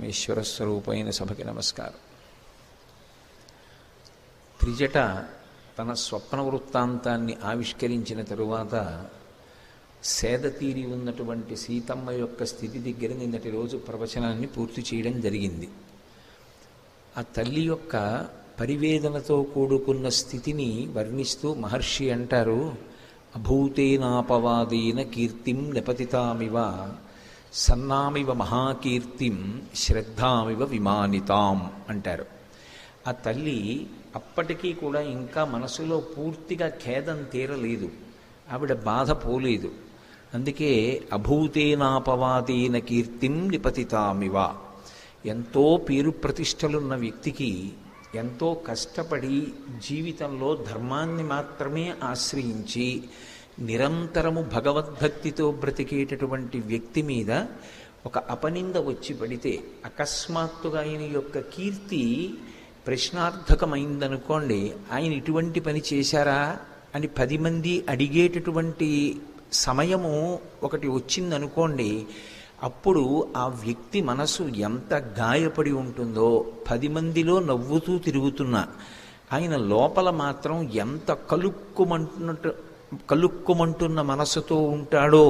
ఈశ్వరస్వరూపైన సభకి నమస్కారం. త్రిజట తన స్వప్న వృత్తాంతాన్ని ఆవిష్కరించిన తరువాత సేద తీరి ఉన్నటువంటి సీతమ్మ యొక్క స్థితి దగ్గర నిన్నటి రోజు ప్రవచనాన్ని పూర్తి చేయడం జరిగింది. ఆ తల్లి యొక్క పరివేదనతో కూడుకున్న స్థితిని వర్ణిస్తూ మహర్షి అంటారు, అభూతేనాపవాదేన కీర్తిం నిపతితామివ సన్నామివ మహాకీర్తిం శ్రద్ధామివ విమానితాం అంటారు. ఆ తల్లి అప్పటికీ కూడా ఇంకా మనసులో పూర్తిగా ఖేదం తీరలేదు, ఆవిడ బాధ పోలేదు. అందుకే అభూతేనాపవాదేన కీర్తిం నిపతితామివ, ఎంతో పేరు ప్రతిష్టలున్న వ్యక్తికి ఎంతో కష్టపడి జీవితంలో ధర్మాన్ని మాత్రమే ఆశ్రయించి నిరంతరము భగవద్భక్తితో బ్రతికేటటువంటి వ్యక్తి మీద ఒక అపనింద వచ్చి పడితే అకస్మాత్తుగా ఆయన యొక్క కీర్తి ప్రశ్నార్థకమైందనుకోండి, ఆయన ఇటువంటి పని చేశారా అని 10 మంది అడిగేటటువంటి సమయము ఒకటి వచ్చిందనుకోండి, అప్పుడు ఆ వ్యక్తి మనసు ఎంత గాయపడి ఉంటుందో, 10 మందిలో నవ్వుతూ తిరుగుతున్నా ఆయన లోపల మాత్రం ఎంత కలుక్కుమంటున్న మనసుతో ఉంటాడో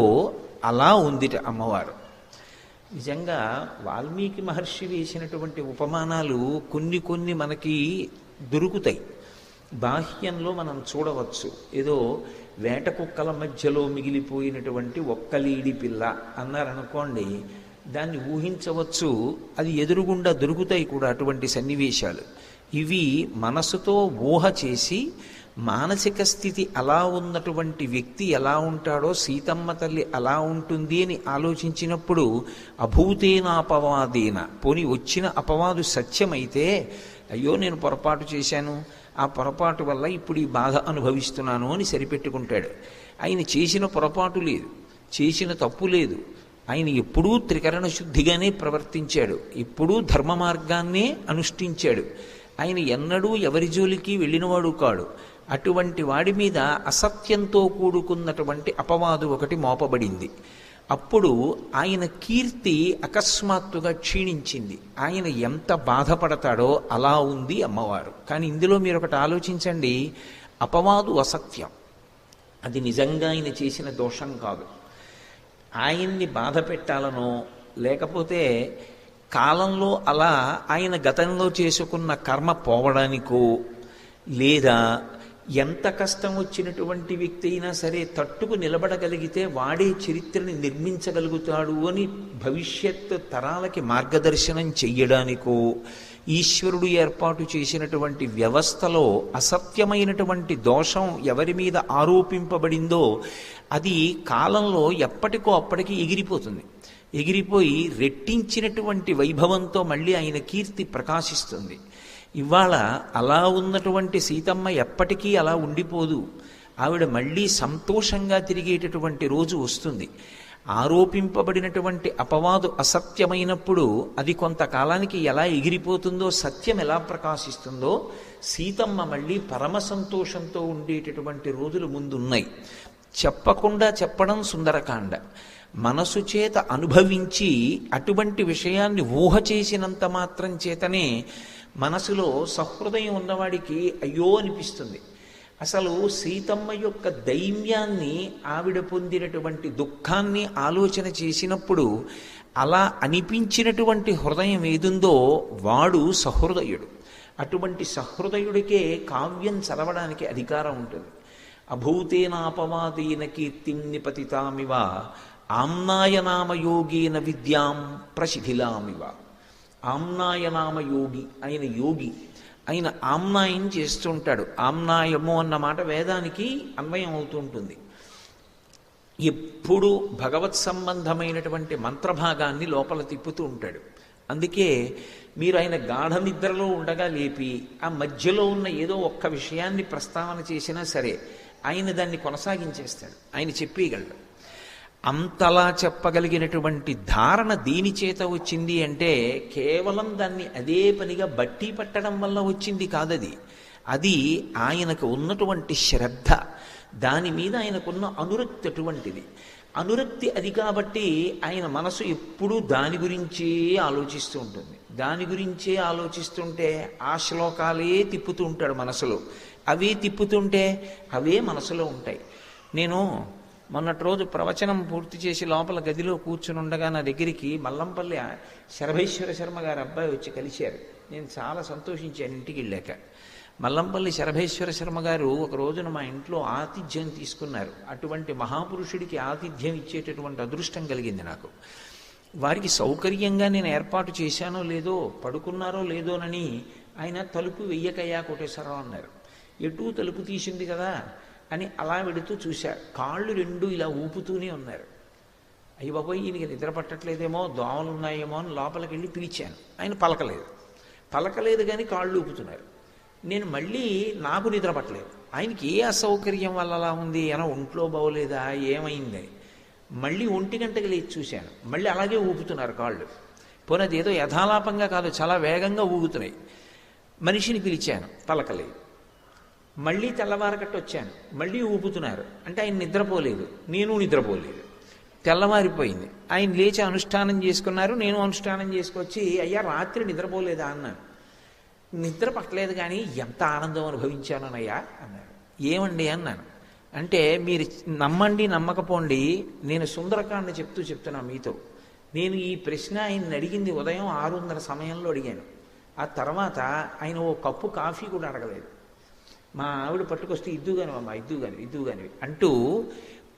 అలా ఉందిట అమ్మవారు. నిజంగా వాల్మీకి మహర్షి వేసినటువంటి ఉపమానాలు కొన్ని మనకి దొరుకుతాయి, బాహ్యంలో మనం చూడవచ్చు. ఏదో వేట కుక్కల మధ్యలో మిగిలిపోయినటువంటి ఒక్కలీడి పిల్ల అన్నారనుకోండి, దాన్ని ఊహించవచ్చు, అది ఎదురుగుండా దొరుకుతాయి కూడా అటువంటి సన్నివేశాలు. ఇవి మనసుతో ఊహ చేసి మానసిక స్థితి అలా ఉన్నటువంటి వ్యక్తి ఎలా ఉంటాడో సీతమ్మ తల్లి అలా ఉంటుంది అని ఆలోచించినప్పుడు అభూతేనాపవాదేన, పోని వచ్చిన అపవాదు సత్యమైతే అయ్యో నేను పొరపాటు చేశాను, ఆ పొరపాటు వల్ల ఇప్పుడు ఈ బాధ అనుభవిస్తున్నాను అని సరిపెట్టుకుంటాడు. ఆయన చేసిన పొరపాటు లేదు, చేసిన తప్పు లేదు, ఆయన ఎప్పుడూ త్రికరణ శుద్ధిగానే ప్రవర్తించాడు, ఎప్పుడూ ధర్మ మార్గాన్నే అనుష్ఠించాడు. ఆయన ఎన్నడూ ఎవరి జోలికి వెళ్ళినవాడు కాడు. అటువంటి వాడి మీద అసత్యంతో కూడుకున్నటువంటి అపవాదు ఒకటి మోపబడింది. అప్పుడు ఆయన కీర్తి అకస్మాత్తుగా క్షీణించింది. ఆయన ఎంత బాధపడతాడో అలా ఉంది అమ్మవారు. కానీ ఇందులో మీరు ఒకటి ఆలోచించండి, అపవాదు అసత్యం, అది నిజంగా ఆయన చేసిన దోషం కాదు. ఆయన్ని బాధ పెట్టాలనో లేకపోతే కాలంలో అలా ఆయన గతంలో చేసుకున్న కర్మ పోవడానికో, లేదా ఎంత కష్టం వచ్చినటువంటి వ్యక్తి అయినా సరే తట్టుకు నిలబడగలిగితే వాడే చరిత్రని నిర్మించగలుగుతాడు అని భవిష్యత్ తరాలకి మార్గదర్శనం చెయ్యడానికో, ఈశ్వరుడు ఏర్పాటు చేసినటువంటి వ్యవస్థలో అసత్యమైనటువంటి దోషం ఎవరి మీద ఆరోపింపబడిందో అది కాలంలో ఎప్పటికో అప్పటికి ఎగిరిపోతుంది. ఎగిరిపోయి రెట్టించినటువంటి వైభవంతో మళ్ళీ ఆయన కీర్తి ప్రకాశిస్తుంది. ఇవాళ అలా ఉన్నటువంటి సీతమ్మ ఎప్పటికీ అలా ఉండిపోదు, ఆవిడ మళ్ళీ సంతోషంగా తిరిగేటటువంటి రోజు వస్తుంది. ఆరోపింపబడినటువంటి అపవాదు అసత్యమైనప్పుడు అది కొంతకాలానికి ఎలా ఎగిరిపోతుందో, సత్యం ఎలా ప్రకాశిస్తుందో, సీతమ్మ మళ్ళీ పరమ సంతోషంతో ఉండేటటువంటి రోజులు ముందున్నాయి. చెప్పకుండా చెప్పడం సుందరకాండ, మనసు చేత అనుభవించి అటువంటి విషయాన్ని ఊహ చేసినంత మాత్రం చేతనే మనసులో సహృదయం ఉన్నవాడికి అయ్యో అనిపిస్తుంది. అసలు సీతమ్మ యొక్క దైన్యాన్ని, ఆవిడ పొందినటువంటి దుఃఖాన్ని ఆలోచన చేసినప్పుడు అలా అనిపించినటువంటి హృదయం ఏదుందో వాడు సహృదయుడు. అటువంటి సహృదయుడికే కావ్యం చదవడానికి అధికారం ఉంటుంది. అభూతేనాపవాదేన కీర్తిం నిపతితామివ ఆమ్నాయనామయోగేన విద్యాం ప్రశిథిలామివ. ఆమ్నాయనామయోగి, ఆయన యోగి, ఆయన ఆమ్నాయం చేస్తుంటాడు. ఆమ్నాయము అన్న మాట వేదానికి అన్వయం అవుతూ ఉంటుంది. ఎప్పుడూ భగవత్ సంబంధమైనటువంటి మంత్రభాగాన్ని లోపల తిప్పుతూ ఉంటాడు. అందుకే మీరు ఆయన గాఢ నిద్రలో ఉండగా లేపి ఆ మధ్యలో ఉన్న ఏదో ఒక్క విషయాన్ని ప్రస్తావన చేసినా సరే ఆయన దాన్ని కొనసాగించేస్తాడు, ఆయన చెప్పేయగలడు. అంతలా చెప్పగలిగినటువంటి ధారణ దీని చేత వచ్చింది అంటే కేవలం దాన్ని అదే పనిగా బట్టి పట్టడం వల్ల వచ్చింది కాదది. అది ఆయనకు ఉన్నటువంటి శ్రద్ధ, దాని మీద ఆయనకున్న అనురక్తి అటువంటిది. అనురక్తి అది కాబట్టి ఆయన మనసు ఎప్పుడూ దాని గురించే ఆలోచిస్తూ ఉంటుంది. దాని గురించే ఆలోచిస్తుంటే ఆ శ్లోకాలే తిప్పుతూ ఉంటాడు మనసులో. అవే తిప్పుతుంటే అవే మనసులో ఉంటాయి. నేను మొన్నటి రోజు ప్రవచనం పూర్తి చేసి లోపల గదిలో కూర్చుని ఉండగా నా దగ్గరికి మల్లంపల్లి శరభేశ్వర శర్మ గారి అబ్బాయి వచ్చి కలిశారు. నేను చాలా సంతోషించాను ఇంటికి వెళ్ళాక. మల్లంపల్లి శరభేశ్వర శర్మ గారు ఒక రోజున మా ఇంట్లో ఆతిథ్యం తీసుకున్నారు. అటువంటి మహాపురుషుడికి ఆతిథ్యం ఇచ్చేటటువంటి అదృష్టం కలిగింది నాకు. వారికి సౌకర్యంగా నేను ఏర్పాటు చేశానో లేదో, పడుకున్నారో లేదోనని ఆయన తలుపు వెయ్యకయ్యా కోటేశ్వరరావు అన్నారు. ఎటూ తలుపు తీసింది కదా అని అలా వెడుతూ చూశారు. కాళ్ళు రెండు ఇలా ఊపుతూనే ఉన్నారు. అయ్య బాబోయ్, ఈయనకి నిద్ర పట్టట్లేదేమో, దోమలు ఉన్నాయేమో అని లోపలికి వెళ్ళి పిలిచాను. ఆయన పలకలేదు కానీ కాళ్ళు ఊపుతున్నారు. నేను మళ్ళీ నాకు నిద్ర పట్టలేదు. ఆయనకి ఏ అసౌకర్యం వల్ల అలా ఉంది, ఏమో ఒంట్లో బాగోలేదా, ఏమైందని మళ్ళీ 1 గంటకి లేచి చూశాను. మళ్ళీ అలాగే ఊపుతున్నారు కాళ్ళు. పోనీ అదేదో యథాలాపంగా కాదు, చాలా వేగంగా ఊగుతున్నాయి. మనిషిని పిలిచాను, పలకలేదు. మళ్ళీ తెల్లవారకట్టు వచ్చాను, మళ్ళీ ఊపుతున్నారు. అంటే ఆయన నిద్రపోలేదు, నేను నిద్రపోలేదు. తెల్లవారిపోయింది. ఆయన లేచి అనుష్ఠానం చేసుకున్నారు, నేను అనుష్ఠానం చేసుకొచ్చి అయ్యా రాత్రి నిద్రపోలేదా అన్నాను. నిద్ర పట్టలేదు కానీ ఎంత ఆనందం అనుభవించానయ్యా అన్నారు. ఏమండి అన్నాను. అంటే మీరు నమ్మండి నమ్మకపోండి, నేను సుందరకాండ చెప్తున్నా మీతో. నేను ఈ ప్రశ్న ఆయన అడిగింది ఉదయం 6:30 సమయంలో అడిగాను. ఆ తర్వాత ఆయన ఓ కప్పు కాఫీ కూడా అడగలేదు. మా ఆవిడ పట్టుకొస్తే ఇద్దుగాని అమ్మా, ఇద్దుగాని అంటూ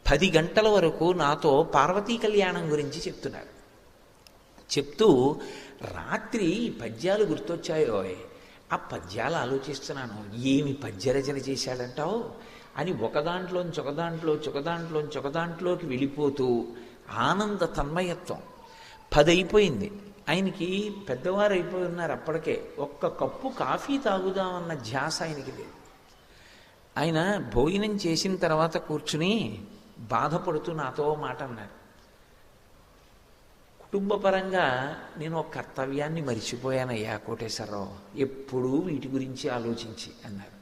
10 గంటల వరకు నాతో పార్వతీ కళ్యాణం గురించి చెప్తున్నారు. చెప్తూ రాత్రి పద్యాలు గుర్తొచ్చాయో, ఆ పద్యాలు ఆలోచిస్తున్నాను, ఏమి పద్యరచన చేశాడంటావు అని ఒకదాంట్లోకి వెళ్ళిపోతూ ఆనంద తన్మయత్వం. 10 అయిపోయింది. ఆయనకి పెద్దవారు అయిపోయి ఉన్నారు అప్పటికే. ఒక్క కప్పు కాఫీ తాగుదామన్న ధ్యాస ఆయనకి లేదు. ఆయన భోజనం చేసిన తర్వాత కూర్చుని బాధపడుతూ నాతో మాట అన్నారు. కుటుంబపరంగా నేను ఒక కర్తవ్యాన్ని మరిచిపోయానయ్యా కోటేశ్వరరావు, ఎప్పుడూ వీటి గురించి ఆలోచించి అన్నారు.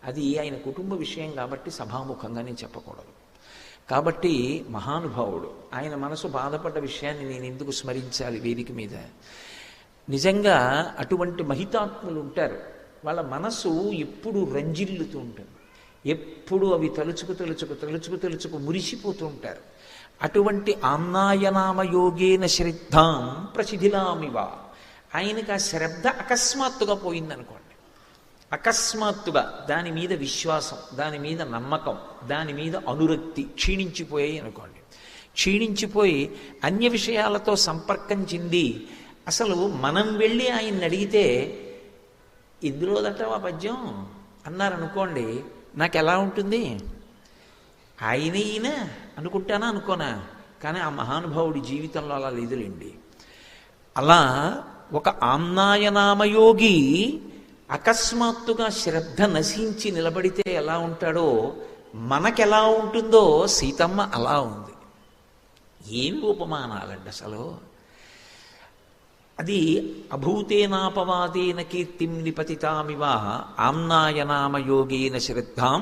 అది ఆయన కుటుంబ విషయం కాబట్టి సభాముఖంగా నేను చెప్పకూడదు. కాబట్టి మహానుభావుడు, ఆయన మనసు బాధపడ్డ విషయాన్ని నేను ఎందుకు స్మరించాలి వేదిక మీద? నిజంగా అటువంటి మహితాత్ములు ఉంటారు. వాళ్ళ మనసు ఎప్పుడు రంజిల్లుతూ ఉంటుంది. ఎప్పుడు అవి తలుచుకు మురిసిపోతూ ఉంటారు. అటువంటి ఆమ్నాయనామయోగేన శ్రద్ధాం ప్రసిధిలామివ. ఆయనకి ఆ శ్రద్ధ అకస్మాత్తుగా పోయిందనుకోండి. అకస్మాత్తుగా దాని మీద విశ్వాసం, దాని మీద నమ్మకం, దాని మీద అనురక్తి క్షీణించిపోయాయి అనుకోండి. క్షీణించిపోయి అన్య విషయాలతో సంపర్కం చెంది అసలు మనం వెళ్ళి ఆయన్ని అడిగితే ఇందులోదంటావా పద్యం అన్నారనుకోండి, నాకు ఎలా ఉంటుంది? ఈయన అనుకుంటానా అనుకోనా? కానీ ఆ మహానుభావుడి జీవితంలో అలా లేదులేండి. అలా ఒక ఆమ్నాయనామయోగి అకస్మాత్తుగా శ్రద్ధ నశించి నిలబడితే ఎలా ఉంటాడో, మనకెలా ఉంటుందో సీతమ్మ అలా ఉంది. ఏమి ఉపమానాలండి అసలు! అది అభూతేనాపవాదేన కీర్తిం నిపతితామివ ఆమ్నాయనామయోగేన శ్రద్ధాం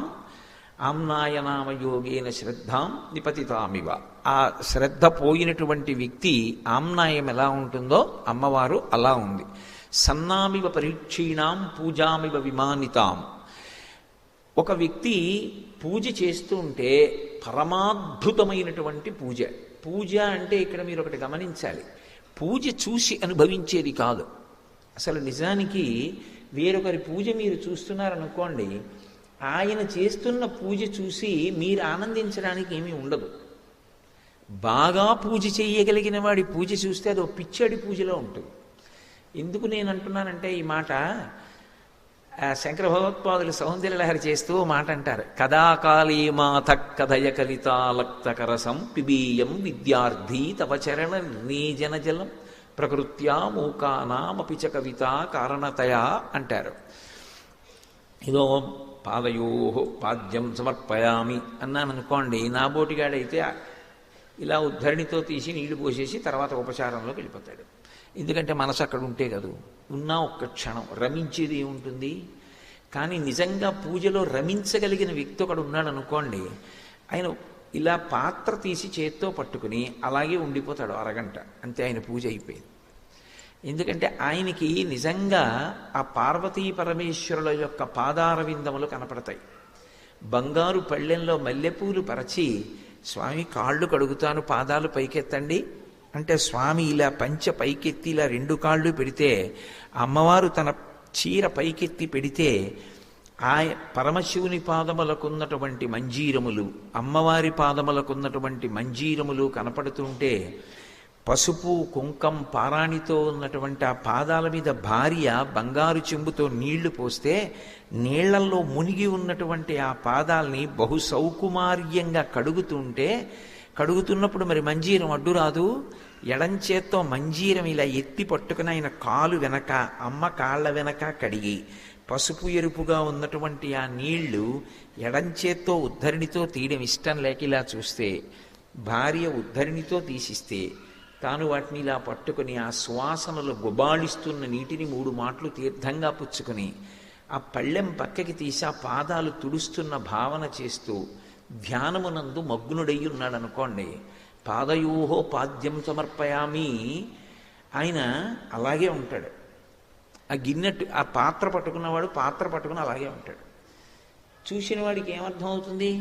నిపతితామివ. ఆ శ్రద్ధ పోయినటువంటి వ్యక్తి ఆమ్నాయం ఎలా ఉంటుందో అమ్మవారు అలా ఉంది. సన్నామివ పరీక్షీణాం పూజామివ విమానితాం. ఒక వ్యక్తి పూజ చేస్తూ ఉంటే పరమాద్భుతమైనటువంటి పూజ అంటే ఇక్కడ మీరు ఒకటి గమనించాలి. పూజ చూసి అనుభవించేది కాదు. అసలు నిజానికి వేరొకరి పూజ మీరు చూస్తున్నారనుకోండి, ఆయన చేస్తున్న పూజ చూసి మీరు ఆనందించడానికి ఏమీ ఉండదు. బాగా పూజ చేయగలిగిన వాడి పూజ చూస్తే అది ఒక పిచ్చడి పూజలో ఉంటుంది. ఎందుకు నేను అంటున్నానంటే ఈ మాట, శంకర భగవత్పాదులు సౌందర్యలహరి చేస్తూ మాట అంటారు. కదాకాళీ మాత కథయ కలితాలక్తకరసం పిబీయం విద్యార్థి తవ చరణ నిర్ణీజన జలం ప్రకృత్యా మూకానామపి చ కవిత కారణతయా అంటారు. ఇదో పాదయో పాద్యం సమర్పయామి అన్నాననుకోండి, నా బోటిగాడైతే ఇలా ఉద్ధరణితో తీసి నీళ్లు పోసేసి తర్వాత ఉపచారంలోకి వెళ్ళిపోతాడు. ఎందుకంటే మనసు అక్కడ ఉంటే కదూ, ఉన్నా ఒక్క క్షణం రమించేది ఏముంటుంది? కానీ నిజంగా పూజలో రమించగలిగిన వ్యక్తి ఒకడు ఉన్నాడు అనుకోండి, ఆయన ఇలా పాత్ర తీసి చేత్తో పట్టుకుని అలాగే ఉండిపోతాడు అరగంట. అంతే, ఆయన పూజ అయిపోయింది. ఎందుకంటే ఆయనకి నిజంగా ఆ పార్వతీ పరమేశ్వరుల యొక్క పాదారవిందములు కనపడతాయి. బంగారు పళ్ళెంలో మల్లెపూలు పరచి, స్వామి కాళ్ళు కడుగుతాను, పాదాలు పైకెత్తండి అంటే స్వామి ఇలా పంచ పైకెత్తి ఇలా 2 కాళ్ళు పెడితే, అమ్మవారు తన చీర పైకెత్తి పెడితే ఆ పరమశివుని పాదములకున్నటువంటి మంజీరములు, అమ్మవారి పాదములకున్నటువంటి మంజీరములు కనపడుతుంటే, పసుపు కుంకం పారాణితో ఉన్నటువంటి ఆ పాదాల మీద భార్య బంగారు చెంబుతో నీళ్లు పోస్తే, నీళ్లల్లో మునిగి ఉన్నటువంటి ఆ పాదాల్ని బహు సౌకుమార్యంగా కడుగుతున్నప్పుడు మరి మంజీరం అడ్డు రాదు. ఎడంచేత్తో మంజీరం ఇలా ఎత్తి పట్టుకుని ఆయన కాలు వెనక, అమ్మ కాళ్ళ వెనక కడిగి, పసుపు ఎరుపుగా ఉన్నటువంటి ఆ నీళ్లు ఎడంచేత్తో ఉద్ధరిణితో తీయడం ఇష్టం లేక ఇలా చూస్తే, భార్య ఉద్ధరిణితో తీసిస్తే తాను వాటిని ఇలా పట్టుకుని ఆ సువాసనలు గుబాళిస్తున్న నీటిని 3 మాటలు తీర్థంగా పుచ్చుకుని ఆ పళ్ళెం పక్కకి తీసి ఆ పాదాలు తుడుస్తున్న భావన చేస్తూ ధ్యానమునందు మగ్నుడై ఉన్నాడు అనుకోండి. పాదయోహో పాద్యం సమర్పయామి, ఆయన అలాగే ఉంటాడు. ఆ గిన్నెట్టు ఆ పాత్ర పట్టుకున్నవాడు పాత్ర పట్టుకుని అలాగే ఉంటాడు. చూసిన వాడికి ఏమర్థం అవుతుంది?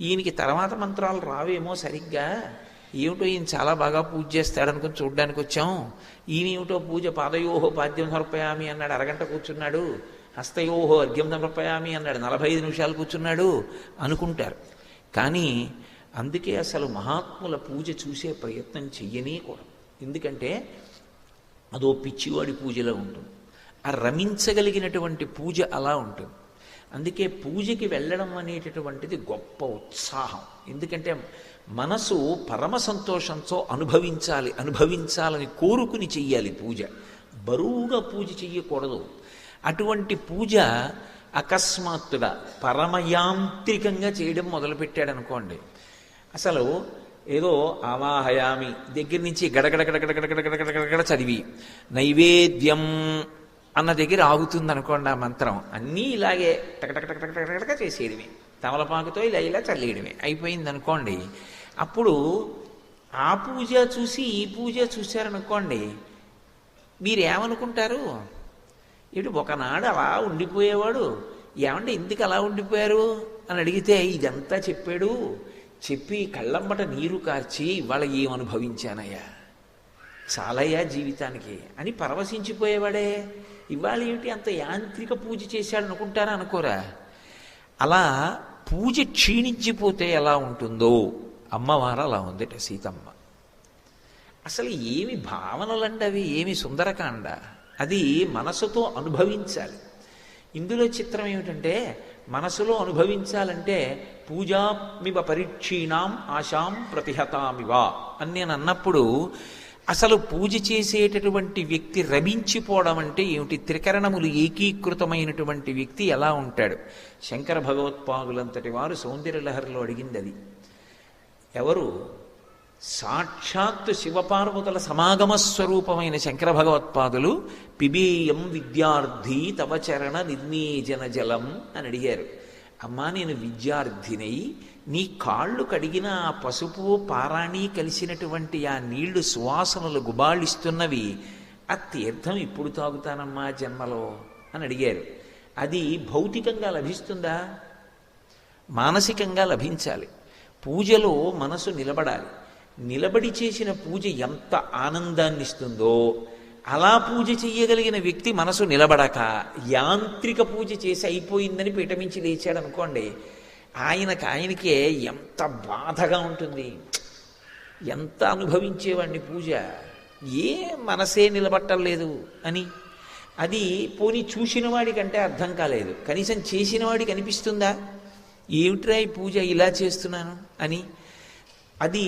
ఈయనకి తర్వాత మంత్రాలు రావేమో సరిగ్గా, ఏమిటో ఈయన చాలా బాగా పూజ చేస్తాడనుకుని చూడ్డానికి వచ్చాం, ఈయన ఏమిటో పూజ పాదయోహో పాద్యం సమర్పయామి అన్నాడు, అరగంట కూర్చున్నాడు, హస్తయోహో అర్ఘ్యం సమర్పయామి అన్నాడు, 45 నిమిషాలు కూర్చున్నాడు అనుకుంటారు. కానీ అందుకే అసలు మహాత్ముల పూజ చూసే ప్రయత్నం చెయ్యనేకూడదు. ఎందుకంటే అదో పిచ్చివాడి పూజలో ఉంటుంది. ఆ రమించగలిగినటువంటి పూజ అలా ఉంటుంది. అందుకే పూజకి వెళ్ళడం అనేటటువంటిది గొప్ప ఉత్సాహం. ఎందుకంటే మనసు పరమ సంతోషంతో అనుభవించాలని కోరుకుని చెయ్యాలి పూజ. బరువుగా పూజ చెయ్యకూడదు. అటువంటి పూజ అకస్మాత్తుగా పరమయాంత్రికంగా చేయడం మొదలుపెట్టాడు అనుకోండి, అసలు ఏదో ఆవాహయామి దగ్గర నుంచి గడగడ చదివి నైవేద్యం అన్న దగ్గర ఆగుతుంది అనుకోండి ఆ మంత్రం. అన్నీ ఇలాగే టకటకటకటకటక చేసేయడమే, తమలపాకుతో ఇలా చల్లేయడమే అయిపోయింది అనుకోండి. అప్పుడు ఆ పూజ చూసి ఈ పూజ చూశారనుకోండి, మీరేమనుకుంటారు? ఇటు ఒకనాడు అలా ఉండిపోయేవాడు, ఏమంటే ఎందుకు అలా ఉండిపోయారు అని అడిగితే ఇదంతా చెప్పి కళ్ళమ్మట నీరు కార్చి ఇవాళ ఏమనుభవించానయ్యా, చాలయ్యా జీవితానికి అని పరవశించిపోయేవాడే. ఇవాళ ఏమిటి అంత యాంత్రిక పూజ చేశాడు అనుకుంటారా? అనుకోరా? అలా పూజ క్షీణించిపోతే ఎలా ఉంటుందో అమ్మవారు అలా ఉందట సీతమ్మ. అసలు ఏమి భావనలండి అవి, ఏమి సుందరకాండ, అది మనసుతో అనుభవించాలి. ఇందులో చిత్రం ఏమిటంటే, మనసులో అనుభవించాలంటే పూజామివ పరీక్షీణాం ఆశాం ప్రతిహతామివ అని నేను అన్నప్పుడు, అసలు పూజ చేసేటటువంటి వ్యక్తి రమించిపోవడం అంటే ఏమిటి? త్రికరణములు ఏకీకృతమైనటువంటి వ్యక్తి ఎలా ఉంటాడు? శంకర భగవత్పాదులంతటి వారు సౌందర్యలహరిలో అడిగింది అది. ఎవరు? సాక్షాత్తు శివపార్వతుల సమాగమ స్వరూపమైన శంకర భగవత్పాదులు పిబేయం విద్యార్థి తవ చరణ నిర్మీజన జలం అని అడిగారు. అమ్మా, నేను విద్యార్థినై నీ కాళ్ళు కడిగిన ఆ పసుపు పారాణి కలిసినటువంటి ఆ నీళ్లు సువాసనలు గుబాళిస్తున్నవి, ఆ తీర్థం ఇప్పుడు తాగుతానమ్మా జన్మలో అని అడిగారు. అది భౌతికంగా లభిస్తుందా? మానసికంగా లభించాలి. పూజలో మనసు నిలబడాలి. నిలబడి చేసిన పూజ ఎంత ఆనందాన్ని ఇస్తుందో, అలా పూజ చెయ్యగలిగిన వ్యక్తి మనసు నిలబడక యాంత్రిక పూజ చేసి అయిపోయిందని పీఠమించి లేచాడు అనుకోండి, ఆయనకే ఎంత బాధగా ఉంటుంది. ఎంత అనుభవించేవాడిని పూజ, ఏ మనసే నిలబట్టలేదు అని. అది పోనీ చూసిన వాడికంటే అర్థం కాలేదు, కనీసం చేసిన వాడికి అనిపిస్తుందా ఏమిట్రా ఈ పూజ ఇలా చేస్తున్నాను అని? అది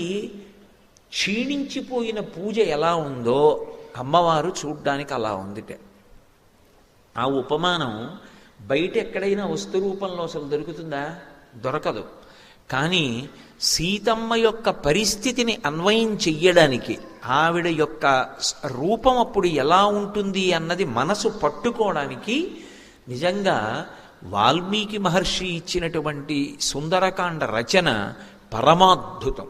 క్షీణించిపోయిన పూజ ఎలా ఉందో అమ్మవారు చూడ్డానికి అలా ఉందిట. ఆ ఉపమానం బయట ఎక్కడైనా వస్తు రూపంలో అసలు దొరుకుతుందా? దొరకదు. కానీ సీతమ్మ యొక్క పరిస్థితిని అన్వయం చెయ్యడానికి, ఆవిడ యొక్క రూపం అప్పుడు ఎలా ఉంటుంది అన్నది మనసు పట్టుకోవడానికి నిజంగా వాల్మీకి మహర్షి ఇచ్చినటువంటి సుందరకాండ రచన పరమాద్భుతం.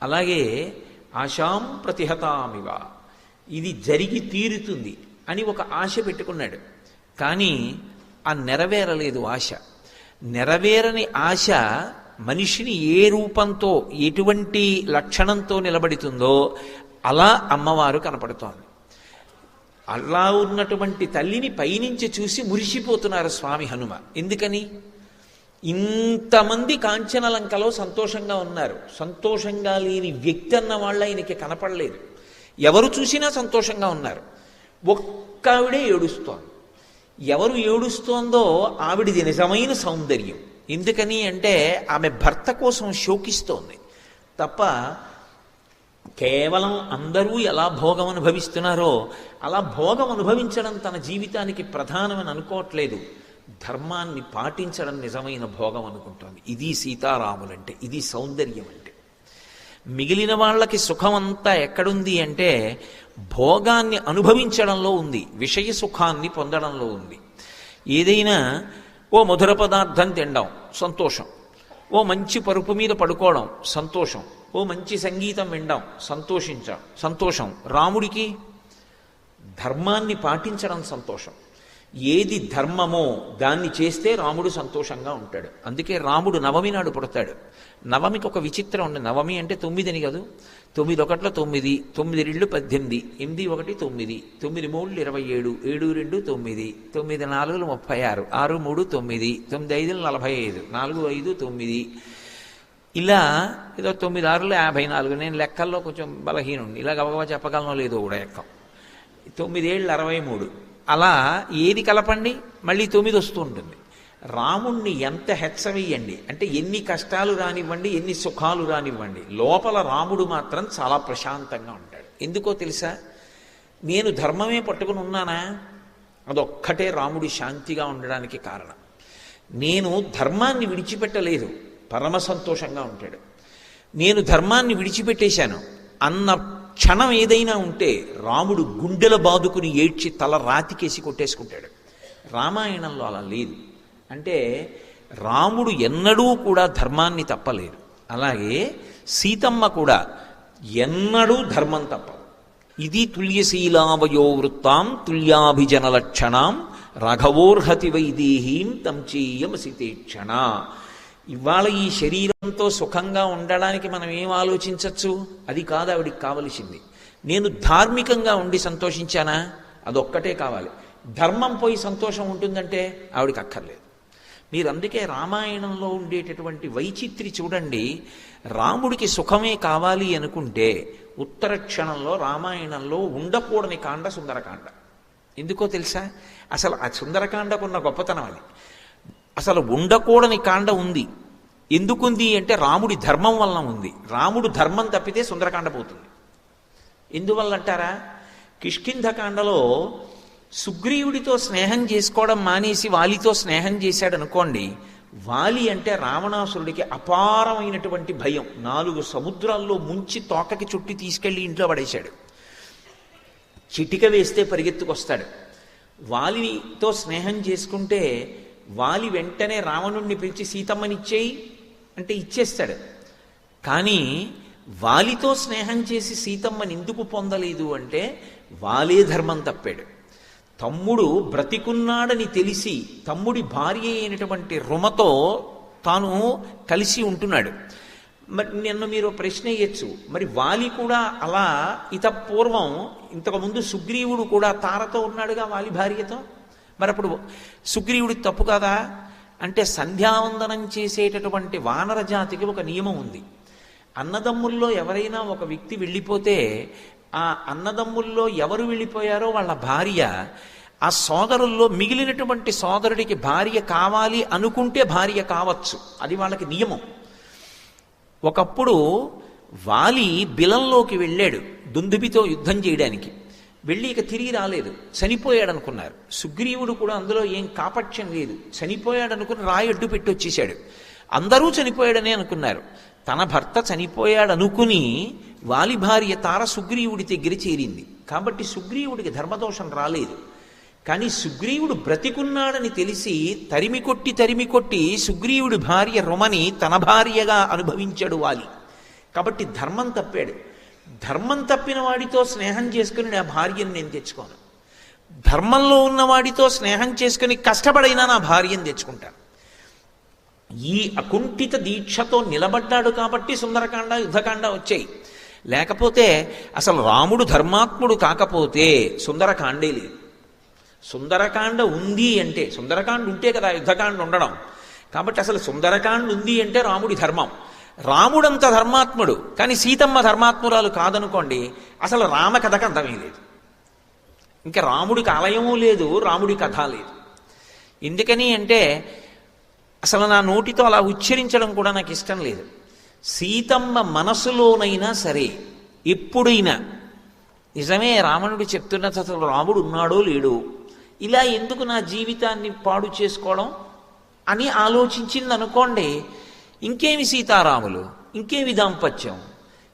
అలాగే ఆశాం ప్రతిహతామివ, ఇది జరిగి తీరుతుంది అని ఒక ఆశ పెట్టుకున్నాడు. కానీ ఆ నెరవేరలేదు ఆశ. నెరవేరని ఆశ మనిషిని ఏ రూపంతో ఎటువంటి లక్షణంతో నిలబడుతుందో అలా అమ్మవారు కనపడుతోంది. అలా ఉన్నటువంటి తల్లిని పైనుంచి చూసి మురిసిపోతున్నారు స్వామి హనుమ. ఎందుకని? ఇంతమంది కాంచనలంకలో సంతోషంగా ఉన్నారు, సంతోషంగా లేని వ్యక్తి అన్న వాళ్ళు ఆయనకి కనపడలేదు. ఎవరు చూసినా సంతోషంగా ఉన్నారు. ఒక్క ఆవిడే ఏడుస్తోంది. ఎవరు ఏడుస్తోందో ఆవిడిది నిజమైన సౌందర్యం. ఎందుకని అంటే ఆమె భర్త కోసం శోకిస్తోంది తప్ప కేవలం అందరూ ఎలా భోగం అనుభవిస్తున్నారో అలా భోగం అనుభవించడం తన జీవితానికి ప్రధానమని అనుకోవట్లేదు. ధర్మాన్ని పాటించడం నిజమైన భోగం అనుకుంటోంది. ఇది సీతారాములంటే, ఇది సౌందర్యం అంటే. మిగిలిన వాళ్ళకి సుఖం అంతా ఎక్కడుంది అంటే భోగాన్ని అనుభవించడంలో ఉంది, విషయ సుఖాన్ని పొందడంలో ఉంది. ఏదైనా ఓ మధుర పదార్థం తినడం సంతోషం, ఓ మంచి పరుపు మీద పడుకోవడం సంతోషం, ఓ మంచి సంగీతం వినడం సంతోషం. రాముడికి ధర్మాన్ని పాటించడం సంతోషం. ఏది ధర్మమో దాన్ని చేస్తే రాముడు సంతోషంగా ఉంటాడు. అందుకే రాముడు నవమి నాడు పుడతాడు. నవమికి ఒక విచిత్రం ఉంది. నవమి అంటే 9 అని కాదు. 9 ఒకట్ల 9, 9 2 18, 8 1 9, 9 3 27, 7 2 9, 9 4 36, 6 3 9, 9 5 45, 4 5 9, ఇలా ఏదో 9 6 54. నేను లెక్కల్లో కొంచెం బలహీనుండి, ఇలా గబగబా చెప్పగలను లేదో కూడా ఎక్కం. 9 7 63. అలా ఏది కలపండి మళ్ళీ 9 వస్తూ ఉంటుంది. రాముణ్ణి ఎంత హెచ్చవేయండి అంటే ఎన్ని కష్టాలు రానివ్వండి, ఎన్ని సుఖాలు రానివ్వండి, లోపల రాముడు మాత్రం చాలా ప్రశాంతంగా ఉంటాడు. ఎందుకో తెలుసా? నేను ధర్మమే పట్టుకుని ఉన్నానా, అదొక్కటే రాముడి శాంతిగా ఉండడానికి కారణం. నేను ధర్మాన్ని విడిచిపెట్టలేదు, పరమ సంతోషంగా ఉంటాడు. నేను ధర్మాన్ని విడిచిపెట్టేశాను అన్న క్షణం ఏదైనా ఉంటే రాముడు గుండెల బాదుకుని ఏడ్చి తల రాతికేసి కొట్టేసుకుంటాడు. రామాయణంలో అలా లేదు. అంటే రాముడు ఎన్నడూ కూడా ధర్మాన్ని తప్పలేదు. అలాగే సీతమ్మ కూడా ఎన్నడూ ధర్మం తప్పదు. ఇది తుల్యశీలావయో వృత్తాం తుల్యాభిజన లక్షణాం రాఘవోర్హతి వైదేహీం తం చేయమసితేక్షణ. ఇవాళ ఈ శరీరంతో సుఖంగా ఉండడానికి మనం ఏం ఆలోచించవచ్చు? అది కాదు ఆవిడికి కావలసింది. నేను ధార్మికంగా ఉండి సంతోషించానా, అదొక్కటే కావాలి. ధర్మం పోయి సంతోషం ఉంటుందంటే ఆవిడికి అక్కర్లేదు. మీరు అందుకే రామాయణంలో ఉండేటటువంటి వైచిత్రి చూడండి. రాముడికి సుఖమే కావాలి అనుకుంటే ఉత్తర క్షణంలో రామాయణంలో ఉండకూడని కాండ సుందరకాండ. ఎందుకో తెలుసా? అసలు ఆ సుందరకాండకున్న గొప్పతనం అది. అసలు ఉండకూడని కాండ ఉంది. ఎందుకుంది అంటే రాముడి ధర్మం వలన ఉంది. రాముడు ధర్మం తప్పితే సుందరకాండ పోతుంది. ఎందువల్ల అంటారా? కిష్కింధకాండలో సుగ్రీవుడితో స్నేహం చేసుకోవడం మానేసి వాలితో స్నేహం చేశాడు అనుకోండి. వాలి అంటే రావణాసురుడికి అపారమైనటువంటి భయం. 4 సముద్రాల్లో ముంచి తోకకి చుట్టి తీసుకెళ్లి ఇంట్లో పడేశాడు. చిటిక వేస్తే పరిగెత్తుకొస్తాడు. వాలితో స్నేహం చేసుకుంటే వాలి వెంటనే రావణుణ్ణి పిలిచి సీతమ్మనిచ్చేయి అంటే ఇచ్చేస్తాడు. కానీ వాలితో స్నేహం చేసి సీతమ్మని ఎందుకు పొందలేదు అంటే వాలే ధర్మం తప్పాడు. తమ్ముడు బ్రతికున్నాడని తెలిసి తమ్ముడి భార్య అయినటువంటి రుమతో తాను కలిసి ఉంటున్నాడు. మరి నిన్న మీరు ప్రశ్న వేయచ్చు, మరి వాలి కూడా అలా పూర్వం ఇంతకుముందు సుగ్రీవుడు కూడా తారతో ఉన్నాడుగా వాలి భార్యతో. మరి అప్పుడు సుగ్రీవుడికి తప్పు కాదా అంటే సంధ్యావందనం చేసేటటువంటి వానర జాతికి ఒక నియమం ఉంది. అన్నదమ్ముల్లో ఎవరైనా ఒక వ్యక్తి వెళ్ళిపోతే ఆ అన్నదమ్ముల్లో ఎవరు వెళ్ళిపోయారో వాళ్ళ భార్య ఆ సోదరుల్లో మిగిలినటువంటి సోదరుడికి భార్య కావాలి అనుకుంటే భార్య కావచ్చు. అది వాళ్ళకి నియమం. ఒకప్పుడు వాలి బిలంలోకి వెళ్ళాడు దుందుబితో యుద్ధం చేయడానికి. వెళ్ళి ఇక తిరిగి రాలేదు, చనిపోయాడు అనుకున్నారు. సుగ్రీవుడు కూడా అందులో ఏం కాపట్యం లేదు, చనిపోయాడు అనుకుని రాయి అడ్డు పెట్టి వచ్చేశాడు. అందరూ చనిపోయాడనే అనుకున్నారు. తన భర్త చనిపోయాడు అనుకుని వాలి భార్య తార సుగ్రీవుడి దగ్గర చేరింది. కాబట్టి సుగ్రీవుడికి ధర్మదోషం రాలేదు. కానీ సుగ్రీవుడు బ్రతికున్నాడని తెలిసి తరిమి కొట్టి సుగ్రీవుడి భార్య రుమని తన భార్యగా అనుభవించాడు వాలి. కాబట్టి ధర్మం తప్పాడు. ధర్మం తప్పిన వాడితో స్నేహం చేసుకుని నా భార్యను నేను తెచ్చుకోను. ధర్మంలో ఉన్నవాడితో స్నేహం చేసుకుని కష్టపడైనా నా భార్యను తెచ్చుకుంటాను. ఈ అకుంఠిత దీక్షతో నిలబడ్డాడు కాబట్టి సుందరకాండ యుద్ధకాండ వచ్చాయి. లేకపోతే అసలు రాముడు ధర్మాత్ముడు కాకపోతే సుందరకాండే లేదు. సుందరకాండ ఉంది అంటే, సుందరకాండ ఉంటే కదా యుద్ధకాండ ఉండడం. కాబట్టి అసలు సుందరకాండ ఉంది అంటే రాముడి ధర్మం. రాముడంత ధర్మాత్ముడు కానీ సీతమ్మ ధర్మాత్మురాలు కాదనుకోండి, అసలు రామ కథకు అర్థమే లేదు. ఇంకా రాముడికి ఆలయము లేదు, రాముడి కథ లేదు. ఎందుకని అంటే అసలు నా నోటితో అలా ఉచ్చరించడం కూడా నాకు ఇష్టం లేదు. సీతమ్మ మనసులోనైనా సరే ఎప్పుడైనా నిజమే రావణుడు చెప్తున్నది అసలు రాముడు ఉన్నాడో లేడో, ఇలా ఎందుకు నా జీవితాన్ని పాడు చేసుకోవడం అని ఆలోచించింది అనుకోండి, ఇంకేమి సీతారాములు, ఇంకేమి దాంపత్యం,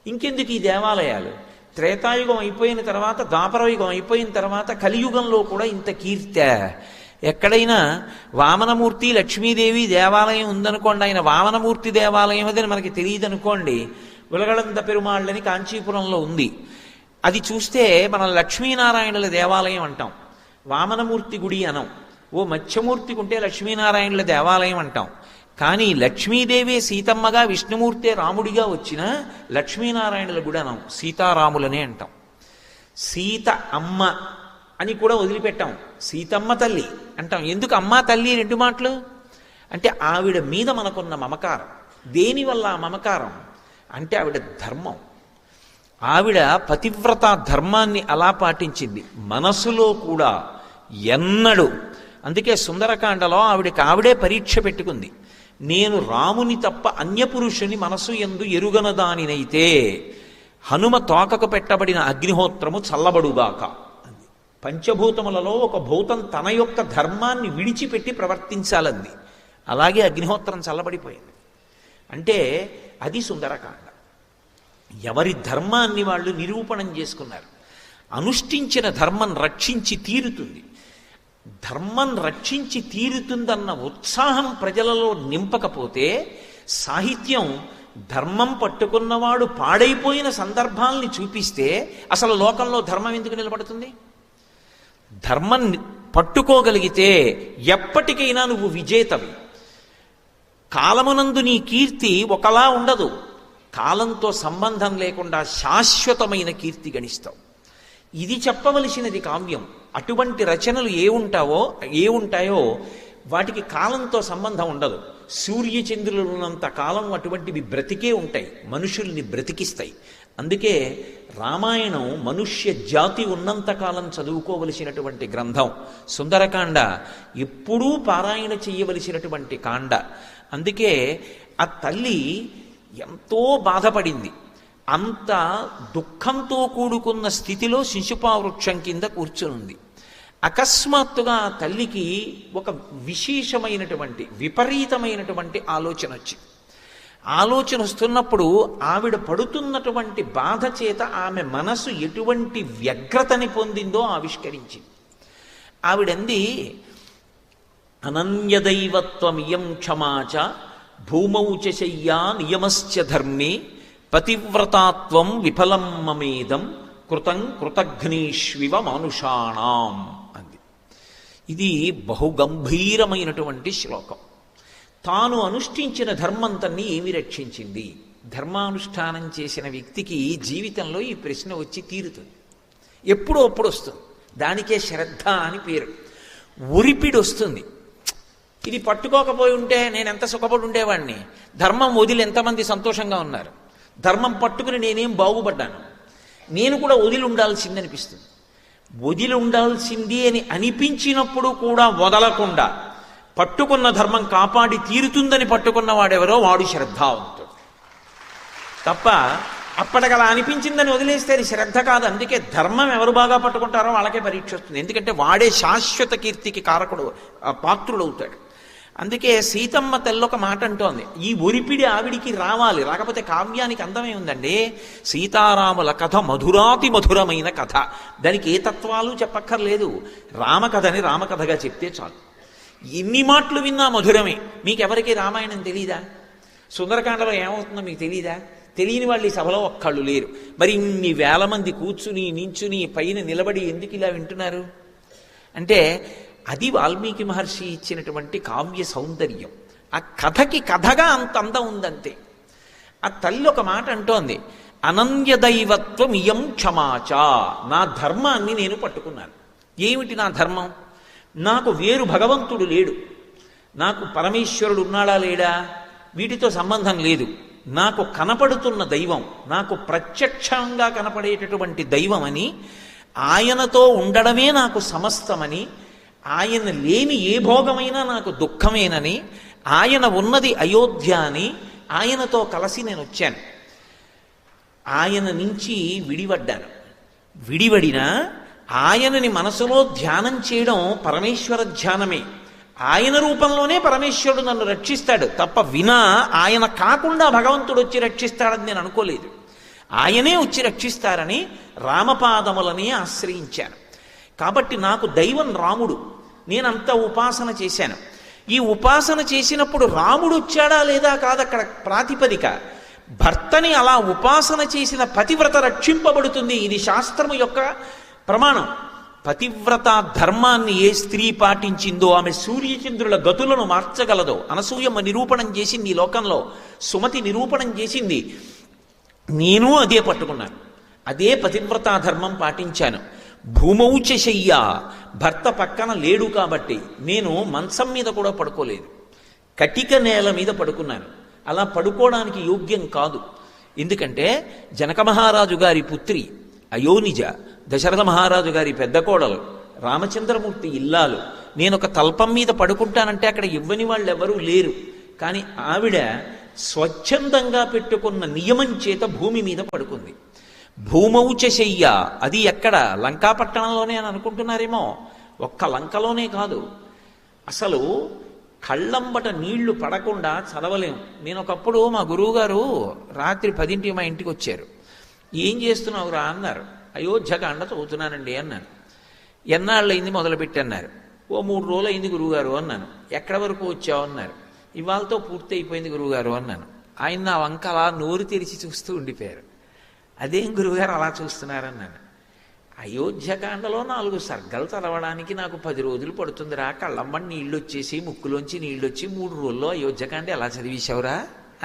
ఇంకెందుకు ఈ దేవాలయాలు. త్రేతాయుగం అయిపోయిన తర్వాత, ద్వాపరయుగం అయిపోయిన తర్వాత కలియుగంలో కూడా ఇంత కీర్తి. ఎక్కడైనా వామనమూర్తి లక్ష్మీదేవి దేవాలయం ఉందనుకోండి, ఆయన వామనమూర్తి దేవాలయం అదని మనకి తెలియదు అనుకోండి. ఉలగళంద పెరుమాళ్ళని కాంచీపురంలో ఉంది. అది చూస్తే మనం లక్ష్మీనారాయణుల దేవాలయం అంటాం, వామనమూర్తి గుడి అనం. ఓ మత్స్యమూర్తికి ఉంటే లక్ష్మీనారాయణుల దేవాలయం అంటాం. కానీ లక్ష్మీదేవి సీతమ్మగా, విష్ణుమూర్తే రాముడిగా వచ్చిన లక్ష్మీనారాయణుల గుడి అనం, సీతారాములనే అంటాం. సీత అమ్మ అని కూడా వదిలిపెట్టాం, సీతమ్మ తల్లి అంటాం. ఎందుకు అమ్మ తల్లి రెండు మాటలు అంటే ఆవిడ మీద మనకున్న మమకారం. దేనివల్ల మమకారం అంటే ఆవిడ ధర్మం. ఆవిడ పతివ్రత ధర్మాన్ని అలా పాటించింది మనసులో కూడా ఎన్నడూ. అందుకే సుందరకాండలో ఆవిడే పరీక్ష పెట్టుకుంది. నేను రాముని తప్ప అన్యపురుషుని మనసు యందు ఎరుగనదానినైతే హనుమ తోకకు పెట్టబడిన అగ్నిహోత్రము చల్లబడుగాక. పంచభూతములలో ఒక భూతం తన యొక్క ధర్మాన్ని విడిచిపెట్టి ప్రవర్తించాలంది. అలాగే అగ్నిహోత్రం చల్లబడిపోయింది. అంటే అది సుందరకాండ. ఎవరి ధర్మాన్ని వాళ్ళు నిరూపణం చేసుకున్నారు. అనుష్ఠించిన ధర్మం రక్షించి తీరుతుంది. ధర్మం రక్షించి తీరుతుందన్న ఉత్సాహం ప్రజలలో నింపకపోతే సాహిత్యం ధర్మం పట్టుకున్నవాడు పాడైపోయిన సందర్భాల్ని చూపిస్తే అసలు లోకంలో ధర్మం ఎందుకు నిలబడుతుంది? ధర్మం పట్టుకోగలిగితే ఎప్పటికైనా నువ్వు విజేతవి. కాలమునందు నీ కీర్తి ఒకలా ఉండదు. కాలంతో సంబంధం లేకుండా శాశ్వతమైన కీర్తి గణిస్తావు. ఇది చెప్పవలసినది కావ్యం. అటువంటి రచనలు ఏ ఉంటాయో వాటికి కాలంతో సంబంధం ఉండదు. సూర్యచంద్రులు ఉన్నంత కాలం అటువంటివి బ్రతికే ఉంటాయి, మనుషుల్ని బ్రతికిస్తాయి. అందుకే రామాయణం మనుష్య జాతి ఉన్నంతకాలం చదువుకోవలసినటువంటి గ్రంథం. సుందరకాండ ఎప్పుడూ పారాయణ చెయ్యవలసినటువంటి కాండ. అందుకే ఆ తల్లి ఎంతో బాధపడింది. అంత దుఃఖంతో కూడుకున్న స్థితిలో శిశుపావృక్షం కింద కూర్చునుంది. అకస్మాత్తుగా ఆ తల్లికి ఒక విశేషమైనటువంటి విపరీతమైనటువంటి ఆలోచన వచ్చింది. ఆలోచన వస్తున్నప్పుడు ఆవిడ పడుతున్నటువంటి బాధ చేత ఆమె మనసు ఎటువంటి వ్యగ్రతని పొందిందో ఆవిష్కరించింది. ఆవిడంది, అనన్యదైవత్వమియం క్షమాచ భూమౌ చ శయ్యా నియమశ్చ ధర్మే పతివ్రతాత్వం విఫలం మమేదం కృతం కృతఘ్నేష్వివ మానుషాణం అంది. ఇది బహుగంభీరమైనటువంటి శ్లోకం. తాను అనుష్ఠించిన ధర్మంతన్ని ఏమి రక్షించింది? ధర్మానుష్ఠానం చేసిన వ్యక్తికి జీవితంలో ఈ ప్రశ్న వచ్చి తీరుతుంది. ఎప్పుడో అప్పుడు వస్తుంది. దానికే శ్రద్ధ అని పేరు. ఉరిపిడి వస్తుంది. ఇది పట్టుకోకపోయి ఉంటే నేను ఎంత సుఖపడి ఉండేవాడిని, ధర్మం వదిలి ఎంతమంది సంతోషంగా ఉన్నారు, ధర్మం పట్టుకుని నేనేం బాగుపడ్డాను, నేను కూడా వదిలి ఉండాల్సింది అనిపిస్తుంది. వదిలి ఉండాల్సింది అని అనిపించినప్పుడు కూడా వదలకుండా పట్టుకున్న ధర్మం కాపాడి తీరుతుందని పట్టుకున్న వాడెవరో వాడు శ్రద్ధావంతుడు తప్ప అప్పటికలా అనిపించిందని వదిలేస్తే అది శ్రద్ధ కాదు. అందుకే ధర్మం ఎవరు బాగా పట్టుకుంటారో వాళ్ళకే పరీక్ష వస్తుంది. ఎందుకంటే వాడే శాశ్వత కీర్తికి కారకుడు, పాత్రుడవుతాడు. అందుకే సీతమ్మ తల్లి ఒక మాట అంటోంది, ఈ ఒరిపిడి ఆవిడికి రావాలి, రాకపోతే కావ్యానికి అందమే ఉందండి. సీతారాముల కథ మధురాతి మధురమైన కథ, దానికి ఏ తత్వాలు చెప్పక్కర్లేదు. రామకథని రామకథగా చెప్తే చాలు. ఎన్ని మాటలు విన్నా మధురమే. మీకెవరికి రామాయణం తెలీదా? సుందరకాండలో ఏమవుతుందో మీకు తెలీదా? తెలియని వాళ్ళు ఈ సభలో ఒక్కళ్ళు లేరు. మరి ఇన్ని వేల మంది కూర్చుని నించుని పైన నిలబడి ఎందుకు ఇలా వింటున్నారు అంటే అది వాల్మీకి మహర్షి ఇచ్చినటువంటి కావ్య సౌందర్యం. ఆ కథకి కథగా అంత అందం ఉందంతే. ఆ తల్లి ఒక మాట అంటోంది, అనన్య దైవత్వం ఇయం క్షమాచ. నా ధర్మాన్ని నేను పట్టుకున్నాను. ఏమిటి నా ధర్మం? నాకు వేరు భగవంతుడు లేడు, నాకు పరమేశ్వరుడు ఉన్నాడా లేడా వీటితో సంబంధం లేదు. నాకు కనపడుతున్న దైవం, నాకు ప్రత్యక్షంగా కనపడేటటువంటి దైవం అని, ఆయనతో ఉండడమే నాకు సమస్తమని, ఆయన లేని ఏ భోగమైనా నాకు దుఃఖమేనని, ఆయన ఉన్నది అయోధ్య అని, ఆయనతో కలిసి నేను వచ్చాను. ఆయన నుంచి విడిపడ్డాను. విడివడినా ఆయనని మనసులో ధ్యానం చేయడం పరమేశ్వర ధ్యానమే. ఆయన రూపంలోనే పరమేశ్వరుడు నన్ను రక్షిస్తాడు తప్ప వినా ఆయన కాకుండా భగవంతుడు వచ్చి రక్షిస్తాడని నేను అనుకోలేదు. ఆయనే వచ్చి రక్షిస్తారని రామపాదములని ఆశ్రయించాను. కాబట్టి నాకు దైవం రాముడు. నేనంత ఉపాసన చేశాను. ఈ ఉపాసన చేసినప్పుడు రాముడు వచ్చాడా లేదా కాదక్కడ ప్రాతిపదిక. భర్తని అలా ఉపాసన చేసిన పతివ్రత రక్షింపబడుతుంది. ఇది శాస్త్రము యొక్క ప్రమాణం. పతివ్రత ధర్మాన్ని ఏ స్త్రీ పాటించిందో ఆమె సూర్యచంద్రుల గతులను మార్చగలదో అనసూయమ్మ నిరూపణం చేసింది. ఈ లోకంలో సుమతి నిరూపణం చేసింది. నేను అదే పట్టుకున్నాను, అదే పతివ్రతా ధర్మం పాటించాను. భూమౌచ శయ్య, భర్త పక్కన లేడు కాబట్టి నేను మంచం మీద కూడా పడుకోలేదు, కటిక నేల మీద పడుకున్నాను. అలా పడుకోవడానికి యోగ్యం కాదు. ఎందుకంటే జనక మహారాజు గారి పుత్రి అయోనిజ, దశరథ మహారాజు గారి పెద్ద కోడలు, రామచంద్రమూర్తి ఇల్లాలు. నేను ఒక తల్పం మీద పడుకుంటానంటే అక్కడ ఇవ్వని వాళ్ళు ఎవరూ లేరు. కానీ ఆవిడ స్వచ్ఛందంగా పెట్టుకున్న నియమం చేత భూమి మీద పడుకుంది. భూమౌచ శయ్య, అది ఎక్కడ? లంకాపట్టణంలోనే అని అనుకుంటున్నారేమో. ఒక్క లంకలోనే కాదు, అసలు కళ్ళంబట నీళ్లు పడకుండా చదవలేము. నేను ఒకప్పుడు మా గురువుగారు రాత్రి 10ంటికి మా ఇంటికి వచ్చారు. ఏం చేస్తున్నావురా అన్నారు. అయోధ్యకాండ చదువుతున్నానండి అన్నాను. ఎన్నాళ్ళయింది మొదలుపెట్టన్నారు. ఓ 3 రోజులు అయింది గురువుగారు అన్నాను. ఎక్కడి వరకు వచ్చావు అన్నారు. ఇవాళతో పూర్తి అయిపోయింది గురువుగారు అన్నాను. ఆయన నా వంక అలా నోరు తెరిచి చూస్తూ ఉండిపోయారు. అదేం గురువుగారు అలా చూస్తున్నారన్నాను. అయోధ్యకాండలో 4 సర్గలు చదవడానికి నాకు 10 రోజులు పడుతుందిరా. కళ్ళమ్మని నీళ్ళు వచ్చేసి ముక్కులోంచి నీళ్ళు వచ్చి 3 రోజుల్లో అయోధ్యకాండ ఎలా చదివేశావురా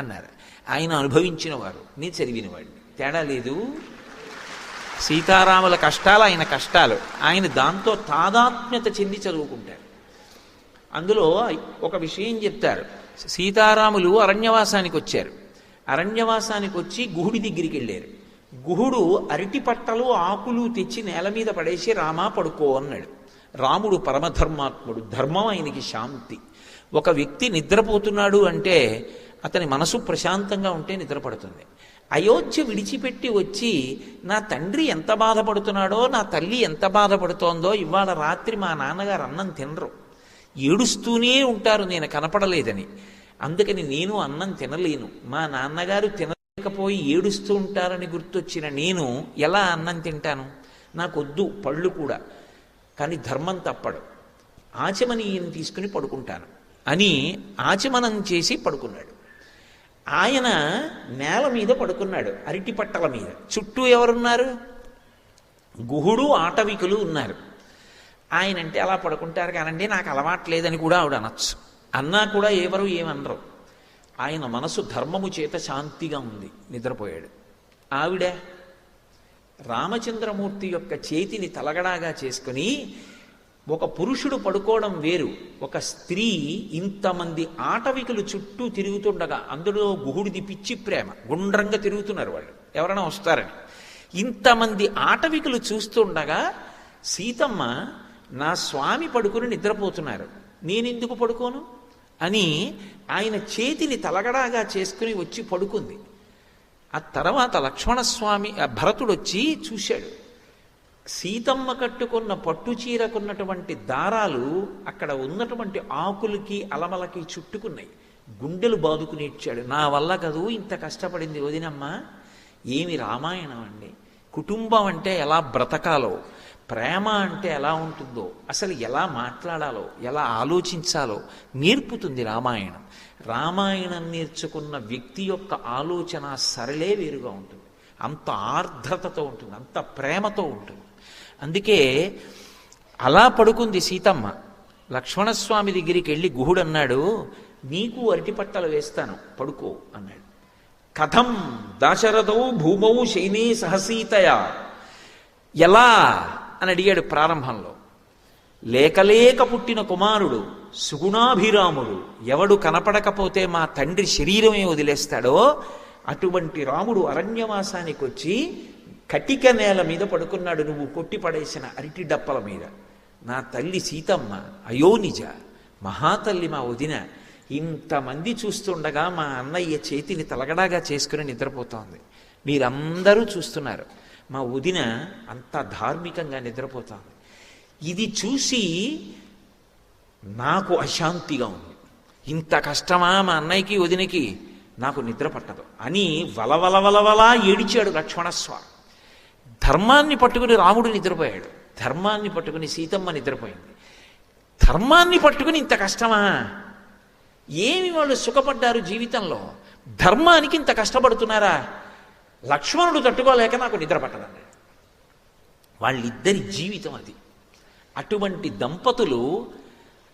అన్నారు. ఆయన అనుభవించిన వారు, నేను చదివిన వాడిని. తేడా లేదు. సీతారాముల కష్టాలు ఆయన కష్టాలు. ఆయన దాంతో తాదాత్మ్యత చెంది చదువుకుంటారు. అందులో ఒక విషయం చెప్తారు. సీతారాములు అరణ్యవాసానికి వచ్చారు. అరణ్యవాసానికి వచ్చి గుహుడి దగ్గరికి వెళ్ళారు. గుహుడు అరటి పట్టలు ఆకులు తెచ్చి నేల మీద పడేసి రామా పడుకో అన్నాడు. రాముడు పరమధర్మాత్ముడు, ధర్మం ఆయనకి శాంతి. ఒక వ్యక్తి నిద్రపోతున్నాడు అంటే అతని మనసు ప్రశాంతంగా ఉంటే నిద్రపడుతుంది. అయోధ్య విడిచిపెట్టి వచ్చి నా తండ్రి ఎంత బాధపడుతున్నాడో, నా తల్లి ఎంత బాధపడుతోందో, ఇవాళ రాత్రి మా నాన్నగారు అన్నం తినరు, ఏడుస్తూనే ఉంటారు నేను కనపడలేదని. అందుకని నేను అన్నం తినలేను. మా నాన్నగారు తినలేకపోయి ఏడుస్తూ ఉంటారని గుర్తొచ్చిన నేను ఎలా అన్నం తింటాను? నాకొద్దు పళ్ళు కూడా. కానీ ధర్మం తప్పడు. ఆచమనీయం తీసుకుని పడుకుంటాను అని ఆచమనం చేసి పడుకున్నాడు. ఆయన నేల మీద పడుకున్నాడు, అరటి పట్టల మీద. చుట్టూ ఎవరున్నారు? గుహుడు, ఆటవికులు ఉన్నారు. ఆయన అంటే అలా పడుకుంటారు కానండి, నాకు అలవాట్లేదని కూడా ఆవిడ అనొచ్చు. అన్నా కూడా ఎవరు ఏమనరు. ఆయన మనసు ధర్మము చేత శాంతిగా ఉంది, నిద్రపోయాడు. ఆవిడ రామచంద్రమూర్తి యొక్క చేతిని తలగడాగా చేసుకుని, ఒక పురుషుడు పడుకోవడం వేరు, ఒక స్త్రీ ఇంతమంది ఆటవికులు చుట్టూ తిరుగుతుండగా, అందులో గుహుడిది పిచ్చి ప్రేమ, గుండ్రంగా తిరుగుతున్నారు వాళ్ళు ఎవరైనా వస్తారని. ఇంతమంది ఆటవికులు చూస్తుండగా సీతమ్మ నా స్వామి పడుకుని నిద్రపోతున్నారు, నేనెందుకు పడుకోను అని ఆయన చేతిని తలగడాగా చేసుకుని వచ్చి పడుకుంది. ఆ తర్వాత లక్ష్మణస్వామి భరతుడు వచ్చి చూశాడు. సీతమ్మ కట్టుకున్న పట్టు చీరకున్నటువంటి దారాలు అక్కడ ఉన్నటువంటి ఆకులకి అలమలకి చుట్టుకున్నాయి. గుండెలు బాదుకుని ఇచ్చాడు. నా వల్ల కదూ ఇంత కష్టపడింది వదినమ్మ. ఏమి రామాయణం అండి! కుటుంబం అంటే ఎలా బ్రతకాలో, ప్రేమ అంటే ఎలా ఉంటుందో, అసలు ఎలా మాట్లాడాలో, ఎలా ఆలోచించాలో నేర్పుతుంది రామాయణం. రామాయణం నేర్చుకున్న వ్యక్తి యొక్క ఆలోచన సరళే వేరుగా ఉంటుంది. అంత ఆర్ద్రతతో ఉంటుంది, అంత ప్రేమతో ఉంటుంది. అందుకే అలా పడుకుంది సీతమ్మ. లక్ష్మణస్వామి దగ్గరికి వెళ్ళి గుహుడు అన్నాడు, నీకు అరటిపట్టలు వేస్తాను, పడుకో అన్నాడు. కథం దాశరథౌ భూమౌ శైనే సహసీతయా, ఎలా అని అడిగాడు ప్రారంభంలో. లేకలేక పుట్టిన కుమారుడు, సుగుణాభిరాముడు, ఎవడు కనపడకపోతే మా తండ్రి శరీరమే వదిలేస్తాడో అటువంటి రాముడు అరణ్యవాసానికి వచ్చి కటిక నేల మీద పడుకున్నాడు, నువ్వు కొట్టి పడేసిన అరటి డప్పల మీద. నా తల్లి సీతమ్మ అయోనిజ, మహాతల్లి మా వదిన, ఇంతమంది చూస్తుండగా మా అన్నయ్య చేతిని తలగడాగా చేసుకుని నిద్రపోతోంది. మీరందరూ చూస్తున్నారు, మా వదిన అంత ధార్మికంగా నిద్రపోతోంది. ఇది చూసి నాకు అశాంతిగా ఉంది. ఇంత కష్టమా మా అన్నయ్యకి వదినకి, నాకు నిద్ర పట్టదు అని వలవలవలవలా ఏడిచాడు లక్ష్మణస్వామి. ధర్మాన్ని పట్టుకుని రాముడు నిద్రపోయాడు, ధర్మాన్ని పట్టుకుని సీతమ్మ నిద్రపోయింది. ధర్మాన్ని పట్టుకుని ఇంత కష్టమా? ఏమి వాళ్ళు సుఖపడ్డారు జీవితంలో? ధర్మానికి ఇంత కష్టపడుతున్నారా? లక్ష్మణుడు తట్టుకోలేక నాకు నిద్ర పట్టదన్నాడు. వాళ్ళిద్దరి జీవితం అది. అటువంటి దంపతులు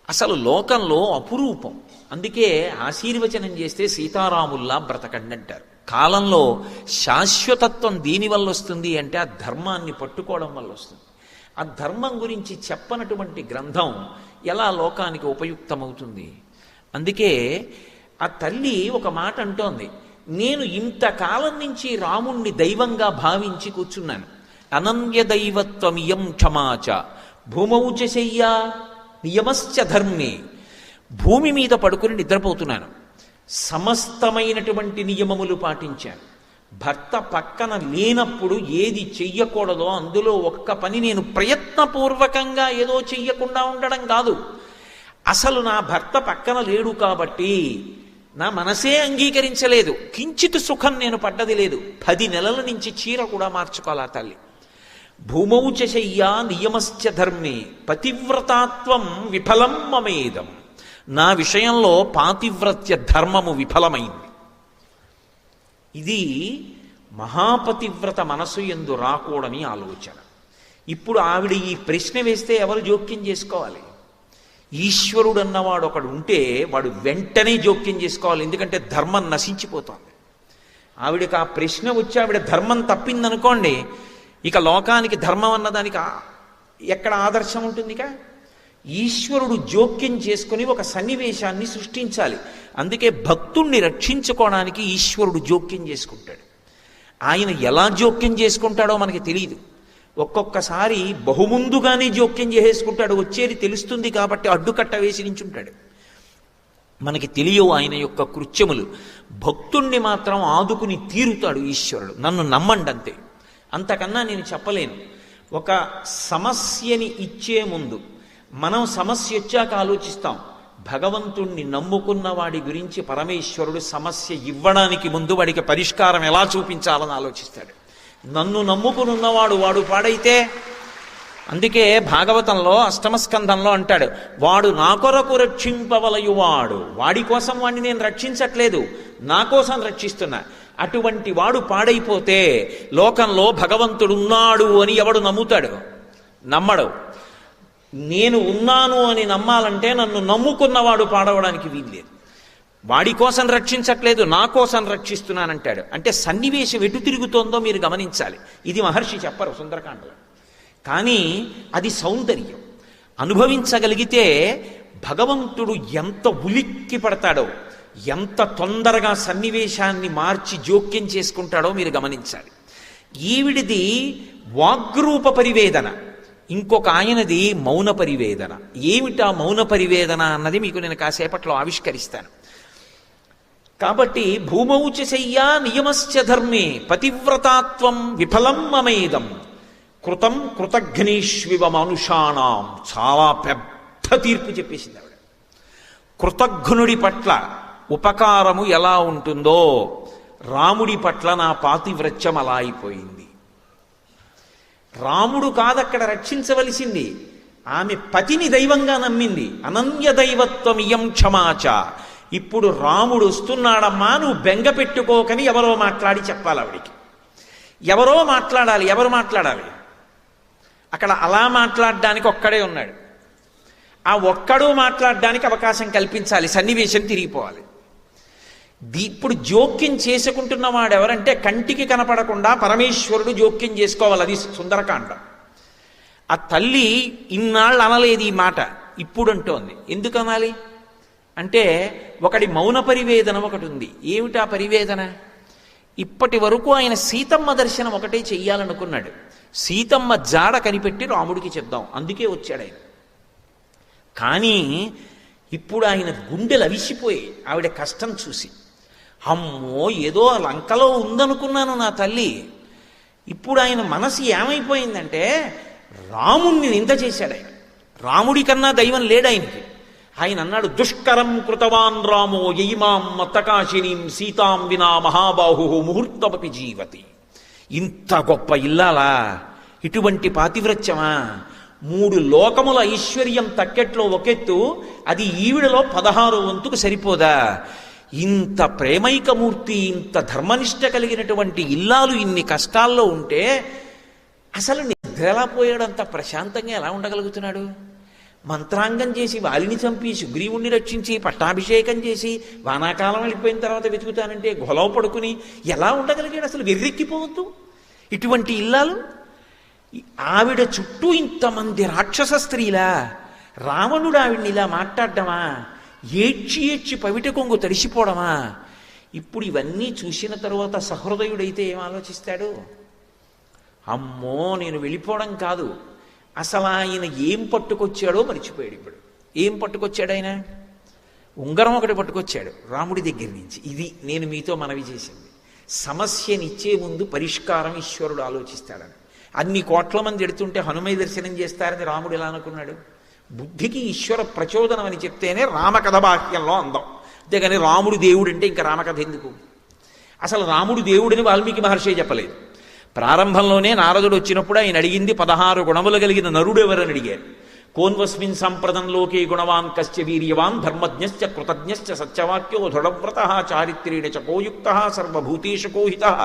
అసలు లోకంలో అపురూపం. అందుకే ఆశీర్వచనం చేస్తే సీతారాముల్లా బ్రతకండి అంటారు. కాలంలో శాశ్వతత్వం దీనివల్ల వస్తుంది అంటే ఆ ధర్మాన్ని పట్టుకోవడం వల్ల వస్తుంది. ఆ ధర్మం గురించి చెప్పనటువంటి గ్రంథం ఎలా లోకానికి ఉపయుక్తమవుతుంది? అందుకే ఆ తల్లి ఒక మాట అంటోంది, నేను ఇంతకాలం నుంచి రాముణ్ణి దైవంగా భావించి కూర్చున్నాను. అనన్య దైవత్వమియం క్షమాచ భూమౌచ శయ్యా నియమశ్చ ధర్మే. భూమి మీద పడుకుని నిద్రపోతున్నాను, సమస్తమైనటువంటి నియమములు పాటించాను. భర్త పక్కన లేనప్పుడు ఏది చెయ్యకూడదో అందులో ఒక్క పని నేను ప్రయత్నపూర్వకంగా ఏదో చెయ్యకుండా ఉండడం కాదు. అసలు నా భర్త పక్కన లేడు కాబట్టి నా మనసే అంగీకరించలేదు, కించిత్ సుఖం నేను పడ్డది లేదు. 10 నెలల నుంచి చీర కూడా మార్చుకోవాలా తల్లి. భూమౌచ శయ్యా నియమశ్చ ధర్మే పతివ్రతాత్వం విఫలం మమేదం. నా విషయంలో పాతివ్రత్య ధర్మము విఫలమైంది. ఇది మహాపతివ్రత మనసు యందు రాకూడని ఆలోచన. ఇప్పుడు ఆవిడ ఈ ప్రశ్న వేస్తే ఎవరు జోక్యం చేసుకోవాలి? ఈశ్వరుడు అన్నవాడు ఒకడు ఉంటే వాడు వెంటనే జోక్యం చేసుకోవాలి, ఎందుకంటే ధర్మం నశించిపోతుంది. ఆవిడకి ఆ ప్రశ్న వచ్చి ఆవిడ ధర్మం తప్పిందనుకోండి, ఇక లోకానికి ధర్మం అన్నదానికి ఎక్కడ ఆదర్శం ఉంటుంది? ఇక ఈశ్వరుడు జోక్యం చేసుకుని ఒక సన్నివేశాన్ని సృష్టించాలి. అందుకే భక్తుణ్ణి రక్షించుకోవడానికి ఈశ్వరుడు జోక్యం చేసుకుంటాడు. ఆయన ఎలా జోక్యం చేసుకుంటాడో మనకి తెలియదు. ఒక్కొక్కసారి బహుముందుగానే జోక్యం చేసేసుకుంటాడు, వచ్చేది తెలుస్తుంది కాబట్టి అడ్డుకట్ట వేసి నించుంటాడు. మనకి తెలియవు ఆయన యొక్క కృత్యములు. భక్తుణ్ణి మాత్రం ఆదుకుని తీరుతాడు ఈశ్వరుడు. నన్ను నమ్మండి అంతే, అంతకన్నా నేను చెప్పలేను. ఒక సమస్యని ఇచ్చే ముందు మనం సమస్య వచ్చాక ఆలోచిస్తాం. భగవంతుణ్ణి నమ్ముకున్న వాడి గురించి పరమేశ్వరుడు సమస్య ఇవ్వడానికి ముందు వాడికి పరిష్కారం ఎలా చూపించాలని ఆలోచిస్తాడు. నన్ను నమ్ముకునున్నవాడు వాడు పాడైతే, అందుకే భాగవతంలో అష్టమ స్కంధంలో అంటాడు, వాడు నా కొరకు రక్షింపవలయువాడు. వాడి కోసం వాడిని నేను రక్షించట్లేదు, నా కోసం రక్షిస్తున్నా. అటువంటి వాడు పాడైపోతే లోకంలో భగవంతుడు ఉన్నాడు అని ఎవడు నమ్ముతాడు? నమ్మడు. నేను ఉన్నాను అని నమ్మాలంటే నన్ను నమ్ముకున్నవాడు పాడవడానికి వీల్లేదు. వాడి కోసం రక్షించట్లేదు, నా కోసం రక్షిస్తున్నానంటాడు. అంటే సన్నివేశం ఎటు తిరుగుతోందో మీరు గమనించాలి. ఇది మహర్షి చెప్పరు సుందరకాండలో, కానీ అది సౌందర్యం. అనుభవించగలిగితే భగవంతుడు ఎంత ఉలిక్కి పడతాడో, ఎంత తొందరగా సన్నివేశాన్ని మార్చి జోక్యం చేసుకుంటాడో మీరు గమనించాలి. ఈవిడిది వాగ్రూప పరివేదన, ఇంకొక ఆయనది మౌన పరివేదన. ఏమిటా మౌన పరివేదన అన్నది మీకు నేను కాసేపట్లో ఆవిష్కరిస్తాను. కాబట్టి భూమౌచ శయ్యా నియమశ్చ ధర్మే పతివ్రతాత్వం విఫలం మమేదం. కృతం కృతఘ్నేష్వివ మనుషాణం, చాలా పెద్ద తీర్పు చెప్పేసింది ఆవిడ. కృతఘ్నుడి పట్ల ఉపకారము ఎలా ఉంటుందో రాముడి పట్ల నా పాతివ్రత్యం అలా అయిపోయింది. రాముడు కాదక్కడ రక్షించవలసింది, ఆమె పతిని దైవంగా నమ్మింది. అనన్య దైవత్వం ఇయం క్షమాచ. ఇప్పుడు రాముడు వస్తున్నాడమ్మా, నువ్వు బెంగ పెట్టుకోకని ఎవరో మాట్లాడి చెప్పాలి ఆవిడికి. ఎవరో మాట్లాడాలి. ఎవరు మాట్లాడాలి? అక్కడ అలా మాట్లాడడానికి ఒక్కడే ఉన్నాడు. ఆ ఒక్కడు మాట్లాడడానికి అవకాశం కల్పించాలి, సన్నివేశం తిరిగిపోవాలి. ఇప్పుడు జోక్యం చేసుకుంటున్న వాడు ఎవరంటే కంటికి కనపడకుండా పరమేశ్వరుడు జోక్యం చేసుకోవాలి. అది సుందరకాండ. ఆ తల్లి ఇన్నాళ్ళు అనలేదు ఈ మాట, ఇప్పుడు అంటోంది. ఎందుకు అనాలి అంటే ఒకటి మౌన పరివేదన ఒకటి ఉంది. ఏమిటా పరివేదన? ఇప్పటి వరకు ఆయన సీతమ్మ దర్శనం ఒకటే చెయ్యాలనుకున్నాడు. సీతమ్మ జాడ కనిపెట్టి రాముడికి చెప్దాం, అందుకే వచ్చాడు ఆయన. కానీ ఇప్పుడు ఆయన గుండెలు అవిసిపోయి ఆవిడ కష్టం చూసి, అమ్మో ఏదో లంకలో ఉందనుకున్నాను నా తల్లి. ఇప్పుడు ఆయన మనసు ఏమైపోయిందంటే రాముణ్ణి నింద చేశాడు ఆయన. రాముడి కన్నా దైవం లేడు ఆయనకి. ఆయన అన్నాడు, దుష్కరం కృతవాన్ రామో యయిమాం మత్తకాశినీం సీతాం వినా మహాబాహు ముహూర్తమపి జీవతి. ఇంత గొప్ప ఇల్లాలా, ఇటువంటి పాతివ్రత్యమా? 3 లోకముల ఐశ్వర్యం తక్కెట్లో ఒకెత్తు, అది ఈవిడలో 16 వంతుకు సరిపోదా? ఇంత ప్రేమైకమూర్తి, ఇంత ధర్మనిష్ట కలిగినటువంటి ఇల్లాలు ఇన్ని కష్టాల్లో ఉంటే అసలు నిద్ర ఎలా పోయాడంత ప్రశాంతంగా ఎలా ఉండగలుగుతున్నాడు? మంత్రాంగం చేసి వాలిని చంపి సుగ్రీవుణ్ణి రక్షించి పట్టాభిషేకం చేసి వానాకాలం వెళ్ళిపోయిన తర్వాత వెతుకుతానంటే గొలవ పడుకుని ఎలా ఉండగలిగాడు? అసలు వెర్రెక్కిపోవద్దు ఇటువంటి ఇల్లాలు. ఆవిడ చుట్టూ ఇంతమంది రాక్షస స్త్రీలా, రావణుడు ఆవిడ్ని ఇలా మాట్లాడటమా? ఏడ్చి ఏడ్చి పవిట కొంగు తడిసిపోవడమా? ఇప్పుడు ఇవన్నీ చూసిన తరువాత సహృదయుడైతే ఏం ఆలోచిస్తాడు? అమ్మో నేను వెళ్ళిపోవడం కాదు, అసలు ఆయన ఏం పట్టుకొచ్చాడో మర్చిపోయాడు. ఇప్పుడు ఏం పట్టుకొచ్చాడు ఆయన? ఉంగరం ఒకటి పట్టుకొచ్చాడు రాముడి దగ్గర నుంచి. ఇది నేను మీతో మనవి చేసింది. సమస్యనిచ్చే ముందు పరిష్కారం ఈశ్వరుడు ఆలోచిస్తాడని. అన్ని కోట్ల మంది ఎడుతుంటే హనుమై దర్శనం చేస్తారని రాముడు ఎలా అనుకున్నాడు? బుద్ధికి ఈశ్వర ప్రచోదనం అని చెప్తేనే రామకథ బాహ్యంలో అందం. అంతేగాని రాముడు దేవుడు అంటే ఇంకా రామకథ ఎందుకు? అసలు రాముడు దేవుడిని వాల్మీకి మహర్షి చెప్పలేదు. ప్రారంభంలోనే నారదుడు వచ్చినప్పుడు ఆయన అడిగింది 16 గుణములు కలిగిన నరుడు ఎవరని అడిగారు. కోన్వస్మిన్ సంప్రదంలోకే గుణవాన్ కశ్చ వీర్యవాన్ ధర్మజ్ఞశ్చ కృతజ్ఞశ్చ సత్యవాక్యో దృఢవ్రతః చారిత్రేణ చ కోయుక్తః సర్వభూతేషు కోహితః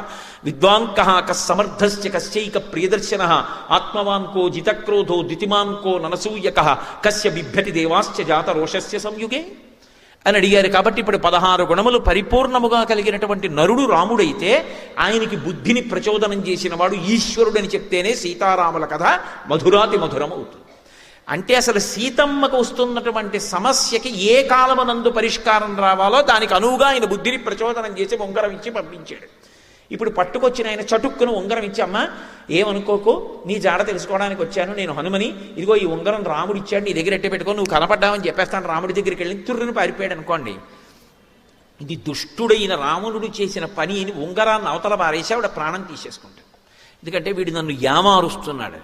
విద్వాన్ కః కస్సమర్థశ్చ కశ్చైక ప్రియదర్శనః ఆత్మవాన్ కో జితక్రోధో ద్వితిమాన్ కో ననసూయకః కస్య బిభ్యతి దేవాశ్చ జాతరోషస్య సంయుగే అని అడిగారు. కాబట్టి ఇప్పుడు 16 గుణములు పరిపూర్ణముగా కలిగినటువంటి నరుడు రాముడైతే ఆయనకి బుద్ధిని ప్రచోదనం చేసిన వాడు ఈశ్వరుడని చెప్తేనే సీతారాముల కథ మధురాతి మధురం అవుతుంది. అంటే అసలు సీతమ్మకు వస్తున్నటువంటి సమస్యకి ఏ కాలమునందు పరిష్కారం రావాలో దానికి అనువుగా ఆయన బుద్ధిని ప్రచోదనం చేసి ఉంగరం ఇచ్చి పంపించాడు. ఇప్పుడు పట్టుకొచ్చిన ఆయన చటుక్కును ఉంగరం ఇచ్చి, అమ్మ ఏమనుకోకు, నీ జాడ తెలుసుకోవడానికి వచ్చాను, నేను హనుమని, ఇదిగో ఈ ఉంగరం రాముడు ఇచ్చాడు, నీ దగ్గర ఎట్టే పెట్టుకో, నువ్వు కనపడ్డావని చెప్పేస్తాను. రాముడి దగ్గరికి వెళ్ళి తుర్రుని పారిపోయాడు అనుకోండి. ఇది దుష్టుడైన రావణుడు చేసిన పని అని ఉంగరాన్ని అవతల పారేసి ఆవిడ ప్రాణం తీసేసుకుంటాడు. ఎందుకంటే వీడు నన్ను యామారుస్తున్నాడు.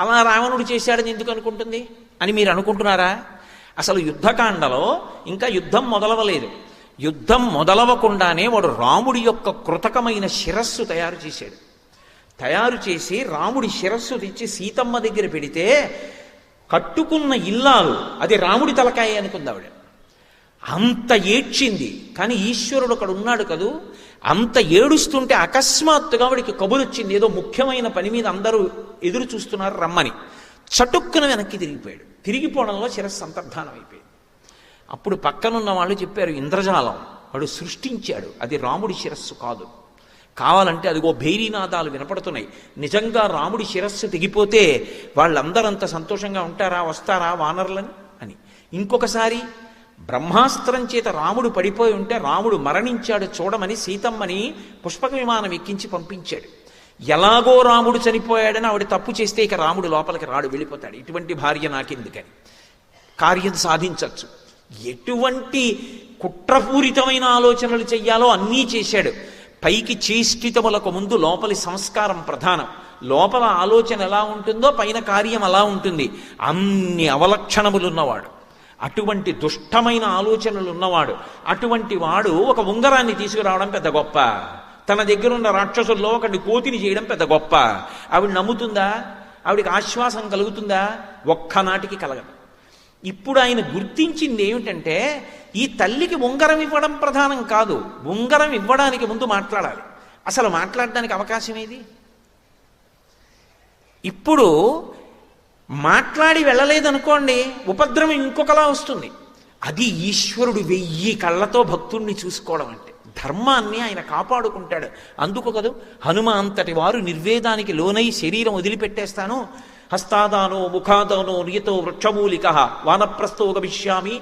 అలా రావణుడు చేశాడని ఎందుకు అనుకుంటుంది అని మీరు అనుకుంటున్నారా? అసలు యుద్ధకాండలో ఇంకా యుద్ధం మొదలవలేదు. యుద్ధం మొదలవకుండానే వాడు రాముడి యొక్క కృతకమైన శిరస్సు తయారు చేశాడు. తయారు చేసి రాముడి శిరస్సు తెచ్చి సీతమ్మ దగ్గర పెడితే కట్టుకున్న ఇల్లాలు అది రాముడి తలకాయ అనుకుంది ఆవిడ. అంత ఏడ్చింది. కానీ ఈశ్వరుడు అక్కడ ఉన్నాడు కదూ. అంత ఏడుస్తుంటే అకస్మాత్తుగా వాడికి కబురు వచ్చింది, ఏదో ముఖ్యమైన పని మీద అందరూ ఎదురు చూస్తున్నారు రమ్మని. చటుక్కున వెనక్కి తిరిగిపోయాడు. తిరిగిపోవడంలో శిరస్సు అంతర్ధానం అయిపోయింది. అప్పుడు పక్కనున్న వాళ్ళు చెప్పారు, ఇంద్రజాలం వాడు సృష్టించాడు, అది రాముడి శిరస్సు కాదు. కావాలంటే అదిగో భైరీనాదాలు వినపడుతున్నాయి. నిజంగా రాముడి శిరస్సు తెగిపోతే వాళ్ళందరంత సంతోషంగా ఉంటారా, వస్తారా వానరులని అని. ఇంకొకసారి బ్రహ్మాస్త్రం చేత రాముడు పడిపోయి ఉంటే రాముడు మరణించాడు చూడమని సీతమ్మని పుష్పక విమానం ఎక్కించి పంపించాడు. ఎలాగో రాముడు చనిపోయాడని ఆవిడ తప్పు చేస్తే ఇక రాముడు లోపలికి రాడు, వెళ్ళిపోతాడు. ఇటువంటి భార్య నాకెందుకని కార్యం సాధించవచ్చు. ఎటువంటి కుట్రపూరితమైన ఆలోచనలు చెయ్యాలో అన్నీ చేశాడు. పైకి చేష్టితములకు ముందు లోపలి సంస్కారం ప్రధానం. లోపల ఆలోచన ఎలా ఉంటుందో పైన కార్యం అలా ఉంటుంది. అన్ని అవలక్షణములున్నవాడు, అటువంటి దుష్టమైన ఆలోచనలు ఉన్నవాడు, అటువంటి వాడు ఒక ఉంగరాన్ని తీసుకురావడం పెద్ద గొప్ప, తన దగ్గర ఉన్న రాక్షసుల్లో ఒకటి కోతిని చేయడం పెద్ద గొప్ప. ఆవిడ నమ్ముతుందా? ఆవిడికి ఆశ్వాసం కలుగుతుందా? ఒక్కనాటికి కలగదు. ఇప్పుడు ఆయన గుర్తించింది ఏమిటంటే ఈ తల్లికి ఉంగరం ఇవ్వడం ప్రధానం కాదు, ఉంగరం ఇవ్వడానికి ముందు మాట్లాడాలి. అసలు మాట్లాడడానికి అవకాశం ఏది? ఇప్పుడు మాట్లాడి వెళ్ళలేదనుకోండి, ఉపద్రవం ఇంకొకలా వస్తుంది. అది ఈశ్వరుడు 1000 కళ్ళతో భక్తుణ్ణి చూసుకోవడం అంటే. ధర్మాన్ని ఆయన కాపాడుకుంటాడు. అందుకు కదూ హనుమ అంతటి వారు నిర్వేదానికి లోనై శరీరం వదిలిపెట్టేస్తాను, హస్తాదానో ముఖాదానో నియతో వృక్షమూలిక వానప్రస్థో గమిష్యామి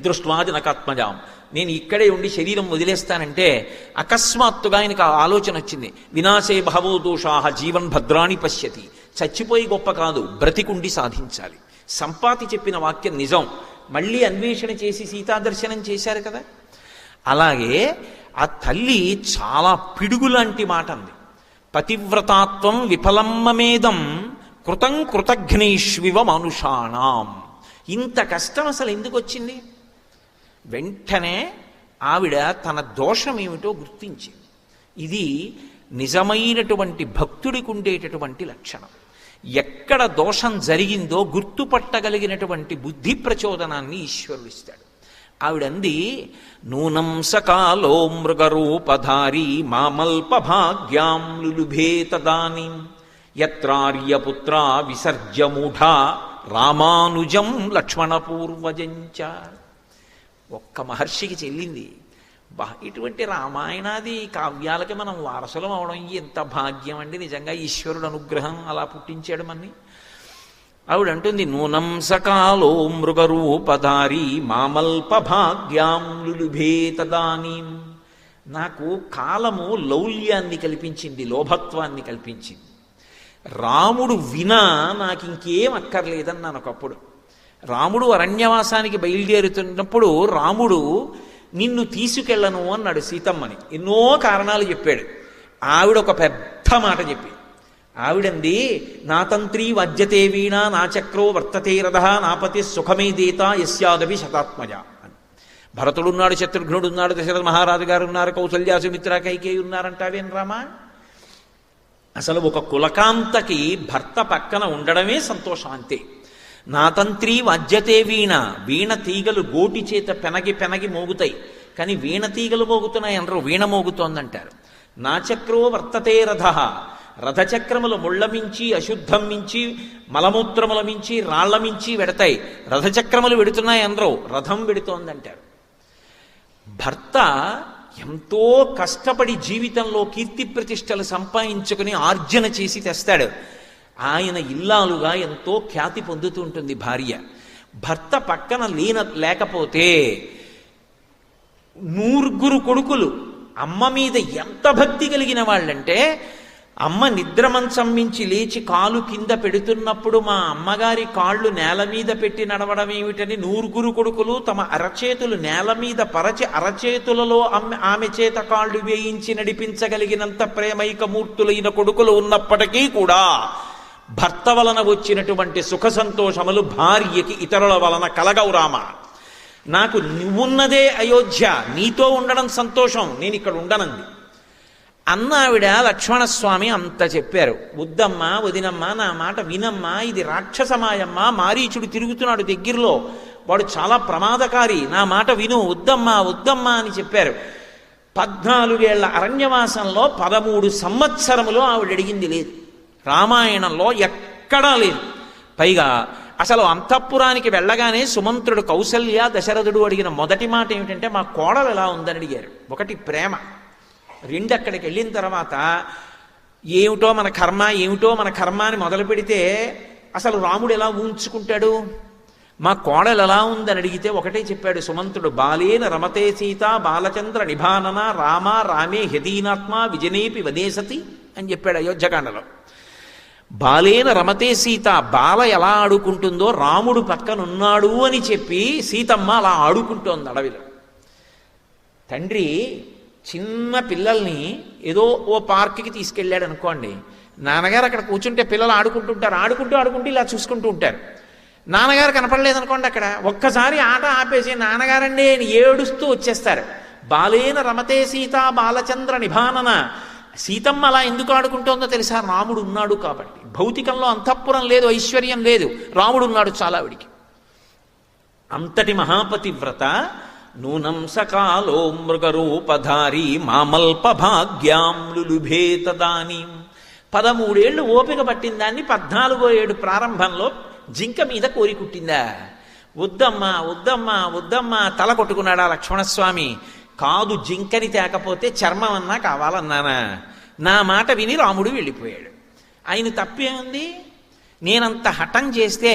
దృష్ట్వా జనకాత్మజాం, నేను ఇక్కడే ఉండి శరీరం వదిలేస్తానంటే అకస్మాత్తుగా ఆయనకు ఆలోచన వచ్చింది. వినాశే బహవో దోషాః జీవన్ భద్రాణి పశ్యతి. చచ్చిపోయి గొప్ప కాదు, బ్రతికుండి సాధించాలి. సంపాతి చెప్పిన వాక్యం నిజం. మళ్ళీ అన్వేషణ చేసి సీతాదర్శనం చేశారు కదా. అలాగే ఆ తల్లి చాలా పిడుగులాంటి మాట అంది. పతివ్రతాత్వం విఫలమ్మమేదం కృతం కృతఘ్నైష్వివ మనుషాణం. ఇంత కష్టం అసలు ఎందుకు వచ్చింది? వెంటనే ఆవిడ తన దోషం ఏమిటో గుర్తించింది. ఇది నిజమైనటువంటి భక్తుడికి ఉండేటటువంటి లక్షణం. ఎక్కడ దోషం జరిగిందో గుర్తుపట్టగలిగినటువంటి బుద్ధి ప్రచోదనాన్ని ఈశ్వరుడు ఇస్తాడు. ఆవిడంది, నూనం సకాలో మృగరూపధారీ మామల్పభాగ్యాం లులుభే తదానీం యత్రార్యపుత్ర విసర్జ్యమూఢా రామానుజం లక్ష్మణపూర్వజంచ. ఒక్క మహర్షికి చెల్లింది. ఇటువంటి రామాయణాది కావ్యాలకి మనం వారసులం అవడం ఎంత భాగ్యం అండి. నిజంగా ఈశ్వరుడు అనుగ్రహం అలా పుట్టించాడు మన్ని. ఆవిడంటుంది, నూనం సకాలో మృగరూపధారీ మామల్పభాగ్యాం లులుభే తదానీం. నాకు కాలము లౌల్యాన్ని కల్పించింది, లోభత్వాన్ని కల్పించింది. రాముడు వినా నాకు ఇంకేం అక్కర్లేదన్నాను ఒకప్పుడు. రాముడు అరణ్యవాసానికి బయలుదేరుతున్నప్పుడు రాముడు నిన్ను తీసుకెళ్ళను అన్నాడు సీతమ్మని. ఎన్నో కారణాలు చెప్పాడు. ఆవిడ ఒక పెద్ద మాట చెప్పి, ఆవిడంది, నా తంత్రీ వజ్యతే వీణ నా చక్రో వర్తతే రథ నాపతి సుఖమే దేత యస్యాదవి శతాత్మజ అని. భరతుడున్నాడు, శత్రుఘ్నుడున్నాడు, దశరథ మహారాజు గారు ఉన్నారు, కౌసల్య సుమిత్ర కైకేయి ఉన్నారంటావేం రామా? అసలు ఒక కులకాంతకి భర్త పక్కన ఉండడమే సంతోషం అంతే. నా తంత్రీ వజ్యతే వీణ, వీణ తీగలు గోటి చేత పెనగి పెనగి మోగుతాయి, కానీ వీణ తీగలు మోగుతున్నాయి అనరు, వీణ మోగుతోందంటారు. నా చక్రో వర్తతే రథ, రథచక్రములు ముళ్ళ మించి అశుద్ధం మించి మలమూత్రముల మించి రాళ్ల మించి వెడతాయి, రథచక్రములు వెడుతున్నాయి అనరు, రథం వెడుతోందంటారు. భర్త ఎంతో కష్టపడి జీవితంలో కీర్తి ప్రతిష్టలు సంపాదించుకుని ఆర్జన చేసి తెస్తాడు. ఆయన ఇల్లాలుగా ఎంతో ఖ్యాతి పొందుతూ ఉంటుంది భార్య. భర్త పక్కన లేకపోతే 100 కొడుకులు అమ్మ మీద ఎంత భక్తి కలిగిన వాళ్ళంటే, అమ్మ నిద్ర మంచం మించి లేచి కాలు కింద పెడుతున్నప్పుడు మా అమ్మగారి కాళ్ళు నేల మీద పెట్టి నడవడం ఏమిటని 100 కొడుకులు తమ అరచేతులు నేల మీద పరచి అరచేతులలో ఆమె చేత కాళ్ళు వేయించి నడిపించగలిగినంత ప్రేమైకమూర్తులైన కొడుకులు ఉన్నప్పటికీ కూడా భర్త వలన వచ్చినటువంటి సుఖ సంతోషములు భార్యకి ఇతరుల వలన కలగవు రామ. నాకు నువ్వున్నదే అయోధ్య, నీతో ఉండడం సంతోషం, నేను ఇక్కడ ఉండనంది అన్న ఆవిడ. లక్ష్మణస్వామి అంత చెప్పారు, వద్దమ్మా వదినమ్మా నా మాట వినమ్మా, ఇది రాక్షసమాయమ్మా, మారీచుడు తిరుగుతున్నాడు దగ్గరలో, వాడు చాలా ప్రమాదకారి, నా మాట విను, వద్దమ్మా వద్దమ్మా అని చెప్పారు. 14 ఏళ్ల అరణ్యవాసంలో 13 సంవత్సరములు ఆవిడ అడిగింది లేదు, రామాయణంలో ఎక్కడా లేదు. పైగా అసలు అంతఃపురానికి వెళ్ళగానే సుమంత్రుడు కౌసల్య దశరథుడు అడిగిన మొదటి మాట ఏమిటంటే, మా కోడలు ఎలా ఉందని అడిగారు. ఒకటి ప్రేమ, 2 అక్కడికి వెళ్ళిన తర్వాత ఏమిటో మన కర్మ ఏమిటో మన కర్మ అని మొదలు పెడితే అసలు రాముడు ఎలా ఊహించుకుంటాడు? మా కోడలు ఎలా ఉందని అడిగితే ఒకటే చెప్పాడు సుమంత్రుడు, బాలేన రమతే సీత బాలచంద్ర నిభానన రామ రామే హ్యదీనాత్మ విజనేపి వదేశతి అని చెప్పాడు అయోధ్యకాండలో. బాలేన రమతే సీత, బాల ఎలా ఆడుకుంటుందో రాముడు పక్కనున్నాడు అని చెప్పి సీతమ్మ అలా ఆడుకుంటోంది అడవిలో. తండ్రి చిన్న పిల్లల్ని ఏదో ఓ పార్క్కి తీసుకెళ్ళాడు అనుకోండి, నాన్నగారు అక్కడ కూర్చుంటే పిల్లలు ఆడుకుంటుంటారు, ఆడుకుంటూ ఇలా చూసుకుంటూ ఉంటారు. నాన్నగారు కనపడలేదనుకోండి, అక్కడ ఒక్కసారి ఆట ఆపేసి నాన్నగారండి అని ఏడుస్తూ వచ్చేస్తారు. బాలేన రమతే సీత బాలచంద్ర నిభానన. సీతమ్మ అలా ఎందుకు ఆడుకుంటోందో తెలుసా? రాముడు ఉన్నాడు కాబట్టి. భౌతికంలో అంతఃపురం లేదు, ఐశ్వర్యం లేదు, రాముడు ఉన్నాడు చాలా ఆవిడికి. అంతటి మహాపతివ్రత నూనం సకాలో మృగరూపధారి మామల్ప భాగ్యాం లులుభే తదానీం. 13 ఏళ్ళు ఓపిక పట్టిన దాన్ని 14వ ఏడు ప్రారంభంలో జింక మీద కోరి కుట్టిందా? వద్దమ్మా వద్దమ్మా వద్దమ్మా తల కొట్టుకున్నాడా లక్ష్మణస్వామి. కాదు, జింకని తేకపోతే చర్మం అన్నా కావాలన్నానా? నా మాట విని రాముడు వెళ్ళిపోయాడు. ఆయన తప్పేముంది? నేనంత హఠం చేస్తే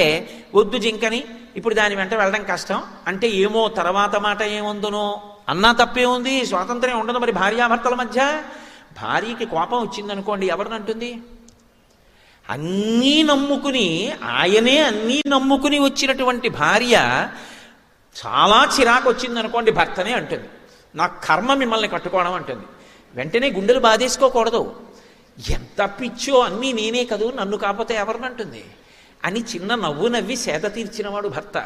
వద్దు జింకని, ఇప్పుడు దాని వెంట వెళ్ళడం కష్టం అంటే ఏమో తర్వాత మాట ఏముందునో అన్నా తప్పే ఉంది. స్వాతంత్ర్యం ఉండదు మరి భార్యాభర్తల మధ్య. భార్యకి కోపం వచ్చిందనుకోండి, ఎవరినంటుంది? అన్నీ నమ్ముకుని, ఆయనే అన్నీ నమ్ముకుని వచ్చినటువంటి భార్య చాలా చిరాకు వచ్చిందనుకోండి, భర్తనే అంటుంది నా కర్మ మిమ్మల్ని కట్టుకోవడం అంటుంది. వెంటనే గుండెలు బాధేసుకోకూడదు. ఎంత పిచ్చో, అన్నీ నేనే కదూ, నన్ను కాకపోతే ఎవరినంటుంది అని చిన్న నవ్వు నవ్వి సేద తీర్చినవాడు భర్త.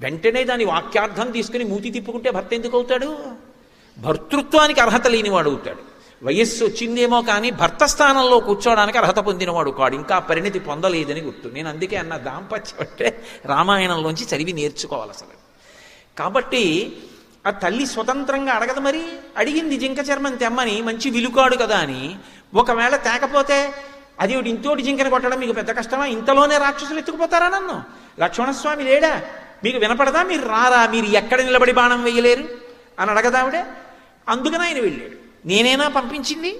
వెంటనే దాని వాక్యార్థం తీసుకుని మూతి తిప్పుకుంటే భర్త ఎందుకు అవుతాడు? భర్తృత్వానికి అర్హత లేనివాడు అవుతాడు. వయస్సు వచ్చిందేమో కానీ భర్త స్థానంలో కూర్చోవడానికి అర్హత పొందినవాడు కాడు, ఇంకా పరిణతి పొందలేదని గుర్తు. నేను అందుకే అన్న దాంపత్యం అంటే రామాయణంలోంచి చదివి నేర్చుకోవాలి అసలు. కాబట్టి ఆ తల్లి స్వతంత్రంగా అడగదు. మరి అడిగింది జింక చర్మం తెమ్మని, మంచి విలుకాడు కదా అని. ఒకవేళ తేకపోతే అది ఇంతోటి జింకని కొట్టడం మీకు పెద్ద కష్టమా? ఇంతలోనే రాక్షసులు ఎత్తుకుపోతారా నన్ను? లక్ష్మణస్వామి లేడా? మీకు వినపడదా? మీరు రారా? మీరు ఎక్కడ నిలబడి బాణం వేయలేరు అని అడగదావిడే. అందుకని ఆయన వెళ్ళాడు. నేనేనా పంపించింది?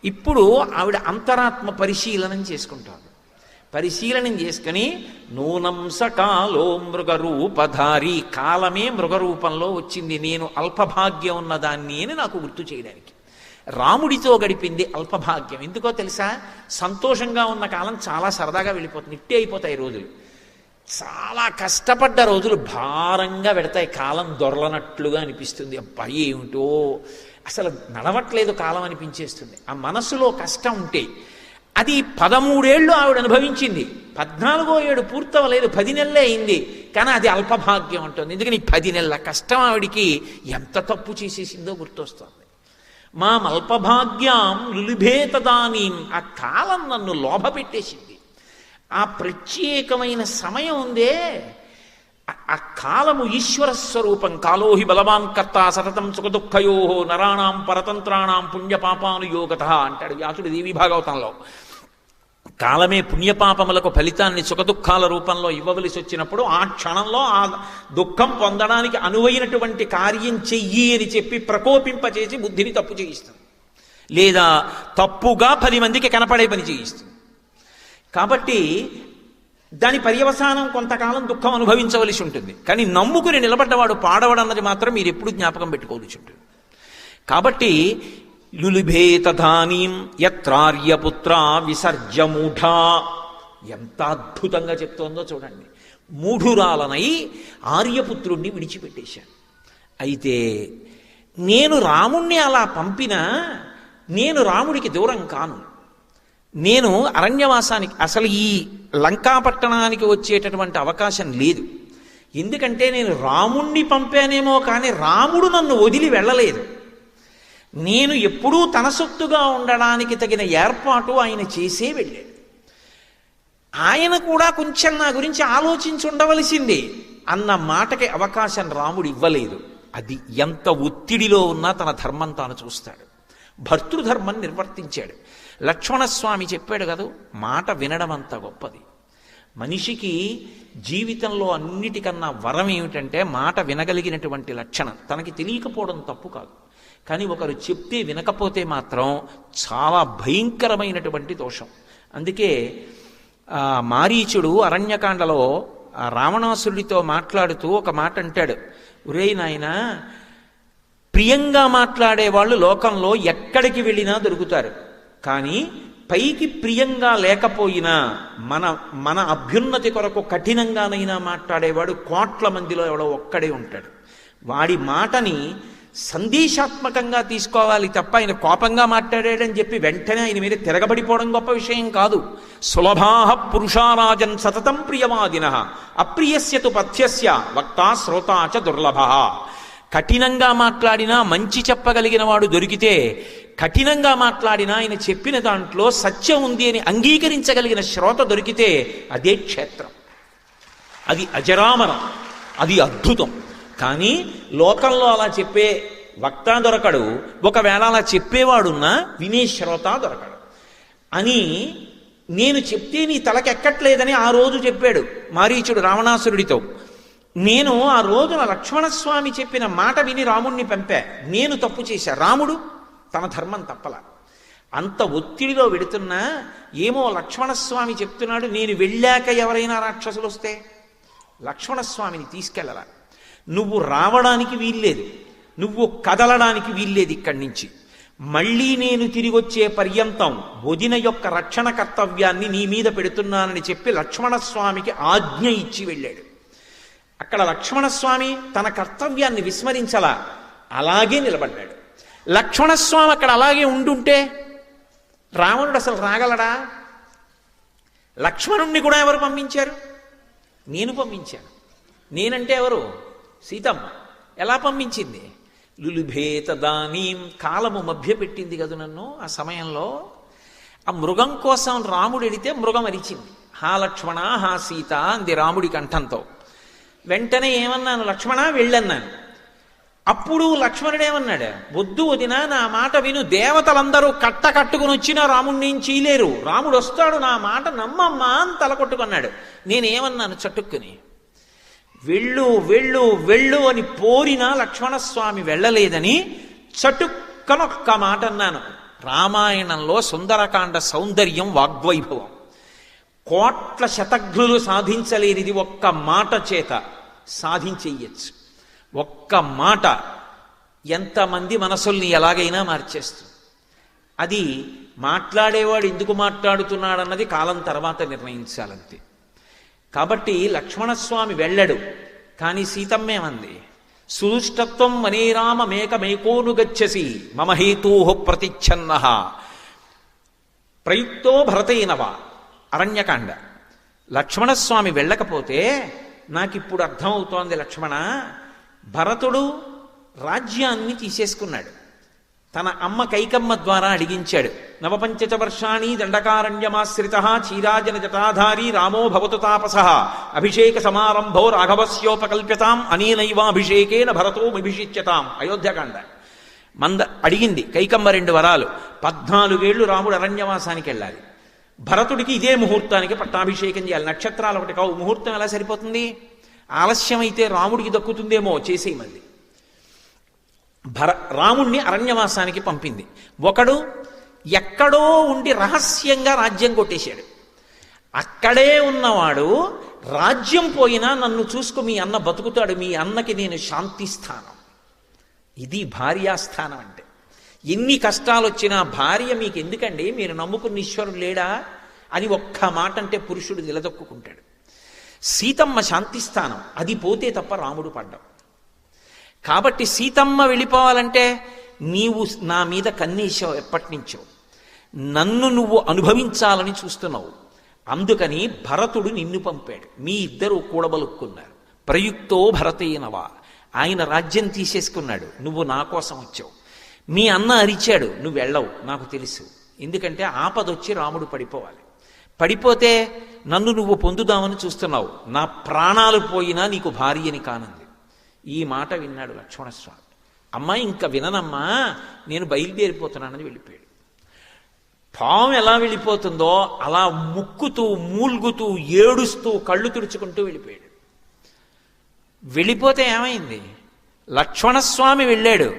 ఇప్పుడు ఆవిడ అంతరాత్మ పరిశీలనం చేసుకుంటాడు. పరిశీలనం చేసుకుని నూనం సకాలో మృగరూపధారి, కాలమే మృగరూపంలో వచ్చింది, నేను అల్పభాగ్యం ఉన్నదాన్ని అని నాకు గుర్తు చేయడానికి. రాముడితో గడిపింది అల్పభాగ్యం. ఎందుకో తెలుసా? సంతోషంగా ఉన్న కాలం చాలా సరదాగా వెళ్ళిపోతుంది, ఇట్టే అయిపోతాయి రోజులు. చాలా కష్టపడ్డ రోజులు భారంగా పెడతాయి, కాలం దొరలనట్లుగా అనిపిస్తుంది. అబ్బా ఏమిటో అసలు నడవట్లేదు కాలం అనిపించేస్తుంది. ఆ మనసులో కష్టం ఉంటే అది 13 ఏళ్ళు ఆవిడ అనుభవించింది. 14వ ఏడు పూర్తవలేదు, 10 నెలలే అయింది. కానీ అది అల్పభాగ్యం ఉంటుంది. ఎందుకని 10 నెలల కష్టం ఆవిడికి ఎంత తప్పు చేసేసిందో గుర్తొస్తుంది. మా అల్పభాగ్యం లులుభే తదానీం. ఆ కాలం నన్ను లోభ పెట్టేసింది. ఆ ప్రత్యేకమైన సమయం ఉందే, ఆ కాలము ఈశ్వర స్వరూపం. కాలోహి బలవాన్ కర్త సతతం సుఖదుఃఖయో నరాణాం పరతంత్రాణం పుణ్యపాపానుయోగత అంటాడు వ్యాసుడు దేవీ భాగవతంలో. కాలమే పుణ్యపాపములకు ఫలితాన్ని సుఖదుఖాల రూపంలో ఇవ్వవలసి వచ్చినప్పుడు ఆ క్షణంలో ఆ దుఃఖం పొందడానికి అనువైనటువంటి కార్యం చెయ్యి అని చెప్పి ప్రకోపింపచేసి బుద్ధిని తప్పు చేయిస్తుంది, లేదా తప్పుగా 10 మందికి కనపడే పని చేయిస్తుంది. కాబట్టి దాని పర్యవసానం కొంతకాలం దుఃఖం అనుభవించవలసి ఉంటుంది. కానీ నమ్ముకుని నిలబడ్డవాడు పాడవడన్నది మాత్రం మీరు ఎప్పుడు జ్ఞాపకం పెట్టుకోవలసి ఉంటుంది. కాబట్టి లులుభే తధానీం యత్రార్యపుత్ర విసర్జ్య మూఢా. ఎంత అద్భుతంగా చెప్తోందో చూడండి. మూఢురాలనై ఆర్యపుత్రుణ్ణి విడిచిపెట్టేశాను. అయితే నేను రాముణ్ణి అలా పంపినా నేను రాముడికి దూరం కాను. నేను అరణ్యవాసానికి, అసలు ఈ లంకాపట్టణానికి వచ్చేటటువంటి అవకాశం లేదు. ఎందుకంటే నేను రాముణ్ణి పంపానేమో కానీ రాముడు నన్ను వదిలి వెళ్ళలేదు. నేను ఎప్పుడూ తన సొత్తుగా ఉండడానికి తగిన ఏర్పాటు ఆయన చేసే వెళ్ళాడు. ఆయన కూడా కొంచెం నా గురించి ఆలోచించి ఉండవలసింది అన్న మాటకి అవకాశం రాముడు ఇవ్వలేదు. అది ఎంత ఒత్తిడిలో ఉన్నా తన ధర్మం తాను చూస్తాడు. భర్తృధర్మం నిర్వర్తించాడు. లక్ష్మణస్వామి చెప్పాడు కదా, మాట వినడం అంత గొప్పది. మనిషికి జీవితంలో అన్నిటికన్నా వరం ఏమిటంటే మాట వినగలిగినటువంటి లక్షణం. తనకి తెలియకపోవడం తప్పు కాదు, కానీ ఒకరు చెప్తే వినకపోతే మాత్రం చాలా భయంకరమైనటువంటి దోషం. అందుకే మారీచుడు అరణ్యకాండలో రావణాసురుడితో మాట్లాడుతూ ఒక మాట అంటాడు, ఒరేయ్ నాయనా, ప్రియంగా మాట్లాడేవాళ్ళు లోకంలో ఎక్కడికి వెళ్ళినా దొరుకుతారు, కానీ పైకి ప్రియంగా లేకపోయినా మన అభ్యున్నతి కొరకు కఠినంగానైనా మాట్లాడేవాడు 1,00,00,000 మందిలో ఎవడో ఒక్కడే ఉంటాడు. వాడి మాటని సందేశాత్మకంగా తీసుకోవాలి తప్ప ఆయన కోపంగా మాట్లాడాడని చెప్పి వెంటనే ఆయన మీద తిరగబడిపోవడం గొప్ప విషయం కాదు. సులభాః పురుషారాజన్ సతతం ప్రియవాదినః అప్రియస్యతు పథ్యస్య వక్తా శ్రోతా చ దుర్లభః. కఠినంగా మాట్లాడినా మంచి చెప్పగలిగిన వాడు దొరికితే, కఠినంగా మాట్లాడినా ఆయన చెప్పిన దాంట్లో సత్యం ఉంది అని అంగీకరించగలిగిన శ్రోత దొరికితే అదే క్షేత్రం, అది అజరామరం, అది అద్భుతం. కానీ లోకంలో అలా చెప్పే వక్త దొరకడు, ఒకవేళ అలా చెప్పేవాడున్నా వినే శ్రోత దొరకడు. అని నేను చెప్తే నీ తలకెక్కట్లేదని ఆ రోజు చెప్పాడు మారీచుడు రావణాసురుడితో. నేను ఆ రోజున లక్ష్మణస్వామి చెప్పిన మాట విని రాముణ్ణి పంపా. నేను తప్పు చేశా, రాముడు తన ధర్మం తప్పల. అంత ఒత్తిడిలో వెడుతున్నా ఏమో లక్ష్మణస్వామి చెప్తున్నాడు, నేను వెళ్ళాక ఎవరైనా రాక్షసులు వస్తే లక్ష్మణస్వామిని తీసుకెళ్ళరా, నువ్వు రావడానికి వీల్లేదు, నువ్వు కదలడానికి వీల్లేదు ఇక్కడి నుంచి, మళ్ళీ నేను తిరిగి వచ్చే పర్యంతం వదిన యొక్క రక్షణ కర్తవ్యాన్ని నీ మీద పెడుతున్నానని చెప్పి లక్ష్మణస్వామికి ఆజ్ఞ ఇచ్చి వెళ్ళాడు. అక్కడ లక్ష్మణస్వామి తన కర్తవ్యాన్ని విస్మరించలా, అలాగే నిలబడ్డాడు. లక్ష్మణస్వామి అక్కడ అలాగే ఉండుంటే రావణుడు అసలు రాగలడా? లక్ష్మణుణ్ణి కూడా ఎవరు పంపించారు? నేను పంపించాను. నేనంటే ఎవరు? సీతమ్మ. ఎలా పంపించింది? లులుభేత దానీం, కాలము మభ్యపెట్టింది కదా నన్ను. ఆ సమయంలో ఆ మృగం కోసం రాముడు ఎడితే మృగం అరిచింది, హా లక్ష్మణ హా సీత అంది రాముడి కంఠంతో. వెంటనే ఏమన్నాను, లక్ష్మణ వెళ్ళన్నాను. అప్పుడు లక్ష్మణుడు ఏమన్నాడు, వద్దు వదినా నా మాట విను, దేవతలందరూ కట్టుకుని వచ్చినా రాముడిని ఏం చేయలేరు, రాముడు వస్తాడు, నా మాట నమ్మమ్మా అని తలకొట్టుకున్నాడు. నేనేమన్నాను చటుక్కుని, వెళ్ళు వెళ్ళు వెళ్ళు అని పోరినా లక్ష్మణస్వామి వెళ్ళలేదని చటుక్కనొక్క మాట అన్నాను. రామాయణంలో సుందరకాండ సౌందర్యం వాగ్వైభవం. కోట్ల శతఘ్నులు సాధించలేనిది ఒక్క మాట చేత సాధించేయచ్చు. ఒక్క మాట ఎంతమంది మనసుల్ని ఎలాగైనా మార్చేస్తుంది. అది మాట్లాడేవాడు ఎందుకు మాట్లాడుతున్నాడన్నది కాలం తర్వాత నిర్ణయించాలంతే. కాబట్టి లక్ష్మణస్వామి వెళ్ళడు. కానీ సీతమ్మేమంది, సుదుష్టత్వం వనేరామ మేకమేకోను గచ్చసి మమ హేతూ ప్రతిచ్ఛన్న ప్రయుక్తో భరతేనవా. అరణ్యకాండ. లక్ష్మణస్వామి వెళ్ళకపోతే నాకిప్పుడు అర్థమవుతోంది, లక్ష్మణ, భరతుడు రాజ్యాన్ని తీసేసుకున్నాడు. తన అమ్మ కైకమ్మ ద్వారా అడిగించాడు. నవపంచచ వర్షాణి దండకారణ్యమాశ్రిత చీరాజన జటాధారీ రామో భవతు తాపసః అభిషేక సమారంభో రాఘవస్యోపకల్ప్యతాం అనేనైవాభిషేకేన భరతో అభిషిచ్యతాం. అయోధ్యకాండ. అడిగింది కైకమ్మ 2 వరాలు. 14 ఏళ్ళు రాముడు అరణ్యవాసానికి వెళ్ళాలి, భరతుడికి ఇదే ముహూర్తానికి పట్టాభిషేకం చేయాలి. నక్షత్రాలు ఒకటి కావు, ముహూర్తం ఎలా సరిపోతుంది? ఆలస్యమైతే రాముడికి దక్కుతుందేమో, చేసేయమంది. రాముణ్ణి అరణ్యవాసానికి పంపింది. ఒకడు ఎక్కడో ఉండి రహస్యంగా రాజ్యం కొట్టేశాడు. అక్కడే ఉన్నవాడు రాజ్యం పోయినా నన్ను చూసుకు మీ అన్న బతుకుతాడు, మీ అన్నకి నేను శాంతి స్థానం. ఇది భార్యాస్థానం అంటే. ఎన్ని కష్టాలు వచ్చినా భార్య మీకు ఎందుకండి, మీరు నమ్ముకున్న ఈశ్వరుడు లేడా అని ఒక్క మాట అంటే పురుషుడు నిలదొక్కుంటాడు. సీతమ్మ శాంతిస్థానం, అది పోతే తప్ప రాముడు పడ్డం. కాబట్టి సీతమ్మ వెళ్ళిపోవాలంటే నీవు నా మీద కన్నేశావు, ఎప్పటి నుంచో నన్ను నువ్వు అనుభవించాలని చూస్తున్నావు. అందుకని భరతుడు నిన్ను పంపాడు. మీ ఇద్దరు కూడబలుక్కున్నారు. ప్రయుక్తో భరతేనవా, ఆయన రాజ్యం తీసేసుకున్నాడు, నువ్వు నా కోసం వచ్చావు. మీ అన్న అరిచాడు, నువ్వు వెళ్ళవు, నాకు తెలుసు. ఎందుకంటే ఆపదొచ్చి రాముడు పడిపోవాలి. పడిపోతే నన్ను నువ్వు పొందుదామని చూస్తున్నావు, నా ప్రాణాలు పోయినా నీకు భార్యని కానుంది. ఈ మాట విన్నాడు లక్ష్మణస్వామి. అమ్మా ఇంకా విననమ్మా, నేను బయలుదేరిపోతున్నానని వెళ్ళిపోయాడు. పాము ఎలా వెళ్ళిపోతుందో అలా ముక్కుతూ మూల్గుతూ ఏడుస్తూ కళ్ళు తుడుచుకుంటూ వెళ్ళిపోయాడు. వెళ్ళిపోతే ఏమైంది? లక్ష్మణస్వామి వెళ్ళాడు,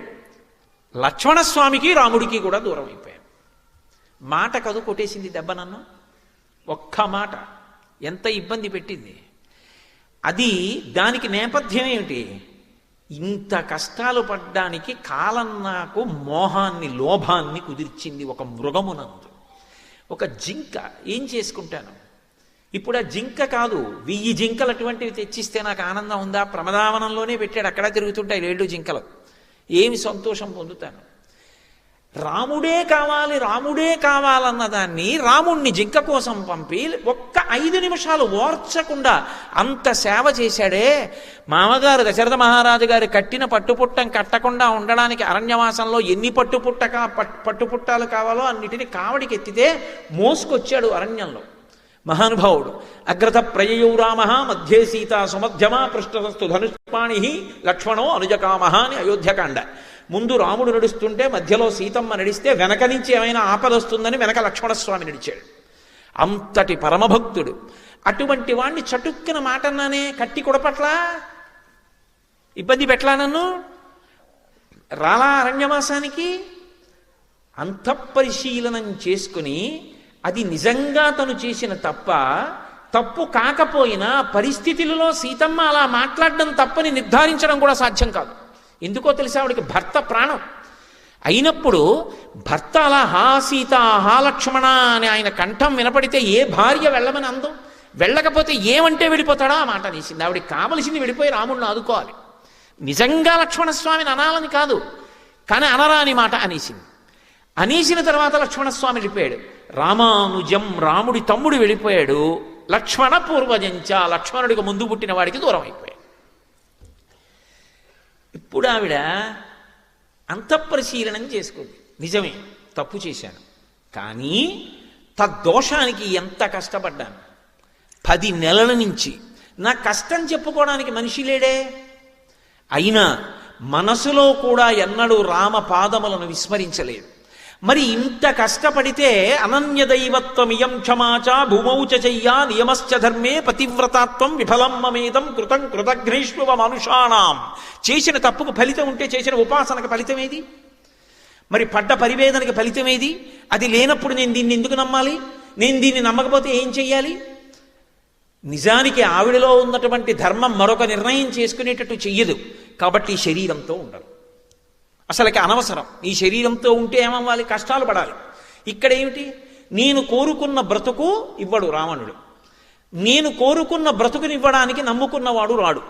లక్ష్మణస్వామికి రాముడికి కూడా దూరం అయిపోయాడు. మాట కదు కొట్టేసింది దెబ్బ నన్ను, ఒక్క మాట ఎంత ఇబ్బంది పెట్టింది. అది దానికి నేపథ్యం ఏమిటి? ఇంత కష్టాలు పడ్డానికి కాలం నాకు మోహాన్ని లోభాన్ని కుదిర్చింది. ఒక మృగమునందు ఒక జింక ఏం చేసుకుంటాను ఇప్పుడు? ఆ జింక కాదు, 1000 జింకలు అటువంటివి తెచ్చిస్తే నాకు ఆనందం ఉందా? ప్రమదావనంలోనే పెట్టాడు, అక్కడ తిరుగుతుంటాయి 7 జింకలు. ఏమి సంతోషం పొందుతాను? రాముడే కావాలన్న దాన్ని రాముణ్ణి జింక కోసం పంపి ఒక్క 5 నిమిషాలు ఓర్చకుండా అంత సేవ చేశాడే. మామగారు దశరథ మహారాజు గారు కట్టిన పట్టుపుట్టం కట్టకుండా ఉండడానికి అరణ్యవాసంలో ఎన్ని పట్టుపుట్టాలు కావాలో అన్నిటినీ కావడికి ఎత్తితే మోసుకొచ్చాడు అరణ్యంలో మహానుభావుడు. అగ్రత ప్రయయౌ రామ మధ్యే సీత సుమధ్యమా పృష్ఠతస్తు ధనుష్పాణి లక్ష్మణో అనుజకామహ అని అయోధ్యకాండ. ముందు రాముడు నడుస్తుంటే మధ్యలో సీతమ్మ నడిస్తే వెనక నుంచి ఏమైనా ఆపదొస్తుందని వెనక లక్ష్మణస్వామి నడిచాడు. అంతటి పరమభక్తుడు. అటువంటి వాణ్ణి చటుక్కున మాటన్నానే కట్టి కొడపట్లా, ఇబ్బంది పెట్లా, నన్ను రాలా అరణ్యవాసానికి. అంతఃపరిశీలనం చేసుకుని అది నిజంగా తను చేసిన తప్పు కాకపోయినా పరిస్థితులలో సీతమ్మ అలా మాట్లాడడం తప్పని నిర్ధారించడం కూడా సాధ్యం కాదు. ఎందుకో తెలిసి ఆవిడికి భర్త ప్రాణం అయినప్పుడు భర్త అలా హా సీత హా లక్ష్మణ అని ఆయన కంఠం వినపడితే ఏ భార్య వెళ్ళమని అందం? వెళ్ళకపోతే ఏమంటే వెళ్ళిపోతాడా ఆ మాట అనేసింది. ఆవిడికి కావలసింది వెళ్ళిపోయి రాముడిని ఆదుకోవాలి. నిజంగా లక్ష్మణస్వామిని అనాలని కాదు, కానీ అనరాని మాట అనేసింది. అనేసిన తర్వాత లక్ష్మణస్వామి వెళ్ళిపోయాడు. రామానుజం రాముడి తమ్ముడు వెళ్ళిపోయాడు. లక్ష్మణ పూర్వజంచ లక్ష్మణుడికి ముందు పుట్టిన వాడికి దూరం అయిపోయాడు. ఇప్పుడు ఆవిడ అంతఃపరిశీలనం చేసుకుంది. నిజమే, తప్పు చేశాను, కానీ తద్దోషానికి ఎంత కష్టపడ్డాను. 10 నెలల నుంచి నా కష్టం చెప్పుకోవడానికి మనిషి లేడే. అయినా మనసులో కూడా ఎన్నడూ రామ పాదములను విస్మరించలేదు. మరి ఇంత కష్టపడితే అనన్య దైవత్వమియం క్షమాచ భూమౌచ చెయ్యా నియమశ్చ ధర్మే పతివ్రతాత్వం విఫలం మమేదం కృతం కృతఘ్నేష్వ మనుషాణం. చేసిన తప్పుకు ఫలితం ఉంటే చేసిన ఉపాసనకు ఫలితమేది? మరి పడ్డ పరివేదనకి ఫలితమేది? అది లేనప్పుడు నేను దీన్ని ఎందుకు నమ్మాలి? నేను దీన్ని నమ్మకపోతే ఏం చెయ్యాలి? నిజానికి ఆవిడలో ఉన్నటువంటి ధర్మం మరొక నిర్ణయం చేసుకునేటట్టు చెయ్యదు. కాబట్టి శరీరంతో ఉండరు, అసలుకి అనవసరం. ఈ శరీరంతో ఉంటే ఏమవ్వాలి? కష్టాలు పడాలి. ఇక్కడ ఏమిటి? నేను కోరుకున్న బ్రతుకు ఇవ్వడు రావణుడు. నేను కోరుకున్న బ్రతుకునివ్వడానికి నమ్ముకున్నవాడు రాడు.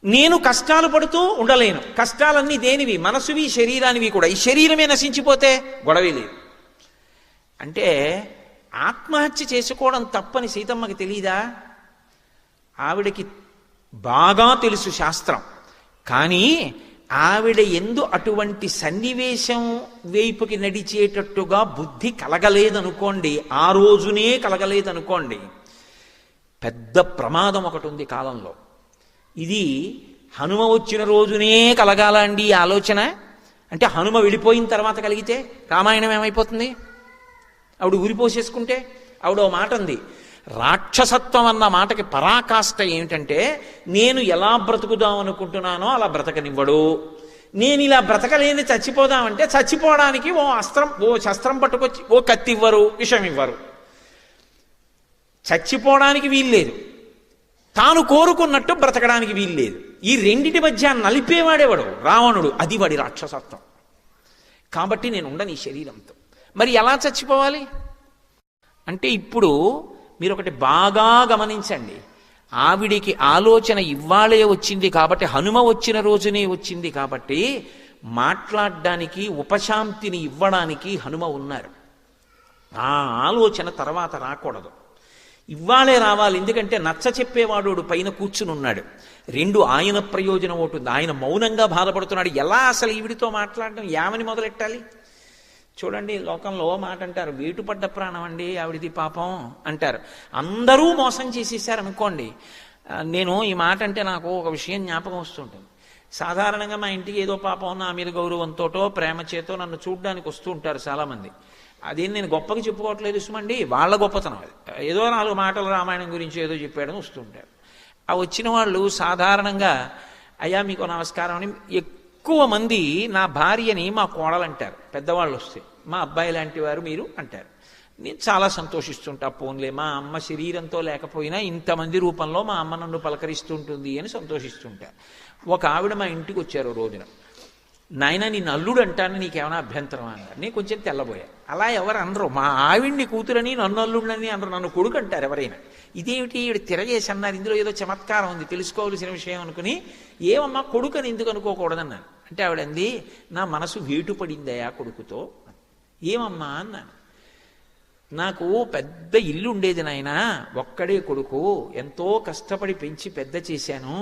నేను కష్టాలు పడుతూ ఉండలేను. కష్టాలన్నీ దేనివి? మనసువి, శరీరానివి కూడా. ఈ శరీరమే నశించిపోతే గొడవే లేదు. అంటే ఆత్మహత్య చేసుకోవడం తప్పని సీతమ్మకి తెలీదా? ఆవిడకి బాగా తెలుసు శాస్త్రం. కానీ ఆవిడ ఎందు అటువంటి సన్నివేశం వైపుకి నడిచేటట్టుగా బుద్ధి కలగలేదనుకోండి, ఆ రోజునే కలగలేదనుకోండి, పెద్ద ప్రమాదం ఒకటి ఉంది కాలంలో. ఇది హనుమ వచ్చిన రోజునే కలగాలండి ఈ ఆలోచన. అంటే హనుమ వెళ్ళిపోయిన తర్వాత కలిగితే రామాయణం ఏమైపోతుంది? ఆవిడ ఊరిపోసేసుకుంటే. ఆవిడ ఓ మాట ఉంది, రాక్షసత్వం అన్న మాటకి పరాకాష్ట ఏమిటంటే, నేను ఎలా బ్రతుకుదాం అనుకుంటున్నానో అలా బ్రతకనివ్వడు. నేను ఇలా బ్రతకలేని చచ్చిపోదామంటే చచ్చిపోవడానికి ఓ శస్త్రం పట్టుకొచ్చి ఓ కత్తి ఇవ్వరు, విషం ఇవ్వరు. చచ్చిపోవడానికి వీల్లేదు, తాను కోరుకున్నట్టు బ్రతకడానికి వీల్లేదు. ఈ రెండిటి మధ్య నలిపేవాడేవాడు రావణుడు. అది వాడి రాక్షసత్వం. కాబట్టి నేను ఉండను ఈ శరీరంతో. మరి ఎలా చచ్చిపోవాలి అంటే, ఇప్పుడు మీరు ఒకటి బాగా గమనించండి. ఆవిడికి ఆలోచన ఇవ్వాలే వచ్చింది కాబట్టి, హనుమ వచ్చిన రోజునే వచ్చింది కాబట్టి, మాట్లాడడానికి ఉపశాంతిని ఇవ్వడానికి హనుమ ఉన్నారు. ఆ ఆలోచన తర్వాత రాకూడదు, ఇవ్వాలే రావాలి. ఎందుకంటే నచ్చ చెప్పేవాడు పైన కూర్చుని ఉన్నాడు. 2 ఆయన ప్రయోజనం ఉంటుంది. ఆయన మౌనంగా బాధపడుతున్నాడు. ఎలా అసలు ఈవిడితో మాట్లాడడం, ఏమని మొదలెట్టాలి? చూడండి, లోకంలో మాట అంటారు, వేటుపడ్డ ప్రాణం అండి ఆవిడిది పాపం అంటారు. అందరూ మోసం చేసేసారు అనుకోండి. నేను ఈ మాట అంటే నాకు ఒక విషయం జ్ఞాపకం వస్తుంటుంది. సాధారణంగా మా ఇంటికి ఏదో పాపం నా మీద గౌరవంతోటో ప్రేమ చేతో నన్ను చూడడానికి వస్తూ ఉంటారు చాలామంది. అదేం నేను గొప్పగా చెప్పుకోవట్లేదు సుమండి, వాళ్ళ గొప్పతనం అది. ఏదో 4 మాటలు రామాయణం గురించి ఏదో చెప్పాడని వస్తుంటారు. ఆ వచ్చిన వాళ్ళు సాధారణంగా అయ్యా మీకు నమస్కారం అని, ఎక్కువ మంది నా భార్యని మా కోడలంటారు. పెద్దవాళ్ళు వస్తే మా అబ్బాయి లాంటి వారు మీరు అంటారు. నేను చాలా సంతోషిస్తుంటా. పోన్లే, మా అమ్మ శరీరంతో లేకపోయినా ఇంతమంది రూపంలో మా అమ్మ నన్ను పలకరిస్తుంటుంది అని సంతోషిస్తుంటా. ఒక ఆవిడ మా ఇంటికి వచ్చారు రోజున. నాయన నేను అల్లుడు అంటాను, నీకేమైనా అభ్యంతరం అన్నారు. నేను కొంచెం తెల్లబోయా. అలా ఎవరు అనరు. మా ఆవిడ్ని కూతురని, నన్ను అల్లుడిని అనరు, నన్ను కొడుకు అంటారు ఎవరైనా. ఇదేమిటి ఈవిడ తిరగేసి అన్నారు, ఇందులో ఏదో చమత్కారం ఉంది, తెలుసుకోవాల్సిన విషయం అనుకుని, ఏమమ్మా కొడుకు అని ఎందుకు అనుకోకూడదన్నాను. అంటే ఆవిడంది, నా మనసు వేటుపడిందయా కొడుకుతో. ఏమమ్మా అన్నాను. నాకు పెద్ద ఇల్లు ఉండేది నాయన, ఒక్కడే కొడుకు, ఎంతో కష్టపడి పెంచి పెద్ద చేశాను.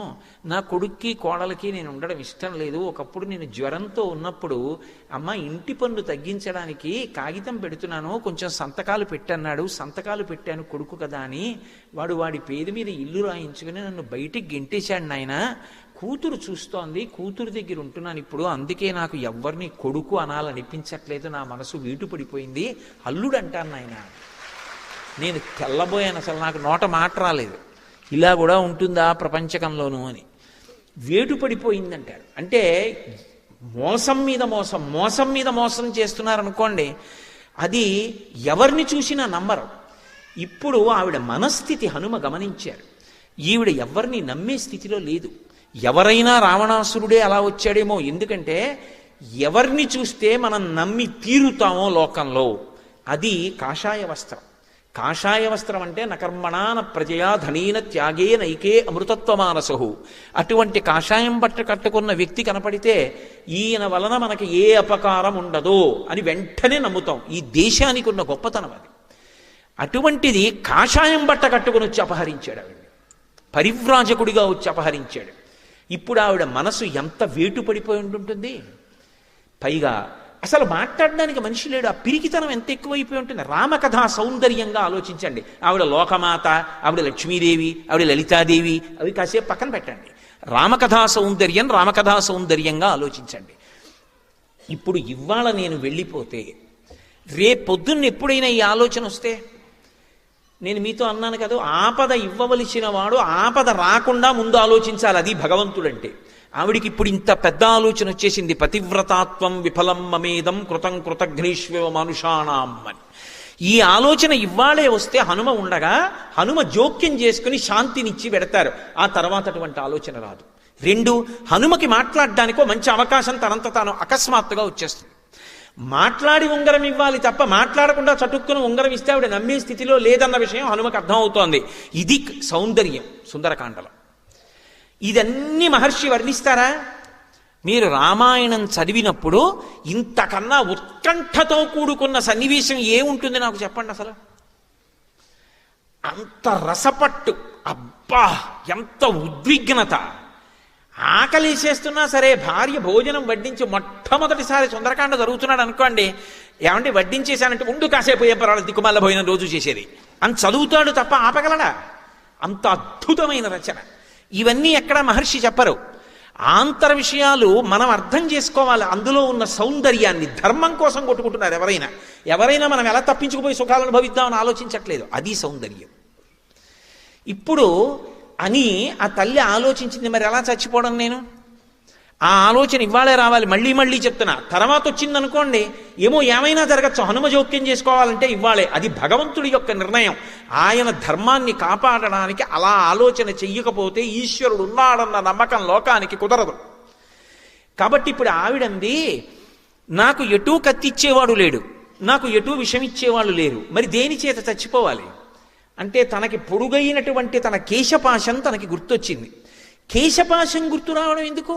నా కొడుక్కి కోడలకి నేను ఉండడం ఇష్టం లేదు. ఒకప్పుడు నేను జ్వరంతో ఉన్నప్పుడు అమ్మ ఇంటి పన్ను తగ్గించడానికి కాగితం పెడుతున్నాను, కొంచెం సంతకాలు పెట్టన్నాడు. సంతకాలు పెట్టాను కొడుకు కదా అని. వాడి పేరు మీద ఇల్లు రాయించుకుని నన్ను బయటికి గెంటేశాడు నాయన. కూతురు చూస్తోంది, కూతురు దగ్గర ఉంటున్నాను ఇప్పుడు, అందుకే నాకు ఎవ్వరిని కొడుకు అనాలనిపించట్లేదు, నా మనసు వీటు పడిపోయింది, అల్లుడు అంటాను నాయన. నేను తెల్లబోయాను, అసలు నాకు నోట మాట రాలేదు, ఇలా కూడా ఉంటుందా ప్రపంచకంలోనూ అని. వేటు పడిపోయిందంటారు. అంటే మోసం మీద మోసం, మోసం మీద మోసం చేస్తున్నారనుకోండి, అది ఎవరిని చూసినా నమ్మరు. ఇప్పుడు ఆవిడ మనస్థితి హనుమ గమనించారు. ఈవిడ ఎవరిని నమ్మే స్థితిలో లేదు. ఎవరైనా రావణాసురుడే అలా వచ్చాడేమో, ఎందుకంటే ఎవరిని చూస్తే మనం నమ్మి తీరుతామో లోకంలో, అది కాషాయ వస్త్రం. కాషాయ వస్త్రం అంటే నకర్మణాన ప్రజయా ధనీన త్యాగే నైకే అమృతత్వమానసహు. అటువంటి కాషాయం బట్ట కట్టుకున్న వ్యక్తి కనపడితే ఈయన వలన మనకి ఏ అపకారం ఉండదో అని వెంటనే నమ్ముతాం. ఈ దేశానికి ఉన్న గొప్పతనం అది. అటువంటిది కాషాయం బట్ట కట్టుకుని వచ్చి అపహరించాడు ఆవిడ, పరివ్రాజకుడిగా వచ్చి అపహరించాడు. ఇప్పుడు ఆవిడ మనసు ఎంత వేటు పడిపోయి ఉంటుంది. పైగా అసలు మాట్లాడడానికి మనిషి లేడు. ఆ పిరికితనం ఎంత ఎక్కువైపోయి ఉంటుంది. రామకథా సౌందర్యంగా ఆలోచించండి. ఆవిడ లోకమాత, ఆవిడ లక్ష్మీదేవి, ఆవిడ లలితాదేవి, అవి కాసేపు పక్కన పెట్టండి. రామకథా సౌందర్యం రామకథా సౌందర్యంగా ఆలోచించండి. ఇప్పుడు ఇవాళ నేను వెళ్ళిపోతే రేపొద్దున్న ఎప్పుడైనా ఈ ఆలోచన వస్తే, నేను మీతో అన్నాను కదా, ఆపద ఇవ్వవలసిన వాడు ఆపద రాకుండా ముందు ఆలోచించాలి. అది భగవంతుడంటే. ఆవిడికి ఇప్పుడు ఇంత పెద్ద ఆలోచన వచ్చేసింది. పతివ్రతాత్వం విఫలం మమేదం కృతం కృతఘ్నేష్వ మనుషాణం అని. ఈ ఆలోచన ఇవ్వాలే వస్తే హనుమ ఉండగా హనుమ జోక్యం చేసుకుని శాంతినిచ్చి పెడతారు. ఆ తర్వాత అటువంటి ఆలోచన రాదు. రెండు, హనుమకి మాట్లాడడానికో మంచి అవకాశం తనంత తాను అకస్మాత్తుగా వచ్చేస్తుంది. మాట్లాడి ఉంగరం ఇవ్వాలి తప్ప మాట్లాడకుండా చటుక్కున ఉంగరం ఇస్తే ఆవిడ నమ్మే స్థితిలో లేదన్న విషయం హనుమకు అర్థమవుతోంది. ఇది సౌందర్యం సుందరకాండలో. ఇదన్నీ మహర్షి వర్ణిస్తారా? మీరు రామాయణం చదివినప్పుడు ఇంతకన్నా ఉత్కంఠతో కూడుకున్న సన్నివేశం ఏముంటుంది నాకు చెప్పండి. అసలు అంత రసపట్టు, అబ్బా ఎంత ఉద్విగ్నత. ఆకలిసేస్తున్నా సరే భార్య భోజనం వడ్డించి మొట్టమొదటిసారి సుందరకాండ జరుగుతున్నాడు అనుకోండి, ఏమంటే వడ్డించేశానంటే ఉండు కాసేపు ఏం పర్వాలేదు దిక్కుమాల భోజనం రోజు చేసేది అని చదువుతాడు తప్ప ఆపగలడా? అంత అద్భుతమైన రచన. ఇవన్నీ ఎక్కడ మహర్షి చెప్పరు. ఆంతర విషయాలు మనం అర్థం చేసుకోవాలి. అందులో ఉన్న సౌందర్యాన్ని. ధర్మం కోసం కొట్టుకుంటున్నారు ఎవరైనా మనం ఎలా తప్పించుకుపోయి సుఖాలను అనుభవిద్దామని ఆలోచించట్లేదు. అది సౌందర్యం. ఇప్పుడు అని ఆ తల్లి ఆలోచించింది. మరి ఎలా చచ్చిపోవడం నేను? ఆ ఆలోచన ఇవ్వాలే రావాలి. మళ్ళీ మళ్ళీ చెప్తున్నా. తర్వాత వచ్చిందనుకోండి, ఏమో ఏమైనా జరగచ్చు. హనుమ జోక్యం చేసుకోవాలంటే ఇవ్వాలే. అది భగవంతుడి యొక్క నిర్ణయం. ఆయన ధర్మాన్ని కాపాడడానికి అలా ఆలోచన చెయ్యకపోతే ఈశ్వరుడు ఉన్నాడన్న నమ్మకం లోకానికి కుదరదు. కాబట్టి ఇప్పుడు ఆవిడంది, నాకు ఎటూ కత్తిచ్చేవాడు లేడు, నాకు ఎటూ విషమిచ్చేవాళ్ళు లేరు, మరి దేని చేత చచ్చిపోవాలి అంటే తనకి పొడుగైనటువంటి తన కేశపాశం తనకి గుర్తొచ్చింది. కేశపాశం గుర్తు రావడం ఎందుకు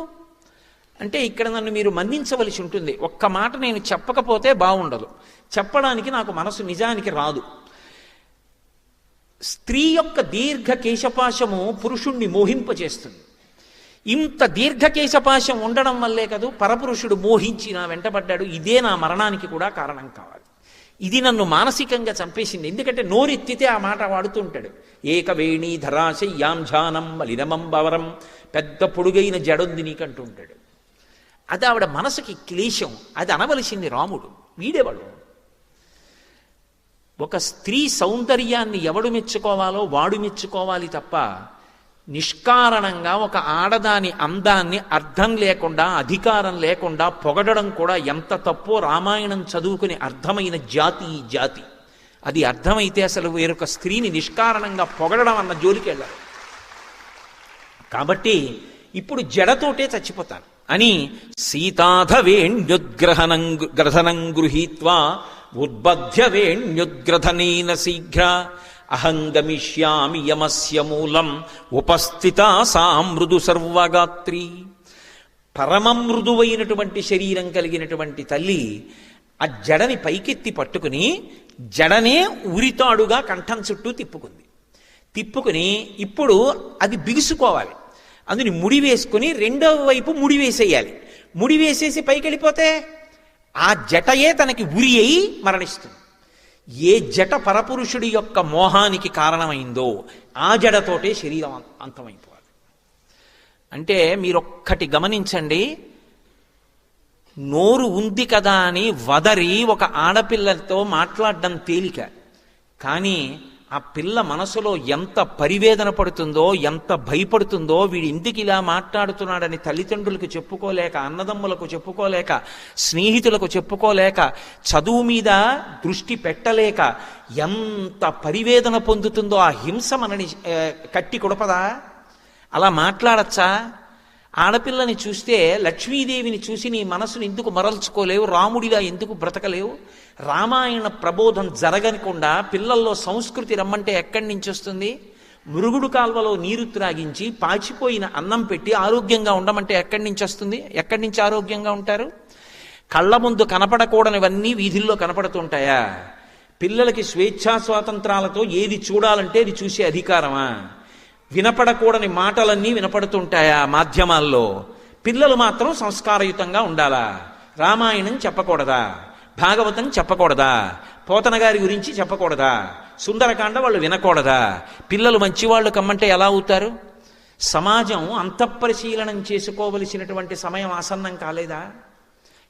అంటే, ఇక్కడ నన్ను మీరు మన్నించవలసి ఉంటుంది. ఒక్క మాట నేను చెప్పకపోతే బాగుండదు. చెప్పడానికి నాకు మనసు నిజానికి రాదు. స్త్రీ యొక్క దీర్ఘ కేశపాశము పురుషుణ్ణి మోహింపచేస్తుంది. ఇంత దీర్ఘ కేశపాశం ఉండడం వల్లే కదూ పరపురుషుడు మోహించి నా వెంటబడ్డాడు. ఇదే నా మరణానికి కూడా కారణం కావాలి. ఇది నన్ను మానసికంగా చంపేసింది. ఎందుకంటే నోరెత్తితే ఆ మాట వాడుతుంటాడు. ఏకవేణీ ధరాశయ్యాం ఝానం మలినమం బవరం, పెద్ద పొడుగైన జడుంది నీకంటూ ఉంటాడు. అది ఆవిడ మనసుకి క్లేశం. అది అనవలసింది రాముడు. వీడేవాడు. ఒక స్త్రీ సౌందర్యాన్ని ఎవడు మెచ్చుకోవాలో వాడు మెచ్చుకోవాలి తప్ప నిష్కారణంగా ఒక ఆడదాని అందాన్ని అర్థం లేకుండా అధికారం లేకుండా పొగడడం కూడా ఎంత తప్పో రామాయణం చదువుకుని అర్థమైన జాతి ఈ జాతి. అది అర్థమైతే అసలు వేరొక స్త్రీని నిష్కారణంగా పొగడడం అన్న జోలికి వెళ్ళారు. కాబట్టి ఇప్పుడు జడతోటే చచ్చిపోతాను అని సీతాధవేణ్యుద్గ్రహణం గృహీత్వా ఉద్బధ్య వేణ్యుద్గ్రథనేన శీఘ్ర అహంగమిష్యామి యమస్య మూలం ఉపస్థిత సా మృదు సర్వగాత్రి. పరమ మృదువైనటువంటి శరీరం కలిగినటువంటి తల్లి ఆ జడని పైకెత్తి పట్టుకుని జడనే ఉరితాడుగా కంఠం చుట్టూ తిప్పుకుని ఇప్పుడు అది బిగుసుకోవాలి. అందుని ముడి వేసుకుని రెండవ వైపు ముడి వేసేయాలి. ముడి వేసేసి పైకి వెళ్ళిపోతే ఆ జటయే తనకి ఉరి అయి మరణిస్తుంది. ఏ జట పరపురుషుడి యొక్క మోహానికి కారణమైందో ఆ జడతోటే శరీరం అంతమైపోవాలి. అంటే మీరొక్కటి గమనించండి, నోరు ఉంది కదా అని వదరి ఒక ఆడపిల్లతో మాట్లాడడం తేలిక, కానీ ఆ పిల్ల మనసులో ఎంత పరివేదన పడుతుందో, ఎంత భయపడుతుందో, వీడు ఎందుకు ఇలా మాట్లాడుతున్నాడని తల్లిదండ్రులకు చెప్పుకోలేక, అన్నదమ్ములకు చెప్పుకోలేక, స్నేహితులకు చెప్పుకోలేక, చదువు మీద దృష్టి పెట్టలేక ఎంత పరివేదన పొందుతుందో. ఆ హింస మనని కట్టి కొడపదా? అలా మాట్లాడచ్చా? ఆడపిల్లని చూస్తే లక్ష్మీదేవిని చూసి నీ మనసును ఎందుకు మరల్చుకోలేవు? రాముడిలా ఎందుకు బ్రతకలేవు? రామాయణ ప్రబోధం జరగకుండా పిల్లల్లో సంస్కృతి రమ్మంటే ఎక్కడి నుంచి వస్తుంది? మురుగుడు కాల్వలో నీరు త్రాగించి పాచిపోయిన అన్నం పెట్టి ఆరోగ్యంగా ఉండమంటే ఎక్కడి నుంచి వస్తుంది? ఎక్కడి నుంచి ఆరోగ్యంగా ఉంటారు? కళ్ళ ముందు కనపడకూడనివన్నీ వీధుల్లో కనపడుతుంటాయా? పిల్లలకి స్వేచ్ఛా స్వాతంత్రాలతో ఏది చూడాలంటే అది చూసే అధికారమా? వినపడకూడని మాటలన్నీ వినపడుతుంటాయా మాధ్యమాల్లో? పిల్లలు మాత్రం సంస్కారయుతంగా ఉండాలా? రామాయణం చెప్పకూడదా? భాగవతం చెప్పకూడదా? పోతన గారి గురించి చెప్పకూడదా? సుందరకాండ వాళ్ళు వినకూడదా? పిల్లలు మంచివాళ్ళు కమ్మంటే ఎలా అవుతారు? సమాజం అంతఃపరిశీలనం చేసుకోవలసినటువంటి సమయం ఆసన్నం కాలేదా?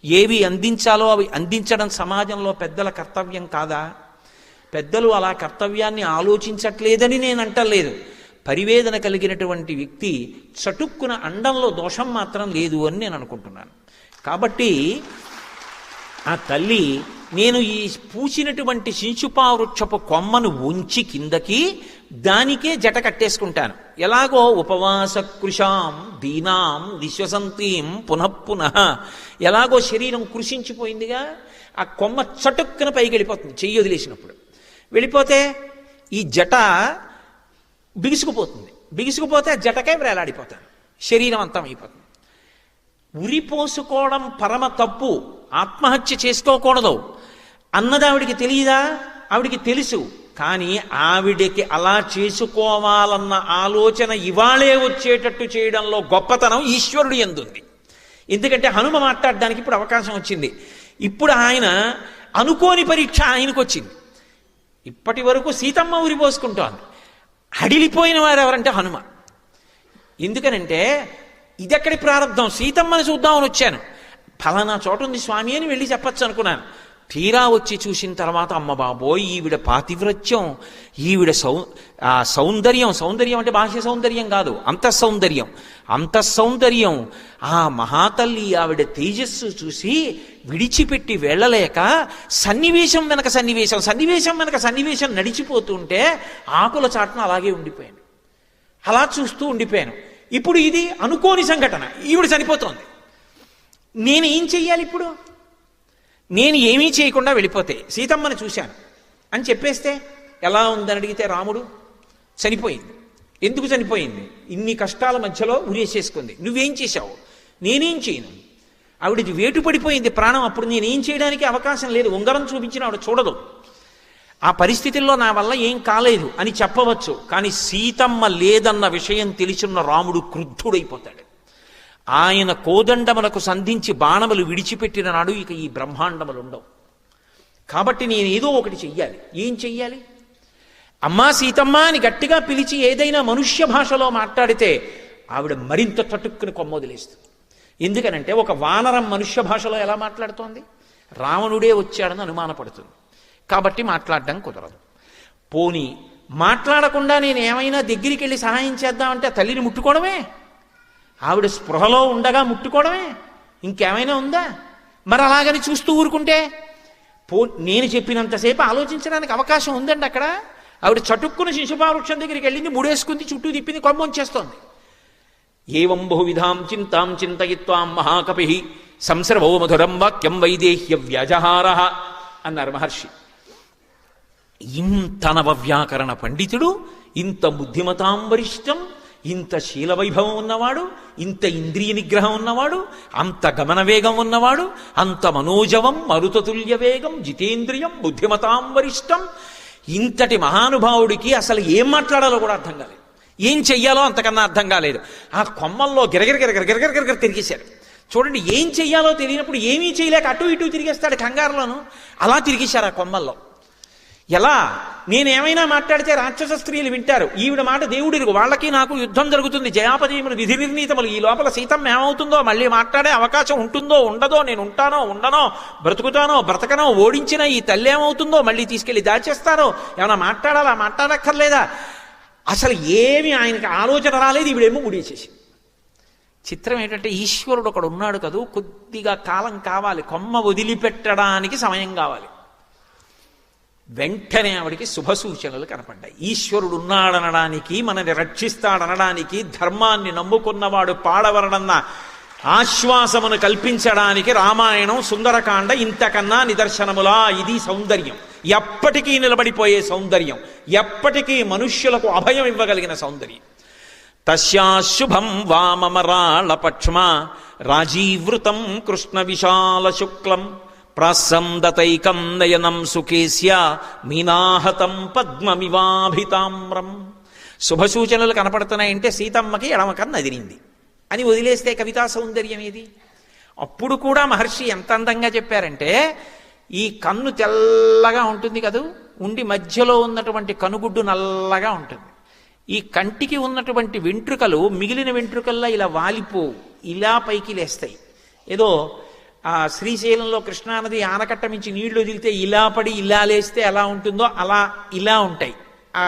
ఏవి అందించాలో అవి అందించడం సమాజంలో పెద్దల కర్తవ్యం కాదా? పెద్దలు అలా కర్తవ్యాన్ని ఆలోచించట్లేదని నేను అంటలేదు. పరివేదన కలిగినటువంటి వ్యక్తి చటుక్కున అండంలో దోషం మాత్రం లేదు అని నేను అనుకుంటున్నాను. కాబట్టి ఆ తల్లి, నేను ఈ పూసినటువంటి శింశుపావృక్షపు కొమ్మను ఉంచి కిందకి దానికే జట కట్టేసుకుంటాను. ఎలాగో ఉపవాస కృషాం దీనాం విశ్వసంతీం పునఃపునః, ఎలాగో శరీరం కృషించిపోయిందిగా, ఆ కొమ్మ చటుక్కున పైకి వెళ్ళిపోతుంది చెయ్యి వదిలేసినప్పుడు. వెళ్ళిపోతే ఈ జట బిగుసుకుపోతే ఆ జటకే వేలాడిపోతాను, శరీరం అంతం అయిపోతుంది. ఉరిపోసుకోవడం పరమ తప్పు, ఆత్మహత్య చేసుకోకూడదు అన్నది ఆవిడికి తెలియదా? ఆవిడికి తెలుసు. కానీ ఆవిడికి అలా చేసుకోవాలన్న ఆలోచన ఇవాళే వచ్చేటట్టు చేయడంలో గొప్పతనం ఈశ్వరుడు యందుంది. ఎందుకంటే హనుమ మాట్లాడడానికి ఇప్పుడు అవకాశం వచ్చింది. ఇప్పుడు ఆయన అనుకోని పరీక్ష ఆయనకు వచ్చింది. ఇప్పటి వరకు సీతమ్మ ఉరిపోసుకుంటోంది. హడిలిపోయిన వారు ఎవరంటే హనుమ. ఎందుకనంటే ఇదెక్కడి ప్రారంధం, సీతమ్మని చూద్దామని వచ్చాను, ఫలానా చోట ఉంది స్వామి అని వెళ్ళి చెప్పచ్చు అనుకున్నాను. తీరా వచ్చి చూసిన తర్వాత అమ్మ బాబోయ్, ఈవిడ పాతివ్రత్యం, ఈవిడ సౌందర్యం అంటే బాహ్య సౌందర్యం కాదు, అంతఃసౌందర్యం, ఆ మహాతల్లి ఆవిడ తేజస్సు చూసి విడిచిపెట్టి వెళ్ళలేక సన్నివేశం వెనక సన్నివేశం నడిచిపోతుంటే ఆకుల చాటున అలాగే ఉండిపోయాను. అలా చూస్తూ ఉండిపోయాను. ఇప్పుడు ఇది అనుకోని సంఘటన, ఈవిడ చనిపోతోంది. నేను ఏం చెయ్యాలి ఇప్పుడు? నేను ఏమీ చేయకుండా వెళ్ళిపోతే సీతమ్మని చూశాను అని చెప్పేస్తే ఎలా ఉందని అడిగితే రాముడు చనిపోయింది. ఎందుకు చనిపోయింది? ఇన్ని కష్టాల మధ్యలో ఉరేసేసుకుంది. నువ్వేం చేశావు? నేనేం చేయను. ఆవిడది వేటు పడిపోయింది ప్రాణం. అప్పుడు నేనేం చేయడానికి అవకాశం లేదు. ఉంగరం చూపించిన ఆవిడ చూడదు. ఆ పరిస్థితుల్లో నా వల్ల ఏం కాలేదు అని చెప్పవచ్చు. కానీ సీతమ్మ లేదన్న విషయం తెలిసిన రాముడు క్రుద్ధుడైపోతాడు. ఆయన కోదండములకు సంధించి బాణములు విడిచిపెట్టిన నాడు ఇక ఈ బ్రహ్మాండములు ఉండవు. కాబట్టి నేనేదో ఒకటి చెయ్యాలి. ఏం చెయ్యాలి? అమ్మా సీతమ్మ అని గట్టిగా పిలిచి ఏదైనా మనుష్య భాషలో మాట్లాడితే ఆవిడ మరింత తటుక్కుని కొమ్మొదిలేస్తుంది. ఎందుకనంటే ఒక వానరం మనుష్య భాషలో ఎలా మాట్లాడుతోంది? రావణుడే వచ్చాడని అనుమానపడుతుంది. కాబట్టి మాట్లాడడం కుదరదు. పోనీ మాట్లాడకుండా నేను ఏమైనా దగ్గరికి వెళ్ళి సహాయం చేద్దామంటే తల్లిని ముట్టుకోవడమే, ఆవిడ స్పృహలో ఉండగా ముట్టుకోవడమే, ఇంకేమైనా ఉందా? మరి అలాగని చూస్తూ ఊరుకుంటే నేను చెప్పినంతసేపు ఆలోచించడానికి అవకాశం ఉందండి. అక్కడ ఆవిడ చటుక్కున శిశుపావృక్షం దగ్గరికి వెళ్ళింది, ముడేసుకుంది, చుట్టూ తిప్పింది, కొమ్మొంచేస్తోంది. ఏవం బహువిధాం చింతాం చింతయిత్వాం మహాకపి సంసర్వో మధురం వాక్యం వైదేహ్య వ్యాజహార అన్నారు మహర్షి. ఇంత నవవ్యాకరణ పండితుడు, ఇంత బుద్ధిమతాం వరిష్టం, ఇంత శీలవైభవం ఉన్నవాడు, ఇంత ఇంద్రియ నిగ్రహం ఉన్నవాడు, అంత గమన వేగం ఉన్నవాడు, అంత మనోజవం మరుతతుల్య వేగం జితేంద్రియం బుద్ధిమతాం వరిష్టం, ఇంతటి మహానుభావుడికి అసలు ఏం మాట్లాడాలో కూడా అర్థం కాలేదు, ఏం చెయ్యాలో అంతకన్నా అర్థం కాలేదు. ఆ కొమ్మల్లో గిరగిర తిరిగేశారు. చూడండి, ఏం చెయ్యాలో తెలియనప్పుడు ఏమీ చేయలేక అటు ఇటు తిరిగేస్తాడు కంగారులోను. అలా తిరిగేశారు ఆ కొమ్మల్లో. ఎలా? నేనేమైనా మాట్లాడితే రాక్షస స్త్రీలు వింటారు, ఈవిడ మాట దేవుడిరుగు, వాళ్ళకి నాకు యుద్ధం జరుగుతుంది, జయాపజయములు విధి నిర్ణీతములు, ఈ లోపల సీతమ్మ ఏమవుతుందో, మళ్ళీ మాట్లాడే అవకాశం ఉంటుందో ఉండదో, నేను ఉంటానో ఉండనో, బ్రతుకుతానో బ్రతకనో, ఓడించిన ఈ తల్లి ఏమవుతుందో, మళ్ళీ తీసుకెళ్లి దాచేస్తారో, ఏమైనా మాట్లాడాలా మాట్లాడక్కర్లేదా, అసలు ఏమి ఆయనకి ఆలోచన రాలేదు. ఈవిడేమో ముడిచేసి. చిత్రం ఏంటంటే ఈశ్వరుడు ఒకడు ఉన్నాడు కదూ, కొద్దిగా కాలం కావాలి, కొమ్మ వదిలిపెట్టడానికి సమయం కావాలి. వెంటనే ఆవిడికి శుభ సూచనలు కనపడ్డాయి. ఈశ్వరుడు ఉన్నాడనడానికి, మనని రక్షిస్తాడనడానికి, ధర్మాన్ని నమ్ముకున్నవాడు పాడవరడన్న ఆశ్వాసమును కల్పించడానికి రామాయణం సుందరకాండ ఇంతకన్నా నిదర్శనములా. ఇది సౌందర్యం, ఎప్పటికీ నిలబడిపోయే సౌందర్యం, ఎప్పటికీ మనుష్యులకు అభయం ఇవ్వగలిగిన సౌందర్యం. తస్యాశుభం వామమరాళ పక్ష్మ రాజీవృతం కృష్ణ విశాల శుక్లం ప్రాసందతైకం నయనం సుకేస్య మీనాహతం పద్మమివాభితామ్రం. శుభసూచనలు కనపడుతున్నాయంటే సీతమ్మకి ఎడమ కన్ను అదిరింది అని వదిలేస్తే కవితా సౌందర్యం ఏది? అప్పుడు కూడా మహర్షి ఎంత అందంగా చెప్పారంటే, ఈ కన్ను తెల్లగా ఉంటుంది కదూ, ఉండి మధ్యలో ఉన్నటువంటి కనుగుడ్డు నల్లగా ఉంటుంది. ఈ కంటికి ఉన్నటువంటి వెంట్రుకలు మిగిలిన వెంట్రుకల్లా ఇలా వాలిపోవు, ఇలా పైకి లేస్తాయి. ఏదో ఆ శ్రీశైలంలో కృష్ణానది ఆనకట్ట మించి నీళ్లు వదిలితే ఇలా పడి ఇలా లేస్తే ఎలా ఉంటుందో అలా ఇలా ఉంటాయి ఆ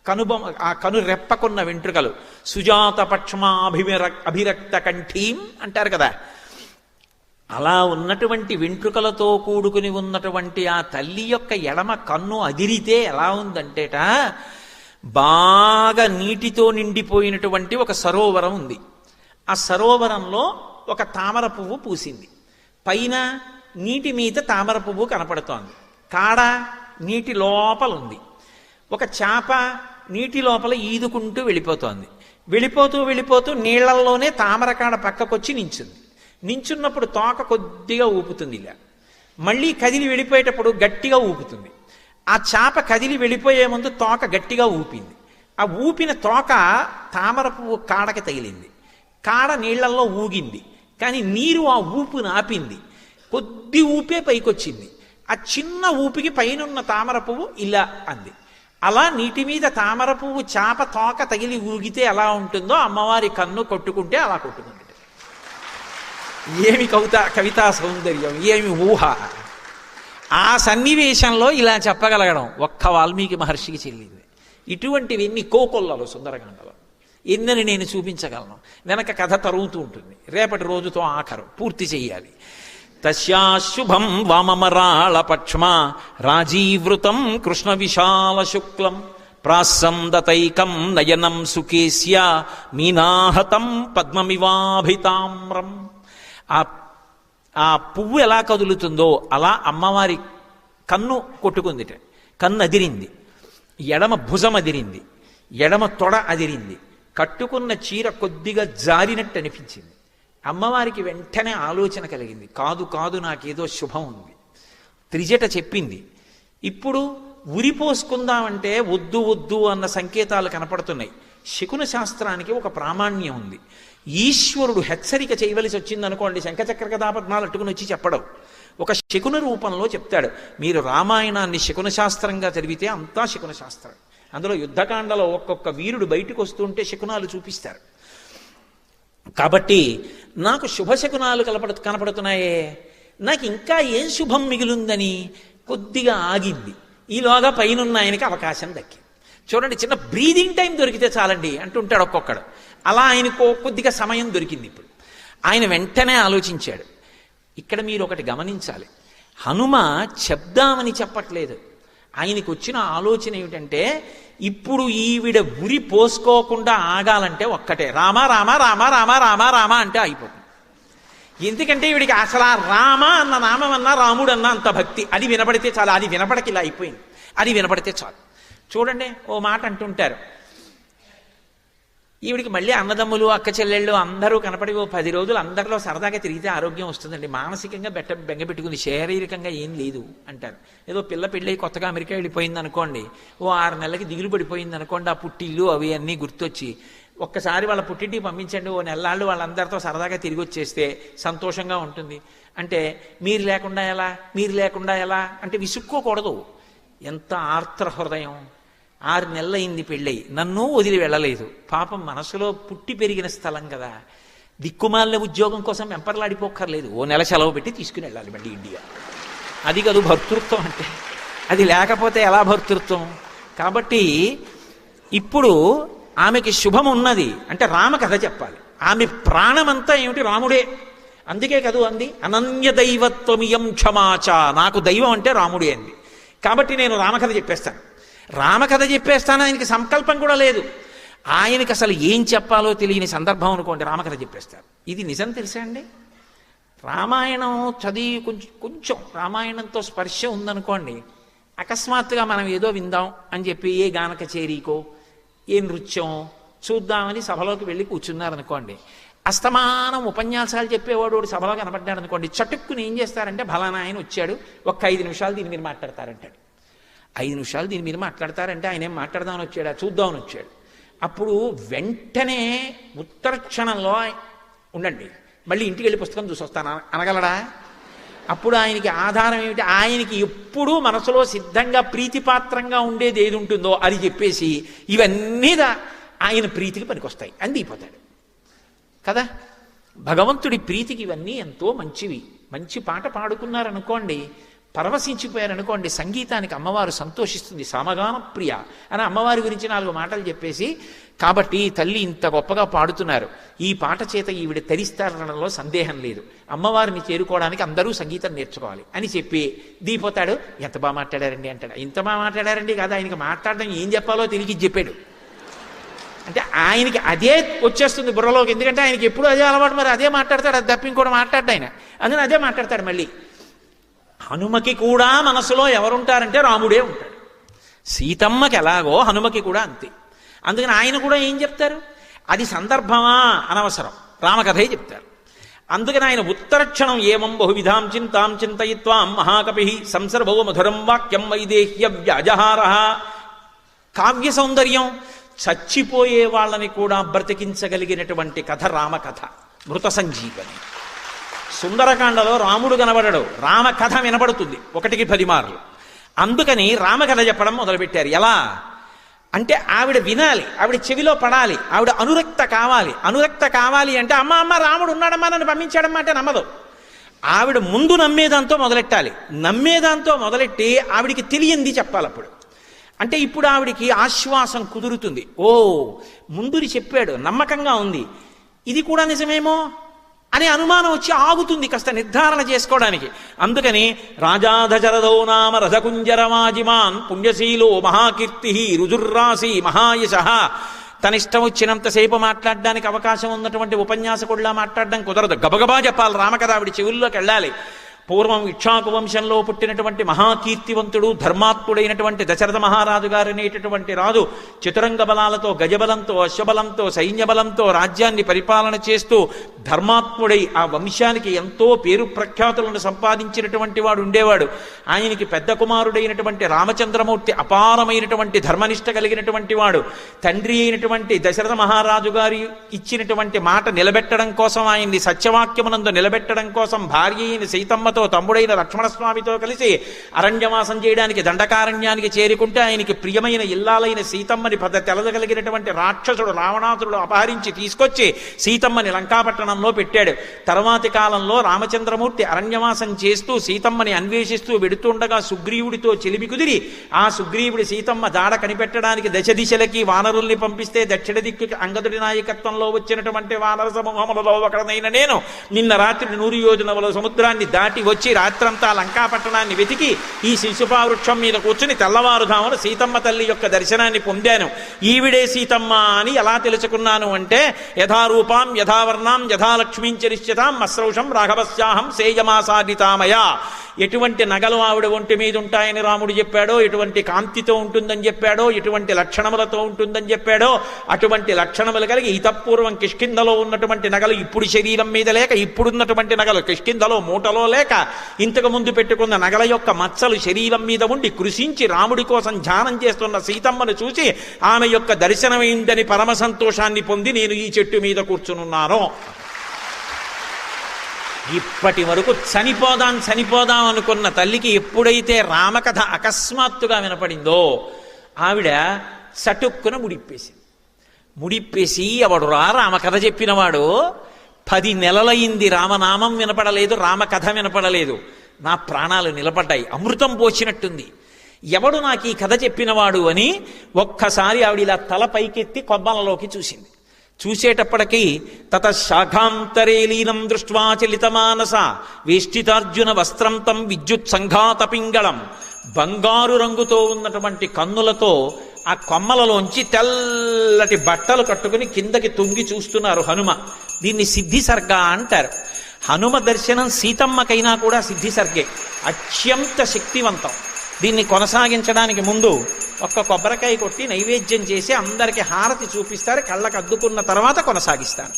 ఆ కను రెప్పకున్న వెంట్రుకలు. సుజాత అభిరక్త కంఠీం అంటారు కదా, అలా ఉన్నటువంటి వెంట్రుకలతో కూడుకుని ఉన్నటువంటి ఆ తల్లి యొక్క ఎడమ కన్ను అదిరితే ఎలా ఉందంటేట, బాగా నీటితో నిండిపోయినటువంటి ఒక సరోవరం ఉంది. ఆ సరోవరంలో ఒక తామర పువ్వు పూసింది. పైన నీటి మీద తామర పువ్వు కనపడుతోంది. కాడ నీటి లోపల ఉంది. ఒక చేప నీటి లోపల ఈదుకుంటూ వెళ్ళిపోతోంది. వెళ్ళిపోతూ నీళ్లల్లోనే తామర కాడ పక్కకొచ్చి నించుంది. నించున్నప్పుడు తోక కొద్దిగా ఊపుతుంది, ఇలా మళ్ళీ కదిలి వెళ్ళిపోయేటప్పుడు గట్టిగా ఊపుతుంది. ఆ చేప కదిలి వెళ్ళిపోయే ముందు తోక గట్టిగా ఊపింది. ఆ ఊపిన తోక తామర పువ్వు కాడకి తగిలింది. కాడ నీళ్లల్లో ఊగింది, కానీ నీరు ఆ ఊపును ఆపింది. కొద్ది ఊపే పైకొచ్చింది. ఆ చిన్న ఊపికి పైనున్న తామర పువ్వు ఇలా అంది. అలా నీటి మీద తామర పువ్వు చేప తోక తగిలి ఊగితే ఎలా ఉంటుందో అమ్మవారి కన్ను కొట్టుకుంటే అలా కొట్టుకుంటుంది. ఏమి కవితా సౌందర్యం, ఏమి ఊహ! ఆ సన్నివేశంలో ఇలా చెప్పగలగడం ఒక్క వాల్మీకి మహర్షికి చెల్లింది. ఇటువంటివి ఎన్ని కోకొల్లలు సుందరకాండలో, ఎన్నని నేను చూపించగలను. వెనక కథ తరుగుతూ ఉంటుంది. రేపటి రోజుతో ఆఖరు పూర్తి చెయ్యాలి. తస్యాశుభం వామమరాళ పక్ష్మ రాజీవృతం కృష్ణ విశాల శుక్లం ప్రాసందతైకం నయనం సుకేస్య మీనాహతం పద్మమివాభితామ్రం. ఆ పువ్వు ఎలా కదులుతుందో అలా అమ్మవారి కన్ను కొట్టుకుందిట. కన్ను అదిరింది, ఎడమ భుజం అదిరింది, ఎడమ తొడ అదిరింది, కట్టుకున్న చీర కొద్దిగా జారినట్టు అనిపించింది. అమ్మవారికి వెంటనే ఆలోచన కలిగింది, కాదు నాకేదో శుభం ఉంది. త్రిజట చెప్పింది. ఇప్పుడు ఉరిపోసుకుందామంటే వద్దు అన్న సంకేతాలు కనపడుతున్నాయి. శకున శాస్త్రానికి ఒక ప్రామాణ్యం ఉంది. ఈశ్వరుడు హెచ్చరిక చేయవలసి వచ్చిందనుకోండి, శంఖచక్ర కథాపద్మాలు అట్టుకుని వచ్చి చెప్పడం, ఒక శకున రూపంలో చెప్తాడు. మీరు రామాయణాన్ని శకున శాస్త్రంగా చదివితే అంతా శకున శాస్త్రం. అందులో యుద్ధకాండలో ఒక్కొక్క వీరుడు బయటకు వస్తుంటే శకునాలు చూపిస్తారు. కాబట్టి నాకు శుభశకునాలు కనపడుతున్నాయే, నాకు ఇంకా ఏం శుభం మిగిలిందని కొద్దిగా ఆగింది. ఈలోగా పైనున్న ఆయనకి అవకాశం దక్కింది. చూడండి, చిన్న బ్రీదింగ్ టైం దొరికితే చాలండి అంటుంటాడు ఒక్కొక్కడు. అలా ఆయనకు కొద్దిగా సమయం దొరికింది. ఇప్పుడు ఆయన వెంటనే ఆలోచించాడు. ఇక్కడ మీరు ఒకటి గమనించాలి, హనుమ చెప్దామని చెప్పట్లేదు. ఆయనకు వచ్చిన ఆలోచన ఏమిటంటే, ఇప్పుడు ఈవిడ ఉరి పోసుకోకుండా ఆగాలంటే ఒక్కటే, రామ రామ రామ రామ రామ రామ అంటే అయిపోతుంది. ఎందుకంటే ఈవిడికి అసలు ఆ రామ అన్న నామం అన్నా రాముడు అన్నా అంత భక్తి. అది వినపడితే చాలు. అది వినపడకి ఇలా అయిపోయింది. అది వినపడితే చాలు. చూడండి, ఓ మాట అంటుంటారు, ఈవిడికి మళ్ళీ అన్నదమ్ములు అక్క చెల్లెళ్ళు అందరూ కనపడి 10 రోజులు అందరిలో సరదాగా తిరిగితే ఆరోగ్యం వస్తుందండి. మానసికంగా బెంగపెట్టుకుంది, శారీరకంగా ఏం లేదు అంటారు. ఏదో పిల్ల పెళ్ళి కొత్తగా అమెరికా వెళ్ళిపోయింది అనుకోండి, 6 నెలలకి దిగులు పడిపోయింది అనుకోండి, ఆ పుట్టిల్లు అవి అన్నీ గుర్తొచ్చి ఒక్కసారి వాళ్ళ పుట్టింటికి పంపించండి, 1 నెలలు వాళ్ళందరితో సరదాగా తిరిగి వచ్చేస్తే సంతోషంగా ఉంటుంది. అంటే మీరు లేకుండా ఎలా అంటే విసుక్కోకూడదు. ఎంత ఆర్ద్ర హృదయం. 6 నెలలైంది పెళ్ళయి, నన్ను వదిలి వెళ్ళలేదు. పాపం మనసులో పుట్టి పెరిగిన స్థలం కదా, దిక్కుమాలిన ఉద్యోగం కోసం వెంపర్లాడిపోక్కర్లేదు, 1 నెల సెలవు పెట్టి తీసుకుని వెళ్ళాలి మళ్ళీ ఇండియా. అది కాదు భర్తృత్వం అంటే. అది లేకపోతే ఎలా భర్తృత్వం? కాబట్టి ఇప్పుడు ఆమెకి శుభం ఉన్నది అంటే రామకథ చెప్పాలి. ఆమె ప్రాణమంతా ఏమిటి? రాముడే. అందుకే కదూ అంది, అనన్య దైవత్వమియం క్షమాచ, నాకు దైవం అంటే రాముడే అంది. కాబట్టి నేను రామకథ చెప్పేస్తాను. రామకథ చెప్పేస్తాను, ఆయనకి సంకల్పం కూడా లేదు. ఆయనకి అసలు ఏం చెప్పాలో తెలియని సందర్భం అనుకోండి, రామకథ చెప్పేస్తారు. ఇది నిజం తెలుసా అండి? రామాయణం చదివి కొంచెం రామాయణంతో స్పర్శ ఉందనుకోండి, అకస్మాత్తుగా మనం ఏదో విందాం అని చెప్పి ఏ గాన కచేరీకో ఏ నృత్యం చూద్దామని సభలోకి వెళ్ళి కూర్చున్నారనుకోండి, అస్తమానం ఉపన్యాసాలు చెప్పేవాడు సభలో కనపడ్డాడు అనుకోండి, చటుక్కుని ఏం చేస్తారంటే ఫలానా ఆయన వచ్చాడు, ఒక్క 5 నిమిషాలు దీని మీద మాట్లాడతారంటాడు. 5 నిమిషాలు దీని మీద మాట్లాడతారంటే ఆయన ఏం మాట్లాడదామని వచ్చాడా, చూద్దామని వచ్చాడు. అప్పుడు వెంటనే ఉత్తర క్షణంలో ఉండండి, మళ్ళీ ఇంటికి వెళ్ళి పుస్తకం చూసి వస్తాను అనగలడా? అప్పుడు ఆయనకి ఆధారం ఏమిటి? ఆయనకి ఎప్పుడూ మనసులో సిద్ధంగా ప్రీతిపాత్రంగా ఉండేది ఏది ఉంటుందో అది చెప్పేసి ఇవన్నీ ఆయన ప్రీతికి పనికొస్తాయి అందిపోతాడు కదా. భగవంతుడి ప్రీతికి ఇవన్నీ ఎంతో మంచివి. మంచి పాట పాడుకున్నారనుకోండి, పరవశించిపోయారనుకోండి, సంగీతానికి అమ్మవారు సంతోషిస్తుంది. సామగాన ప్రియ అని అమ్మవారి గురించి 4 మాటలు చెప్పేసి, కాబట్టి తల్లి ఇంత గొప్పగా పాడుతున్నారు, ఈ పాట చేత ఈవిడ తరిస్తారనడంలో సందేహం లేదు, అమ్మవారిని చేరుకోవడానికి అందరూ సంగీతం నేర్చుకోవాలి అని చెప్పి దిగిపోతాడు. ఎంత బాగా మాట్లాడారండి అంటాడు. ఇంత బాగా మాట్లాడారండి కాదు, ఆయనకి మాట్లాడడం ఏం చెప్పాలో తెలియకి చెప్పాడు. అంటే ఆయనకి అదే వచ్చేస్తుంది బుర్రలోకి, ఎందుకంటే ఆయనకి ఎప్పుడు అదే అలవాటు, మరి అదే మాట్లాడతాడు, అది తప్ప ఇంకోటి మాట్లాడ్డా ఆయన, అందుకని అదే మాట్లాడతాడు. మళ్ళీ హనుమకి కూడా మనసులో ఎవరుంటారంటే రాముడే ఉంటాడు. సీతమ్మకి ఎలాగో హనుమకి కూడా అంతే. అందుకని ఆయన కూడా ఏం చెప్తారు? అది సందర్భమా అనవసరం, రామకథే చెప్తారు. అందుకని ఆయన ఉత్తరక్షణం ఏమం బహువిధాం చింతాం చింతయిత్వాం మహాకపి సంసర్భో మధురం వాక్యం వైదేహ్య వ్యాజహార. కావ్య సౌందర్యం, చచ్చిపోయే వాళ్ళని కూడా బ్రతికించగలిగినటువంటి కథ రామకథ, మృత సంజీవని. సుందరకాండలో రాముడు కనబడడు, రామకథ వినబడుతుంది 1కి 10 మార్లు. అందుకని రామకథ చెప్పడం మొదలుపెట్టారు. ఎలా అంటే ఆవిడ వినాలి, ఆవిడ చెవిలో పడాలి, ఆవిడ అనురక్త కావాలి. అనురక్త కావాలి అంటే అమ్మ రాముడు ఉన్నాడమ్మా నన్ను పంపించాడమ్మా అంటే నమ్మదు. ఆవిడ ముందు నమ్మేదాంతో మొదలెట్టాలి. నమ్మేదాంతో మొదలెట్టి ఆవిడికి తెలియంది చెప్పాలి. అప్పుడు అంటే ఇప్పుడు ఆవిడికి ఆశ్వాసం కుదురుతుంది. ఓ ముందుని చెప్పాడు, నమ్మకంగా ఉంది, ఇది కూడా నిజమేమో అనే అనుమానం వచ్చి ఆగుతుంది కాస్త నిర్ధారణ చేసుకోవడానికి. అందుకని రాజాధజరదో నామ రథకుంజరమాజిమాన్ పుణ్యశీలో మహాకీర్తి రుజుర్రాసి మహాయశ. తన ఇష్టం వచ్చినంతసేపు మాట్లాడడానికి అవకాశం ఉన్నటువంటి ఉపన్యాసకుడిలా మాట్లాడడం కుదరదు, గబగబా చెప్పాలి రామకథ, ఆవిడ చెవుల్లోకి వెళ్ళాలి. పూర్వం ఇక్ష్వాకు వంశంలో పుట్టినటువంటి మహాకీర్తివంతుడు ధర్మాత్ముడైనటువంటి దశరథ మహారాజు గారు అనేటటువంటి రాజు చతురంగ బలాలతో, గజబలంతో, అశ్వబలంతో, సైన్యబలంతో రాజ్యాన్ని పరిపాలన చేస్తూ ధర్మాత్ముడై ఆ వంశానికి ఎంతో పేరు ప్రఖ్యాతులను సంపాదించినటువంటి వాడు ఉండేవాడు. ఆయనకి పెద్ద కుమారుడైనటువంటి రామచంద్రమూర్తి అపారమైనటువంటి ధర్మనిష్ట కలిగినటువంటి వాడు. తండ్రి అయినటువంటి దశరథ మహారాజు గారి ఇచ్చినటువంటి మాట నిలబెట్టడం కోసం, ఆయన్ని సత్యవాక్యమునందు నిలబెట్టడం కోసం భార్య అయిన సీతమ్మ తమ్ముడైన లక్ష్మణస్వామితో కలిసి అరణ్యవాసం చేయడానికి దండకారణ్యానికి చేరుకుంటే, ఆయనకి ప్రియమైన ఇల్లాలైన సీతమ్మని తెలదగలిగినటువంటి రాక్షసుడు రావణాసురుడు అపహరించి తీసుకొచ్చి సీతమ్మని లంకాపట్టణంలో పెట్టాడు. తర్వాతి కాలంలో రామచంద్రమూర్తి అరణ్యవాసం చేస్తూ సీతమ్మని అన్వేషిస్తూ వెడుతుండగా సుగ్రీవుడితో చెలిమి కుదిరి, ఆ సుగ్రీవుడి సీతమ్మ జాడ కనిపెట్టడానికి దశ దిశలకి వానరుల్ని పంపిస్తే దక్షిణ దిక్కుకి అంగదుడి నాయకత్వంలో వచ్చినటువంటి వానర సమూహములలో ఒకడనైన నేను నిన్న రాత్రి 100 యోజనముల సముద్రాన్ని దాటి వచ్చి రాత్రంతా లంకాపట్టణాన్ని వెతికి ఈ శిశుపా వృక్షం మీద కూర్చుని తెల్లవారుధామున సీతమ్మ తల్లి యొక్క దర్శనాన్ని పొందాను. ఈవిడే సీతమ్మ అని ఎలా తెలుసుకున్నాను అంటే, యథారూపాం యథావర్ణాం యథాలక్ష్మీం చరిష్యతాం అస్రౌషం రాఘవస్యాహం సేయమాసాదితామయ. ఎటువంటి నగలు ఆవిడ ఒంటి మీద ఉంటాయని రాముడు చెప్పాడో, ఎటువంటి కాంతితో ఉంటుందని చెప్పాడో, ఎటువంటి లక్షణములతో ఉంటుందని చెప్పాడో, అటువంటి లక్షణములు కలిగి ఇతపూర్వం కిష్కింధలో ఉన్నటువంటి నగలు ఇప్పుడు శరీరం మీద లేక, ఇప్పుడున్నటువంటి నగలు కిష్కింధలో మూటలో లేక, ఇంతకు ముందు పెట్టుకున్న నగల యొక్క మచ్చలు శరీరం మీద ఉండి కృషించి రాముడి కోసం ధ్యానం చేస్తున్న సీతమ్మను చూసి ఆమె యొక్క దర్శనమైందని పరమ సంతోషాన్ని పొంది నేను ఈ చెట్టు మీద కూర్చునున్నాను. ఇప్పటి వరకు చనిపోదాం అనుకున్న తల్లికి ఎప్పుడైతే రామకథ అకస్మాత్తుగా వినపడిందో ఆవిడ చటుక్కున ముడిప్పేసి ఎవడురా రామకథ చెప్పినవాడు, 10 నెలలైంది రామనామం వినపడలేదు, రామకథ వినపడలేదు, నా ప్రాణాలు నిలబడ్డాయి, అమృతం పోసినట్టుంది, ఎవడు నాకు ఈ కథ చెప్పినవాడు అని ఒక్కసారి ఆవిడ ఇలా తల పైకెత్తి కొమ్మలలోకి చూసింది. చూసేటప్పటికీ తత శాఖాంతరే లీనం దృష్ట్వా చలితమానస వేష్టితార్జున వస్త్రం తం విద్యుత్ సంఘాత పింగళం. బంగారు రంగుతో ఉన్నటువంటి కన్నులతో ఆ కొమ్మలలోంచి తెల్లటి బట్టలు కట్టుకుని కిందకి తొంగి చూస్తున్నారు హనుమ. దీన్ని సిద్ధిసర్గ అంటారు. హనుమ దర్శనం సీతమ్మకైనా కూడా సిద్ధిసర్గే, అత్యంత శక్తివంతం. దీన్ని కొనసాగించడానికి ముందు ఒక్క కొబ్బరికాయ కొట్టి నైవేద్యం చేసి అందరికి హారతి చూపిస్తారు, కళ్ళకు అద్దుకున్న తర్వాత కొనసాగిస్తాను.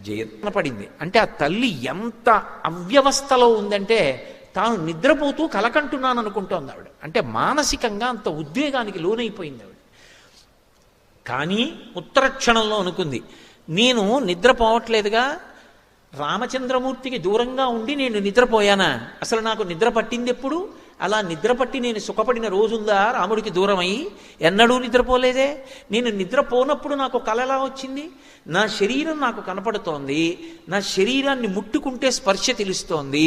జయత్న పడింది అంటే ఆ తల్లి ఎంత అవ్యవస్థలో ఉందంటే తాను నిద్రపోతూ కలకంటున్నాను అనుకుంటోంది ఆవిడ. అంటే మానసికంగా అంత ఉద్వేగానికి లోనైపోయింది ఆవిడ. కానీ ఉత్తరక్షణంలో అనుకుంది, నేను నిద్రపోవట్లేదుగా, రామచంద్రమూర్తికి దూరంగా ఉండి నేను నిద్రపోయానా? అసలు నాకు నిద్ర పట్టింది ఎప్పుడు? అలా నిద్రపట్టి నేను సుఖపడిన రోజుందా రాముడికి దూరమై? ఎన్నడూ నిద్రపోలేదే. నేను నిద్రపోనప్పుడు నాకు కల ఎలా వచ్చింది? నా శరీరం నాకు కనపడుతోంది, నా శరీరాన్ని ముట్టుకుంటే స్పర్శ తెలుస్తోంది,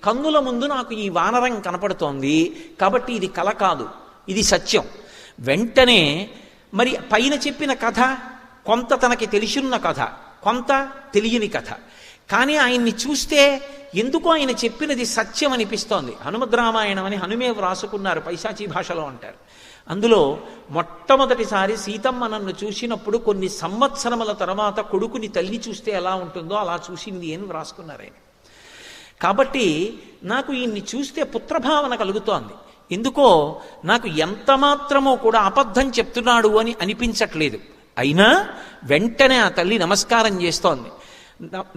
కన్నుల ముందు నాకు ఈ వానరం కనపడుతోంది, కాబట్టి ఇది కల కాదు, ఇది సత్యం. వెంటనే మరి పైన చెప్పిన కథ కొంత తనకి తెలిసిన్న కథ, కొంత తెలియని కథ. కానీ ఆయన్ని చూస్తే ఎందుకో ఆయన చెప్పినది సత్యం అనిపిస్తోంది. హనుమద్రామాయణం అని హనుమే వ్రాసుకున్నారు, పైశాచీ భాషలో అంటారు. అందులో మొట్టమొదటిసారి సీతమ్మ నన్ను చూసినప్పుడు కొన్ని సంవత్సరముల తర్వాత కొడుకుని తల్లి చూస్తే ఎలా ఉంటుందో అలా చూసింది అని వ్రాసుకున్నారు ఆయన. కాబట్టి నాకు ఈయన్ని చూస్తే పుత్రభావన కలుగుతోంది. ఎందుకో నాకు ఎంత మాత్రమో కూడా అబద్ధం చెప్తున్నాడు అని అనిపించట్లేదు. అయినా వెంటనే ఆ తల్లి నమస్కారం చేస్తోంది.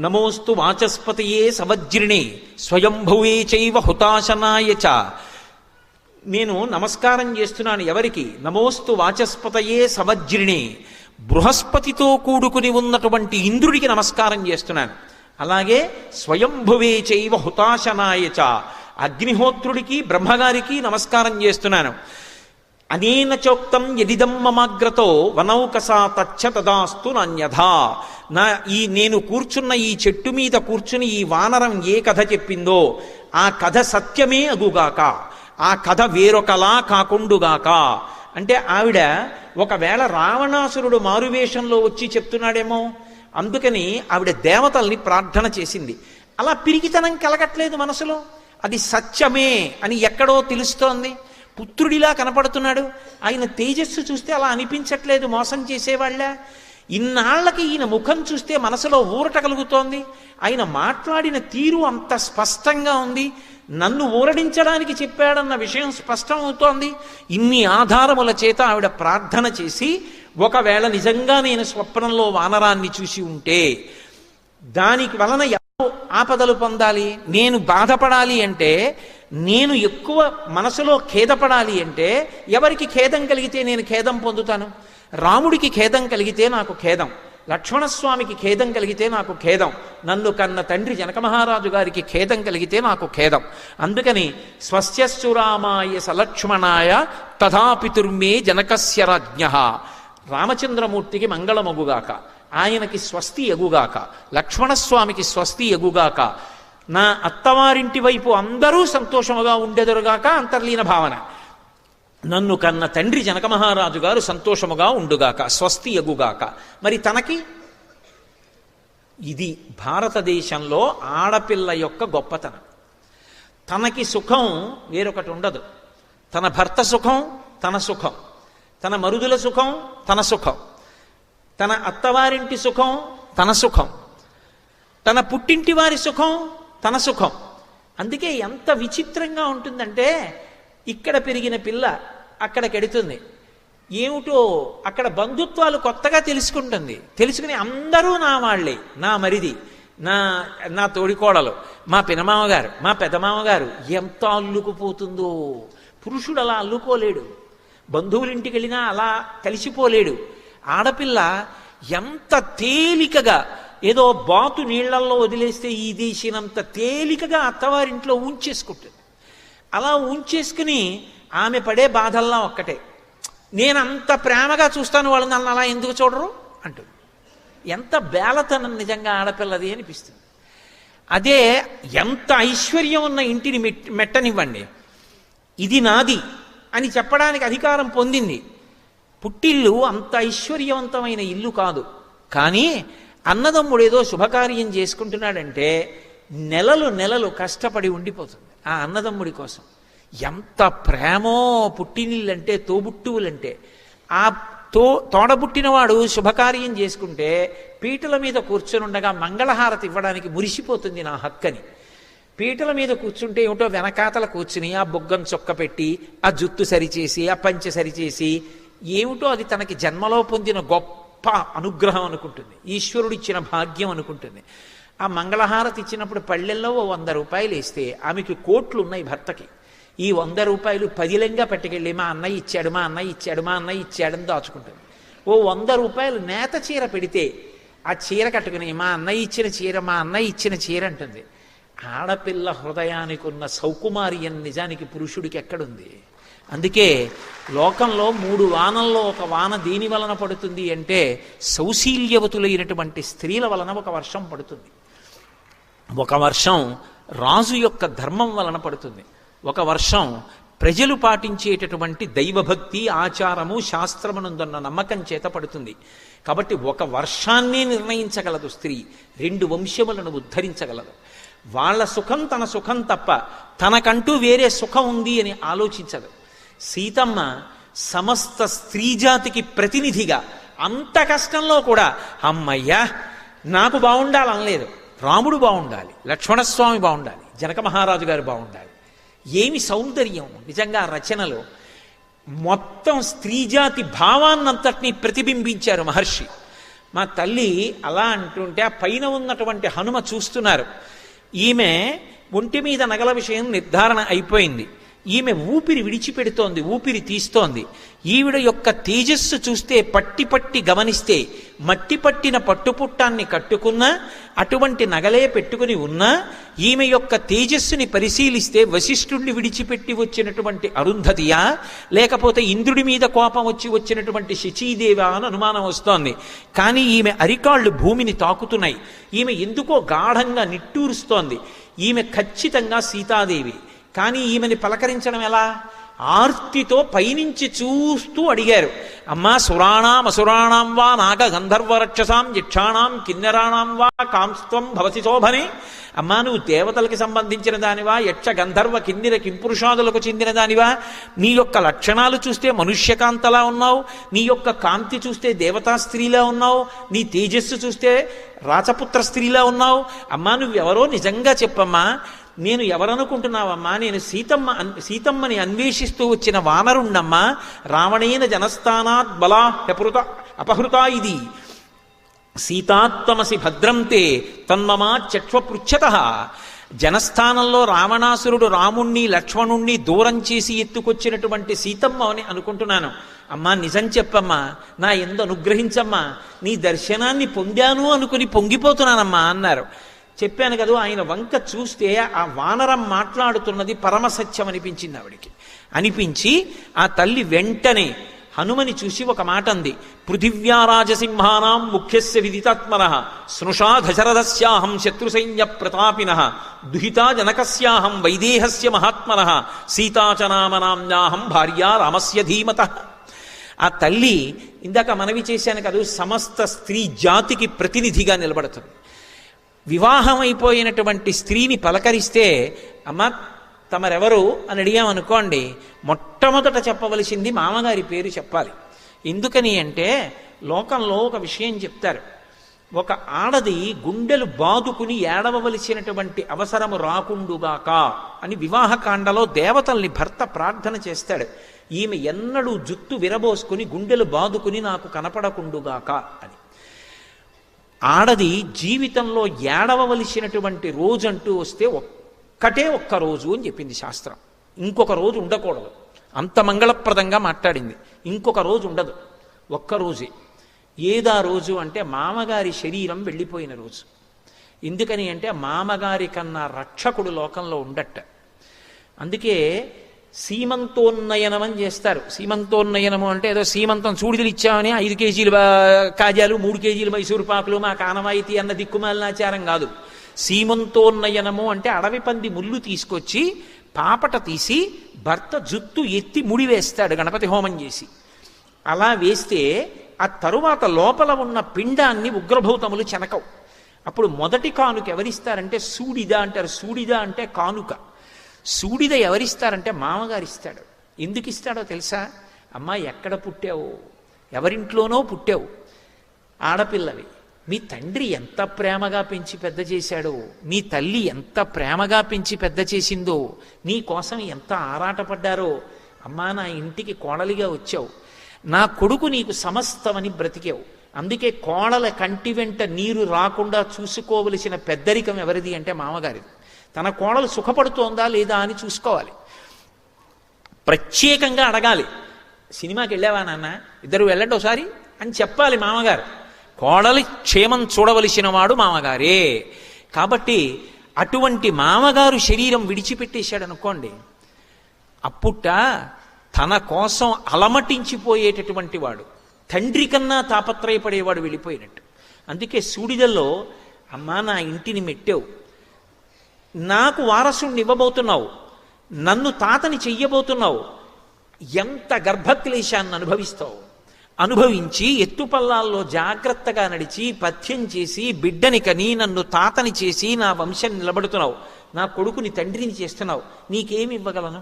నమోస్తు వాచస్పతయే సవజ్రిణే స్వయంభువే చైవ హుతాశనాయ చ. నేను నమస్కారం చేస్తున్నాను ఎవరికి? నమోస్తు వాచస్పతయే సవజ్రిణే, బృహస్పతితో కూడుకుని ఉన్నటువంటి ఇంద్రుడికి నమస్కారం చేస్తున్నాను. అలాగే స్వయంభువే చైవ హుతాశనాయ చ, అగ్నిహోత్రుడికి బ్రహ్మగారికి నమస్కారం చేస్తున్నాను. అనేన చోక్తం యదిదం మమాగ్రతో వనౌకసా తచ్చ తదాస్తు నాన్యథా. నేను కూర్చున్న ఈ చెట్టు మీద కూర్చుని ఈ వానరం ఏ కథ చెప్పిందో ఆ కథ సత్యమే అగుగాక, ఆ కథ వేరొకలా కాకుండుగాక. అంటే ఆవిడ ఒకవేళ రావణాసురుడు మారువేషంలో వచ్చి చెప్తున్నాడేమో, అందుకని ఆవిడ దేవతల్ని ప్రార్థన చేసింది. అలా పిరికితనం కలగట్లేదు మనసులో, అది సత్యమే అని ఎక్కడో తెలుస్తోంది. పుత్రుడిలా కనపడుతున్నాడు, ఆయన తేజస్సు చూస్తే అలా అనిపించట్లేదు మోసం చేసేవాళ్ళ. ఇన్నాళ్లకి ఈయన ముఖం చూస్తే మనసులో ఊరట కలుగుతోంది, ఆయన మాట్లాడిన తీరు అంత స్పష్టంగా ఉంది, నన్ను ఊరడించడానికి చెప్పాడన్న విషయం స్పష్టం అవుతోంది. ఇన్ని ఆధారముల చేత ఆవిడ ప్రార్థన చేసి, ఒకవేళ నిజంగా నేను స్వప్నంలో వానరాన్ని చూసి ఉంటే దానికి వలన ఆపదలు పొందాలి, నేను బాధపడాలి అంటే, నేను ఎక్కువ మనసులో ఖేదపడాలి అంటే, ఎవరికి ఖేదం కలిగితే నేను ఖేదం పొందుతాను? రాముడికి ఖేదం కలిగితే నాకు ఖేదం, లక్ష్మణస్వామికి ఖేదం కలిగితే నాకు ఖేదం, నన్ను కన్న తండ్రి జనక మహారాజు గారికి ఖేదం కలిగితే నాకు ఖేదం. అందుకని స్వస్యస్సు రామాయ సలక్ష్మణాయ తథాపితుర్మే జనకస్య రాజ్ఞః. రామచంద్రమూర్తికి మంగళమగుగాక, ఆయనకి స్వస్తి ఎగుగాక, లక్ష్మణస్వామికి స్వస్తి ఎగుగాక, నా అత్తవారింటి వైపు అందరూ సంతోషముగా ఉండెదరుగాక. అంతర్లీన భావన, నన్ను కన్న తండ్రి జనక మహారాజు గారు సంతోషముగా ఉండుగాక, స్వస్తి ఎగుగాక. మరి తనకి ఇది భారతదేశంలో ఆడపిల్ల యొక్క గొప్పతనం. తనకి సుఖం వేరొకటి ఉండదు. తన భర్త సుఖం తన సుఖం, తన మరుదుల సుఖం తన సుఖం, తన అత్తవారింటి సుఖం తన సుఖం, తన పుట్టింటి వారి సుఖం తన సుఖం. అందుకే ఎంత విచిత్రంగా ఉంటుందంటే, ఇక్కడ పెరిగిన పిల్ల అక్కడికెడుతుంది, ఏమిటో అక్కడ బంధుత్వాలు కొత్తగా తెలుసుకుంటుంది. తెలుసుకుని అందరూ నా వాళ్ళే, నా మరిది, నా తోడికోడలు, మా పినమామగారు, మా పెదమామగారు. ఎంత అల్లుకుపోతుందో! పురుషుడు అలా అల్లుకోలేడు, బంధువులింటికి వెళ్ళినా అలా కలిసిపోలేడు. ఆడపిల్ల ఎంత తేలికగా, ఏదో బాతు నీళ్లల్లో వదిలేస్తే ఈ దేశినంత తేలికగా అత్తవారింట్లో ఉంచేసుకుంటుంది. అలా ఉంచేసుకుని ఆమె పడే బాధల్లా ఒక్కటే, నేనంత ప్రేమగా చూస్తాను, వాళ్ళు నన్ను అలా ఎందుకు చూడరు అంటుంది. ఎంత బేలతనం నిజంగా ఆడపిల్లది అనిపిస్తుంది. అదే ఎంత ఐశ్వర్యం ఉన్న ఇంటిని మెట్టనివ్వండి, ఇది నాది అని చెప్పడానికి అధికారం పొందింది. పుట్టిల్లు అంత ఐశ్వర్యవంతమైన ఇల్లు కాదు. కానీ అన్నదమ్ముడు ఏదో శుభకార్యం చేసుకుంటున్నాడంటే నెలలు నెలలు కష్టపడి ఉండిపోతుంది ఆ అన్నదమ్ముడి కోసం. ఎంత ప్రేమో పుట్టినిళ్ళంటే, తోబుట్టువులంటే. ఆ తోడబుట్టినవాడు శుభకార్యం చేసుకుంటే పీటల మీద కూర్చొని ఉండగా మంగళహారతి ఇవ్వడానికి మురిసిపోతుంది నా హక్కని. పీటల మీద కూర్చుంటే ఏమిటో వెనకాతల కూర్చుని ఆ బొగ్గం చొక్క పెట్టి, ఆ జుత్తు సరిచేసి, ఆ పంచె సరిచేసి, ఏమిటో అది తనకి జన్మలో పొందిన గొప్ప అనుగ్రహం అనుకుంటుంది, ఈశ్వరుడిచ్చిన భాగ్యం అనుకుంటుంది. ఆ మంగళహారతి ఇచ్చినప్పుడు పళ్ళెల్లో 100 రూపాయలు వేస్తే ఆమెకి కోట్లు ఉన్నాయి భర్తకి. ఈ 100 రూపాయలు పదిలంగా పట్టుకెళ్ళి మా అన్నయ్య ఇచ్చాడు, మా అన్నయ్య ఇచ్చాడు, మా అన్నయ్య ఇచ్చాడని దాచుకుంటుంది. 100 రూపాయలు నేత చీర పెడితే ఆ చీర కట్టుకుని మా అన్నయ్య ఇచ్చిన చీర, మా అన్నయ్య ఇచ్చిన చీర అంటుంది. ఆడపిల్ల హృదయానికి ఉన్న సౌకుమార్యం నిజానికి పురుషుడికి ఎక్కడుంది? అందుకే లోకంలో 3 వానల్లో ఒక వాన దేని వలన పడుతుంది అంటే, సౌశీల్యవతులైనటువంటి స్త్రీల వలన ఒక వర్షం పడుతుంది. ఒక వర్షం రాజు యొక్క ధర్మం వలన పడుతుంది. ఒక వర్షం ప్రజలు పాటించేటటువంటి దైవభక్తి, ఆచారము, శాస్త్రమునందున్న నమ్మకం చేత పడుతుంది. కాబట్టి ఒక వర్షాన్నే నిర్ణయించగలదు స్త్రీ, 2 వంశములను ఉద్ధరించగలదు. వాళ్ళ సుఖం తన సుఖం తప్ప తనకంటూ వేరే సుఖం ఉంది అని ఆలోచించదు. సీతమ్మ సమస్త స్త్రీజాతికి ప్రతినిధిగా అంత కష్టంలో కూడా అమ్మయ్యా నాకు బాగుండాలనలేదు. రాముడు బాగుండాలి, లక్ష్మణస్వామి బాగుండాలి, జనక మహారాజు గారు బాగుండాలి. ఏమి సౌందర్యం నిజంగా రచనలో! మొత్తం స్త్రీజాతి భావాన్నంతటినీ ప్రతిబింబించారు మహర్షి. మా తల్లి అలా అంటుంటే ఆ పైన ఉన్నటువంటి హనుమ చూస్తున్నారు. ఈమె ఒంటి మీద నగల విషయం నిర్ధారణ అయిపోయింది. ఈమె ఊపిరి విడిచిపెడుతోంది, ఊపిరి తీస్తోంది. ఈవిడ యొక్క తేజస్సు చూస్తే పట్టి పట్టి గమనిస్తే మట్టి పట్టిన పట్టుపుట్టాన్ని కట్టుకున్నా, అటువంటి నగలే పెట్టుకుని ఉన్నా, ఈమె యొక్క తేజస్సుని పరిశీలిస్తే వశిష్ఠుణ్ణి విడిచిపెట్టి వచ్చినటువంటి అరుంధతియా, లేకపోతే ఇంద్రుడి మీద కోపం వచ్చి వచ్చినటువంటి శచీదేవా అని అనుమానం వస్తోంది. కానీ ఈమె అరికాళ్ళు భూమిని తాకుతున్నాయి. ఈమె ఎందుకో గాఢంగా నిట్టూరుస్తోంది. ఈమె ఖచ్చితంగా సీతాదేవి. కానీ ఈమెని పలకరించడం ఎలా? ఆర్తితో పైనుంచి చూస్తూ అడిగారు, అమ్మా సురాణాం అసురాణాం వా నాగ గంధర్వ రక్షసాం యక్షాణాం కిన్నెరాణాం వా కాంస్త్వం భవసి శోభనే. అమ్మా నువ్వు దేవతలకి సంబంధించిన దానివా, యక్ష గంధర్వ కిన్నెర కింపురుషాదులకు చెందిన దానివా? నీ యొక్క లక్షణాలు చూస్తే మనుష్యకాంతలా ఉన్నావు, నీ యొక్క కాంతి చూస్తే దేవతా స్త్రీలా ఉన్నావు, నీ తేజస్సు చూస్తే రాచపుత్ర స్త్రీలా ఉన్నావు. అమ్మా నువ్వెవరో నిజంగా చెప్పమ్మా, నేను ఎవరనుకుంటున్నావమ్మా? నేను సీతమ్మని అన్వేషిస్తూ వచ్చిన వానరుణ్ణమ్మా. రావణేన జనస్థానాత్ బలా అపహృతా ఇది సీతాత్వమసి భద్రంతే తన్మమా చక్ష్వపృచ్ఛత. జనస్థానంలో రావణాసురుడు రాముణ్ణి లక్ష్మణుణ్ణి దూరం చేసి ఎత్తుకొచ్చినటువంటి సీతమ్మ అని అనుకుంటున్నాను. అమ్మా నిజం చెప్పమ్మా, నా ఎందు అనుగ్రహించమ్మా, నీ దర్శనాన్ని పొందాను అనుకుని పొంగిపోతున్నానమ్మా అన్నారు. చెప్పాను కదా, ఆయన వంక చూస్తే ఆ వానరం మాట్లాడుతున్నది పరమసత్యం అనిపించింది ఆవిడికి. అనిపించి ఆ తల్లి వెంటనే హనుమని చూసి ఒక మాట అంది, పృథివ్యారాజసింహానాం ముఖ్యస్య విదితాత్మనః స్నుషా దశరథస్యాహం శత్రుసైన్య ప్రతాపినః దుహితా జనకస్యాహం వైదేహస్య మహాత్మనః సీతాచనామనామ్యాహం భార్యా రామస్య ధీమతః. ఆ తల్లి ఇందాక మనవి చేశాను కదా, సమస్త స్త్రీ జాతికి ప్రతినిధిగా నిలబడుతుంది. వివాహం అయిపోయినటువంటి స్త్రీని పలకరిస్తే అమ్మ తమరెవరు అని అడిగామనుకోండి, మొట్టమొదట చెప్పవలసింది మామగారి పేరు చెప్పాలి. ఎందుకని అంటే లోకంలో ఒక విషయం చెప్తారు, ఒక ఆడది గుండెలు బాదుకుని ఏడవవలసినటువంటి అవసరము రాకుండుగాక అని వివాహకాండలో దేవతల్ని భర్త ప్రార్థన చేస్తాడు. ఈమె ఎన్నడూ జుత్తు విరబోసుకుని గుండెలు బాదుకుని నాకు కనపడకుండుగాక అని. ఆడది జీవితంలో ఏడవవలసినటువంటి రోజంటూ వస్తే ఒక్క రోజు అని చెప్పింది శాస్త్రం. ఇంకొక రోజు ఉండకూడదు. అంత మంగళప్రదంగా మాట్లాడింది. ఇంకొక రోజు ఉండదు, ఒక్కరోజే. ఏదా రోజు అంటే మామగారి శరీరం వెళ్ళిపోయిన రోజు. ఎందుకని అంటే మామగారి కన్నా రక్షకుడు లోకంలో ఉండట. అందుకే సీమంతోన్నయనం అని చేస్తారు. సీమంతోన్నయనము అంటే ఏదో సీమంతం చూడిదలు ఇచ్చామని 5 కేజీలు కాజాలు 3 కేజీలు మైసూరు పాకులు మా కానవాయితీ అన్న దిక్కుమాలినాచారం కాదు. సీమంతోన్నయనము అంటే అడవి పంది ముళ్ళు తీసుకొచ్చి పాపట తీసి భర్త జుత్తు ఎత్తి ముడి వేస్తాడు గణపతి హోమం చేసి. అలా వేస్తే ఆ తరువాత లోపల ఉన్న పిండాన్ని ఉగ్రభూతములు చెనకవు. అప్పుడు మొదటి కానుక ఎవరిస్తారంటే సూడిద అంటారు. సూడిద అంటే కానుక. సూడిద ఎవరిస్తారంటే మామగారు ఇస్తాడు. ఎందుకు ఇస్తాడో తెలుసా? అమ్మా, ఎక్కడ పుట్టావు, ఎవరింట్లోనో పుట్టావు, ఆడపిల్లవి, మీ తండ్రి ఎంత ప్రేమగా పెంచి పెద్ద చేశాడో, మీ తల్లి ఎంత ప్రేమగా పెంచి పెద్ద చేసిందో, నీ కోసం ఎంత ఆరాటపడ్డారో. అమ్మా, నా ఇంటికి కోడలిగా వచ్చావు, నా కొడుకు నీకు సమస్తమని బ్రతికావు. అందుకే కోడల కంటి వెంట నీరు రాకుండా చూసుకోవలసిన పెద్దరికం ఎవరిది అంటే మామగారిది. తన కోడలు సుఖపడుతోందా లేదా అని చూసుకోవాలి. ప్రత్యేకంగా అడగాలి. సినిమాకి వెళ్ళావా నాన్న, ఇద్దరు వెళ్ళండి ఒకసారి అని చెప్పాలి మామగారు. కోడలి క్షేమం చూడవలసిన వాడు మామగారే. కాబట్టి అటువంటి మామగారు శరీరం విడిచిపెట్టేశాడు అనుకోండి, అప్పుట తన కోసం అలమటించిపోయేటటువంటి వాడు, తండ్రి కన్నా తాపత్రయపడేవాడు వెళ్ళిపోయినట్టు. అందుకే సూడిదల్లో, అమ్మా, నా ఇంటిని మెట్టావు, నాకు వారసుని ఇవ్వబోతున్నావు, నన్ను తాతని చెయ్యబోతున్నావు, ఎంత గర్భక్లేశాన్ని అనుభవిస్తావు, అనుభవించి ఎత్తుపల్లాల్లో జాగ్రత్తగా నడిచి పథ్యం చేసి బిడ్డని కని నన్ను తాతని చేసి నా వంశం నిలబడుతున్నావు, నా కొడుకుని తండ్రిని చేస్తున్నావు, నీకేమి ఇవ్వగలను?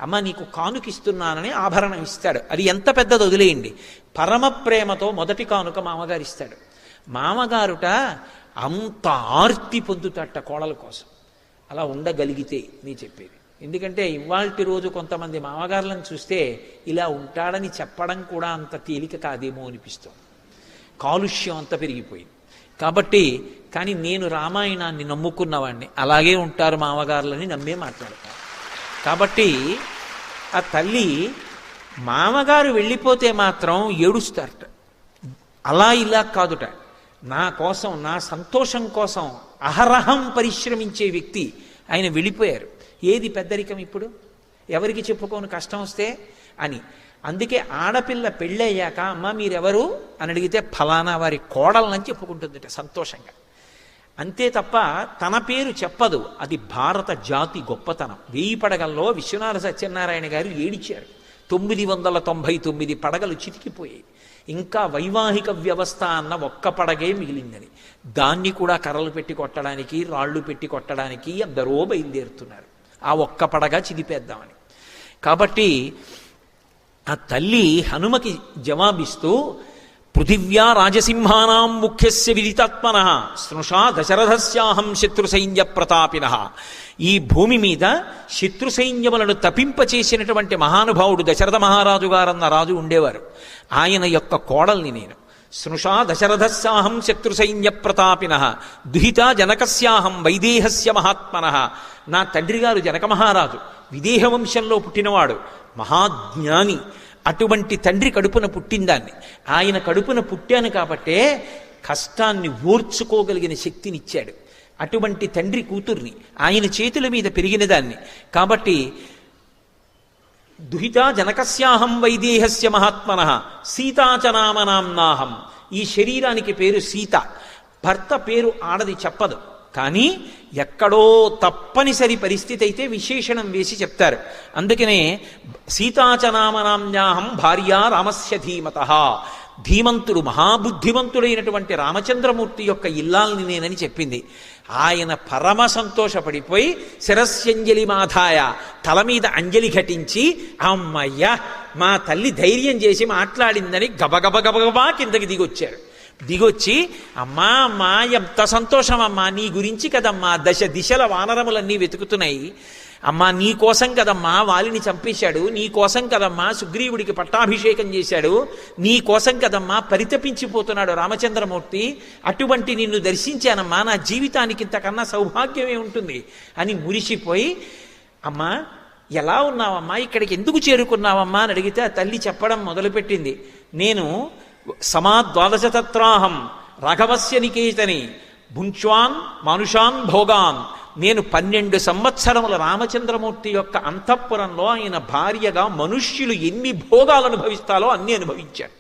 అమ్మ, నీకు కానుకిస్తున్నానని ఆభరణం ఇస్తాడు. అది ఎంత పెద్దది వదిలేయండి. పరమ ప్రేమతో మొదటి కానుక మామగారు ఇస్తాడు. మామగారుట అంత ఆర్తి పొందుతాట కోడల కోసం. అలా ఉండగలిగితే నీ చెప్పేది. ఎందుకంటే ఇవాల్టి రోజు కొంతమంది మామగారులను చూస్తే ఇలా ఉంటాడని చెప్పడం కూడా అంత తేలిక కాదేమో అనిపిస్తుంది. కాలుష్యం అంత పెరిగిపోయింది కాబట్టి. కానీ నేను రామాయణాన్ని నమ్ముకున్నవాడిని, అలాగే ఉంటారు మామగారులని నమ్మే మాట్లాడతాను. కాబట్టి ఆ తల్లి మామగారు వెళ్ళిపోతే మాత్రం ఏడుస్తారట. అలా ఇలా కాదుట. నా కోసం, నా సంతోషం కోసం అహరహం పరిశ్రమించే వ్యక్తి ఆయన వెళ్ళిపోయారు. ఏది పెద్దరికం ఇప్పుడు? ఎవరికి చెప్పుకోను కష్టం వస్తే అని. అందుకే ఆడపిల్ల పెళ్ళయ్యాక, అమ్మ మీరెవరు అని అడిగితే ఫలానా వారి కోడలని చెప్పుకుంటుందట సంతోషంగా. అంతే తప్ప తన పేరు చెప్పదు. అది భారత జాతి గొప్పతనం. 1000 పడగల్లో విశ్వనాథ సత్యనారాయణ గారు ఏడిచారు. 999 పడగలు చితికిపోయాయి. ఇంకా వైవాహిక వ్యవస్థ అన్న ఒక్క పడగే మిగిలిందని. దాన్ని కూడా కర్రలు పెట్టి కొట్టడానికి, రాళ్ళు పెట్టి కొట్టడానికి ఎందరో బయలుదేరుతున్నారు. ఆ ఒక్క పడగా చిదిపేద్దామని. కాబట్టి ఆ తల్లి హనుమకి జవాబిస్తూ, పృథివ్యా రాజసింహానాం ముఖ్యస్య విదితాత్మనః స్నుషా దశరథస్యాహం శత్రుసైన్య ప్రతాపినః. ఈ భూమి మీద శత్రు సైన్యములను తపింపచేసినటువంటి మహానుభావుడు దశరథ మహారాజు గారన్న రాజు ఉండేవారు. ఆయన యొక్క కోడల్ని నేను. స్నుషా దశరథస్యాహం శత్రుసైన్య ప్రతాపినః దుహితా జనకస్యాహం వైదేహస్య మహాత్మనః. నా తండ్రి గారు జనక మహారాజు, విదేహ వంశంలో పుట్టినవాడు, మహాజ్ఞాని. అటువంటి తండ్రి కడుపున పుట్టిందాన్ని. ఆయన కడుపున పుట్టాను కాబట్టే కష్టాన్ని ఓర్చుకోగలిగిన శక్తినిచ్చాడు. అటువంటి తండ్రి కూతుర్ని, ఆయన చేతుల మీద పెరిగిన దాన్ని. కాబట్టి దుహితా జనకస్యాహం వైదేహస్య మహాత్మనః సీతాచనామనాంనాహం. ఈ శరీరానికి పేరు సీత. భర్త పేరు ఆడది చెప్పదు, కానీ ఎక్కడో తప్పనిసరి పరిస్థితి అయితే విశేషణం వేసి చెప్తారు. అందుకనే సీతాచనామనామ్యాహం భార్య రామస్య ధీమతః. ధీమంతుడు, మహాబుద్ధిమంతుడైనటువంటి రామచంద్రమూర్తి యొక్క ఇల్లాల్ని నేనని చెప్పింది. ఆయన పరమ సంతోషపడిపోయి శిరస్యంజలి మాధాయ, తల మీద అంజలి ఘటించి, అమ్మయ్య మా తల్లి ధైర్యం చేసి మాట్లాడిందని గబగబా కిందకి దిగొచ్చారు. దిగొచ్చి అమ్మా అమ్మా ఎంత సంతోషం అమ్మా, నీ గురించి కదమ్మా దశ దిశల వానరములన్నీ వెతుకుతున్నాయి. అమ్మా నీ కోసం కదమ్మా వాలిని చంపేశాడు, నీ కోసం కదమ్మా సుగ్రీవుడికి పట్టాభిషేకం చేశాడు, నీ కోసం కదమ్మా పరితపించిపోతున్నాడు రామచంద్రమూర్తి. అటువంటి నిన్ను దర్శించానమ్మా, నా జీవితానికి ఇంతకన్నా సౌభాగ్యమే ఉంటుంది అని మురిసిపోయి, అమ్మా ఎలా ఉన్నావమ్మా, ఇక్కడికి ఎందుకు చేరుకున్నావమ్మా అని అడిగితే ఆ తల్లి చెప్పడం మొదలుపెట్టింది. నేను సమాద్వాదశతత్రాహం రాఘవస్య నికేతని భుంచ్వాన్ మానుషాన్ భోగాన్. నేను 12 సంవత్సరముల రామచంద్రమూర్తి యొక్క అంతఃపురంలో ఆయన భార్యగా మనుష్యులు ఎన్ని భోగాలు అనుభవిస్తాలో అన్ని అనుభవించాడు.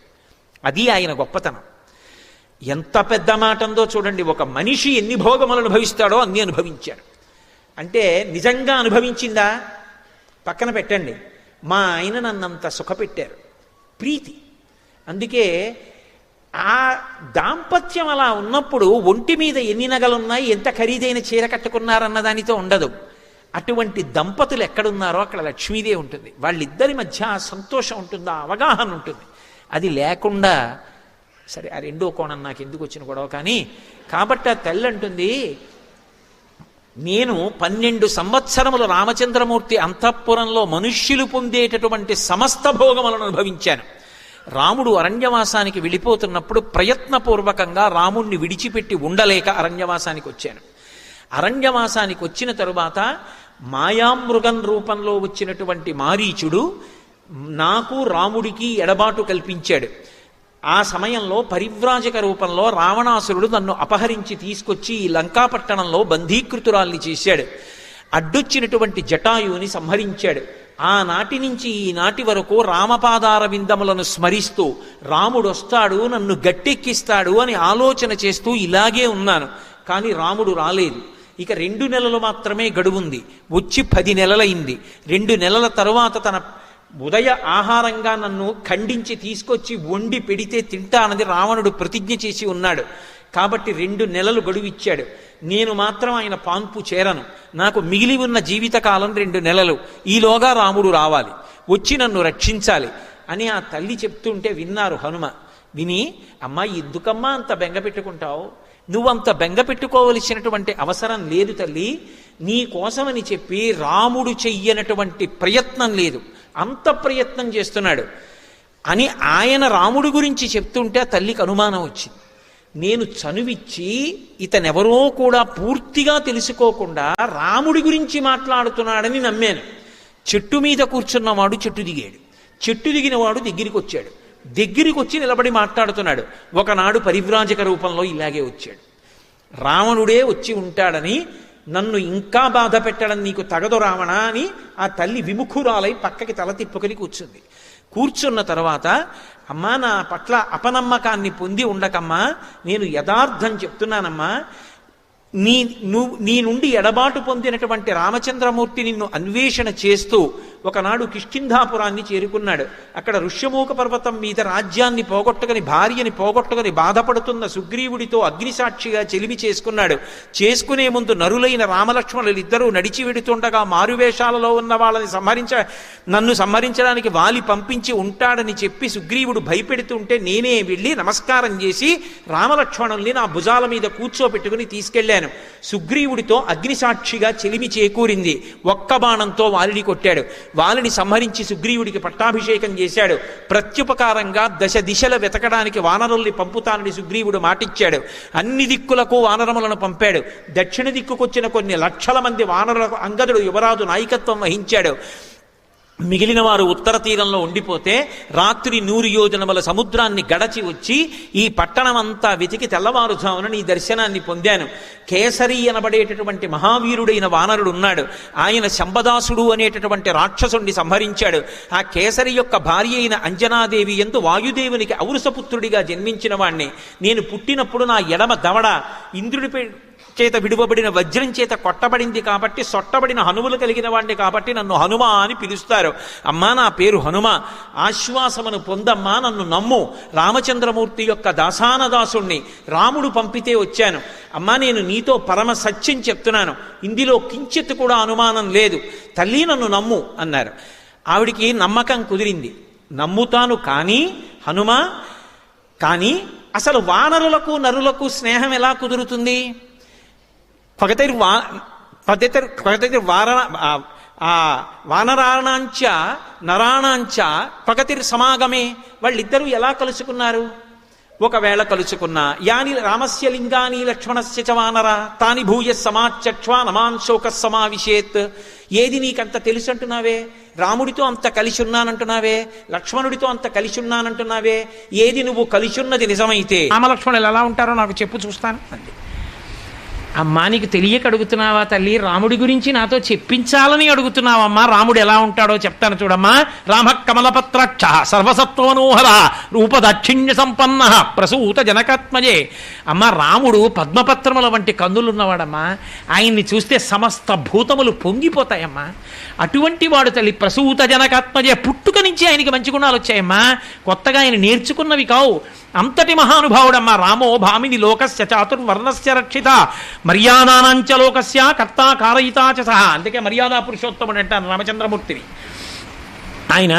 అది ఆయన గొప్పతనం. ఎంత పెద్ద మాట ఉందో చూడండి, ఒక మనిషి ఎన్ని భోగములు అనుభవిస్తాడో అన్ని అనుభవించాడు. అంటే నిజంగా అనుభవించిందా పక్కన పెట్టండి, మా ఆయన నన్నంత సుఖపెట్టారు, ప్రీతి. అందుకే ఆ దాంపత్యం అలా ఉన్నప్పుడు ఒంటి మీద ఎన్ని నగలున్నాయి, ఎంత ఖరీదైన చీర కట్టుకున్నారన్న దానితో ఉండదు. అటువంటి దంపతులు ఎక్కడున్నారో అక్కడ లక్ష్మీదేవి ఉంటుంది. వాళ్ళిద్దరి మధ్య ఆ సంతోషం ఉంటుంది, ఆ అవగాహన ఉంటుంది. అది లేకుండా సరే ఆ రెండో కోణం నాకు ఎందుకు వచ్చిన గొడవ కానీ. కాబట్టి ఆ తల్లి అంటుంది, నేను 12 సంవత్సరములు రామచంద్రమూర్తి అంతఃపురంలో మనుష్యులు పొందేటటువంటి సమస్త భోగములను అనుభవించాను. రాముడు అరణ్యవాసానికి వెళ్ళిపోతున్నప్పుడు ప్రయత్నపూర్వకంగా రాముణ్ణి విడిచిపెట్టి ఉండలేక అరణ్యవాసానికి వచ్చాను. అరణ్యవాసానికి వచ్చిన తరువాత మాయామృగం రూపంలో వచ్చినటువంటి మారీచుడు నాకు రాముడికి ఎడబాటు కల్పించాడు. ఆ సమయంలో పరివ్రాజక రూపంలో రావణాసురుడు నన్ను అపహరించి తీసుకొచ్చి ఈ లంకాపట్టణంలో బంధీకృతురాల్ని చేశాడు. అడ్డొచ్చినటువంటి జటాయువుని సంహరించాడు. ఆనాటి నుంచి ఈనాటి వరకు రామపాదార విందములను స్మరిస్తూ రాముడు వస్తాడు నన్ను గట్టెక్కిస్తాడు అని ఆలోచన చేస్తూ ఇలాగే ఉన్నాను. కానీ రాముడు రాలేదు. ఇక 2 నెలలు మాత్రమే గడువుంది. వచ్చి 10 నెలలైంది. 2 నెలల తరువాత తన ఉదయ ఆహారంగా నన్ను ఖండించి తీసుకొచ్చి వండి పెడితే తింటానది రావణుడు ప్రతిజ్ఞ చేసి ఉన్నాడు. కాబట్టి 2 నెలలు గడువిచ్చాడు. నేను మాత్రం ఆయన పాన్పు చేరను. నాకు మిగిలి ఉన్న జీవితకాలం 2 నెలలు. ఈలోగా రాముడు రావాలి, వచ్చి నన్ను రక్షించాలి అని ఆ తల్లి చెప్తుంటే విన్నారు హనుమ. విని, అమ్మా ఎందుకమ్మా అంత బెంగ పెట్టుకుంటావు, నువ్వంత బెంగ పెట్టుకోవలసినటువంటి అవసరం లేదు తల్లి, నీ కోసమని చెప్పి రాముడు చెయ్యనటువంటి ప్రయత్నం లేదు, అంత ప్రయత్నం చేస్తున్నాడు అని ఆయన రాముడి గురించి చెప్తుంటే ఆ తల్లికి అనుమానం వచ్చింది. నేను చనువిచ్చి ఇతనెవరో కూడా పూర్తిగా తెలుసుకోకుండా రాముడి గురించి మాట్లాడుతున్నాడని నమ్మాను. చెట్టు మీద కూర్చున్నవాడు చెట్టు దిగాడు, చెట్టు దిగిన వాడు దగ్గరికి వచ్చాడు, దగ్గరికి వచ్చి నిలబడి మాట్లాడుతున్నాడు. ఒకనాడు పరివ్రాజక రూపంలో ఇలాగే వచ్చాడు. రావణుడే వచ్చి ఉంటాడని నన్ను ఇంకా బాధ పెట్టడం నీకు తగదు రావణ అని ఆ తల్లి విముఖురాలై పక్కకి తల తిప్పుకొని కూర్చుంది. కూర్చున్న తర్వాత, అమ్మా నా పట్ల అపనమ్మకాన్ని పొంది ఉండకమ్మా, నేను యథార్థం చెప్తున్నానమ్మా, నీ నుండి ఎడబాటు పొందినటువంటి రామచంద్రమూర్తి నిన్ను అన్వేషణ చేస్తూ ఒకనాడు కిష్కింధాపురాన్ని చేరుకున్నాడు. అక్కడ ఋష్యమూక పర్వతం మీద రాజ్యాన్ని పోగొట్టుకుని భార్యని పోగొట్టుకుని బాధపడుతున్న సుగ్రీవుడితో అగ్నిసాక్షిగా చెలిమి చేసుకున్నాడు. చేసుకునే ముందు నరులైన రామలక్ష్మణులు ఇద్దరూ నడిచి వెడుతుండగా మారువేషాలలో ఉన్న వాళ్ళని నన్ను సంహరించడానికి వాలి పంపించి ఉంటాడని చెప్పి సుగ్రీవుడు భయపెడుతుంటే నేనే వెళ్ళి నమస్కారం చేసి రామలక్ష్మణుల్ని నా భుజాల మీద కూర్చోబెట్టుకుని తీసుకెళ్లాను. సుగ్రీవుడితో అగ్నిసాక్షిగా చెలిమి చేకూరింది. ఒక్క బాణంతో వాలిని కొట్టాడు. వాలిని సంహరించి సుగ్రీవుడికి పట్టాభిషేకం చేశాడు. ప్రత్యుపకారంగా 10 దిశల వెతకడానికి వానరుల్ని పంపుతానని సుగ్రీవుడు మాటిచ్చాడు. అన్ని దిక్కులకు వానరములను పంపాడు. దక్షిణ దిక్కుకొచ్చిన కొన్ని లక్షల మంది వానరులకు అంగదుడు యువరాజు నాయకత్వం వహించాడు. మిగిలిన వారు ఉత్తర తీరంలో ఉండిపోతే రాత్రి 100 యోజనముల సముద్రాన్ని గడచి వచ్చి ఈ పట్టణమంతా వెతికి తెల్లవారుజామున నీ దర్శనాన్ని పొందాను. కేసరి అనబడేటటువంటి మహావీరుడైన వానరుడు ఉన్నాడు. ఆయన శంబదాసుడు అనేటటువంటి రాక్షసుణ్ణి సంహరించాడు. ఆ కేసరి యొక్క భార్య అయిన అంజనాదేవి యందు వాయుదేవునికి ఔరసపుత్రుడిగా జన్మించిన వాణ్ణి. నేను పుట్టినప్పుడు నా ఎడమ దవడ ఇంద్రుడి చేత విడువబడిన వజ్రం చేత కొట్టబడింది కాబట్టి సొట్టబడిన హనుమలు కలిగిన వాడిని కాబట్టి నన్ను హనుమ అని పిలుస్తారు. అమ్మా నా పేరు హనుమ, ఆశ్వాసమును పొందమ్మా, నన్ను నమ్ము, రామచంద్రమూర్తి యొక్క దాసానదాసుణ్ణి, రాముడు పంపితే వచ్చాను. అమ్మా నేను నీతో పరమ సత్యం చెప్తున్నాను, ఇందులో కించిత్ కూడా అనుమానం లేదు, తల్లి నన్ను నమ్ము అన్నారు. ఆవిడికి నమ్మకం కుదిరింది. నమ్ముతాను కానీ హనుమ, కానీ అసలు వానరులకు నరులకు స్నేహం ఎలా కుదురుతుంది? వానరాణాంచ నరాణాంచ పగతిర్ సమాగమే. వాళ్ళిద్దరూ ఎలా కలుసుకున్నారు? ఒకవేళ కలుసుకున్నా యాని రామస్య లింగాని లక్ష్మణస్య చ వానర తాని భూయ సమాచక్ష్వా నమాన్ శోక సమావిశేత్. ఏది నీకంత తెలుసు అంటున్నావే? రాముడితో అంత కలిసి ఉన్నానంటున్నావే, లక్ష్మణుడితో అంత కలిసి ఉన్నానంటున్నావే, ఏది నువ్వు కలిసి ఉన్నది నిజమైతే రామలక్ష్మణులు ఎలా ఉంటారో నాకు చెప్పు చూస్తాను అంది. అమ్మా నీకు తెలియక అడుగుతున్నావా తల్లి? రాముడి గురించి నాతో చెప్పించాలని అడుగుతున్నావమ్మా. రాముడు ఎలా ఉంటాడో చెప్తాను చూడమ్మా. రామ కమలపత్రాక్ష సర్వసత్వమనోహర రూపదాక్షిణ్య సంపన్న ప్రసూత జనకాత్మజే. అమ్మ రాముడు పద్మపత్రముల వంటి కన్నులున్నవాడమ్మా. ఆయన్ని చూస్తే సమస్త భూతములు పొంగిపోతాయమ్మా. అటువంటి వాడు తల్లి ప్రసూత జనకాత్మజే. పుట్టుక నుంచి ఆయనకి మంచి గుణాలు వచ్చాయమ్మా, కొత్తగా ఆయన నేర్చుకున్నవి కావు. అంతటి మహానుభావుడమ్మా. రామో భామిని లోకస్య చాతుర్వర్ణస్య రక్షిత మర్యాదానాంచ లోకస్య కర్తా కారయితాచ సహా. అందుకే మర్యాదా పురుషోత్తముడు అంటారు రామచంద్రమూర్తిని. ఆయన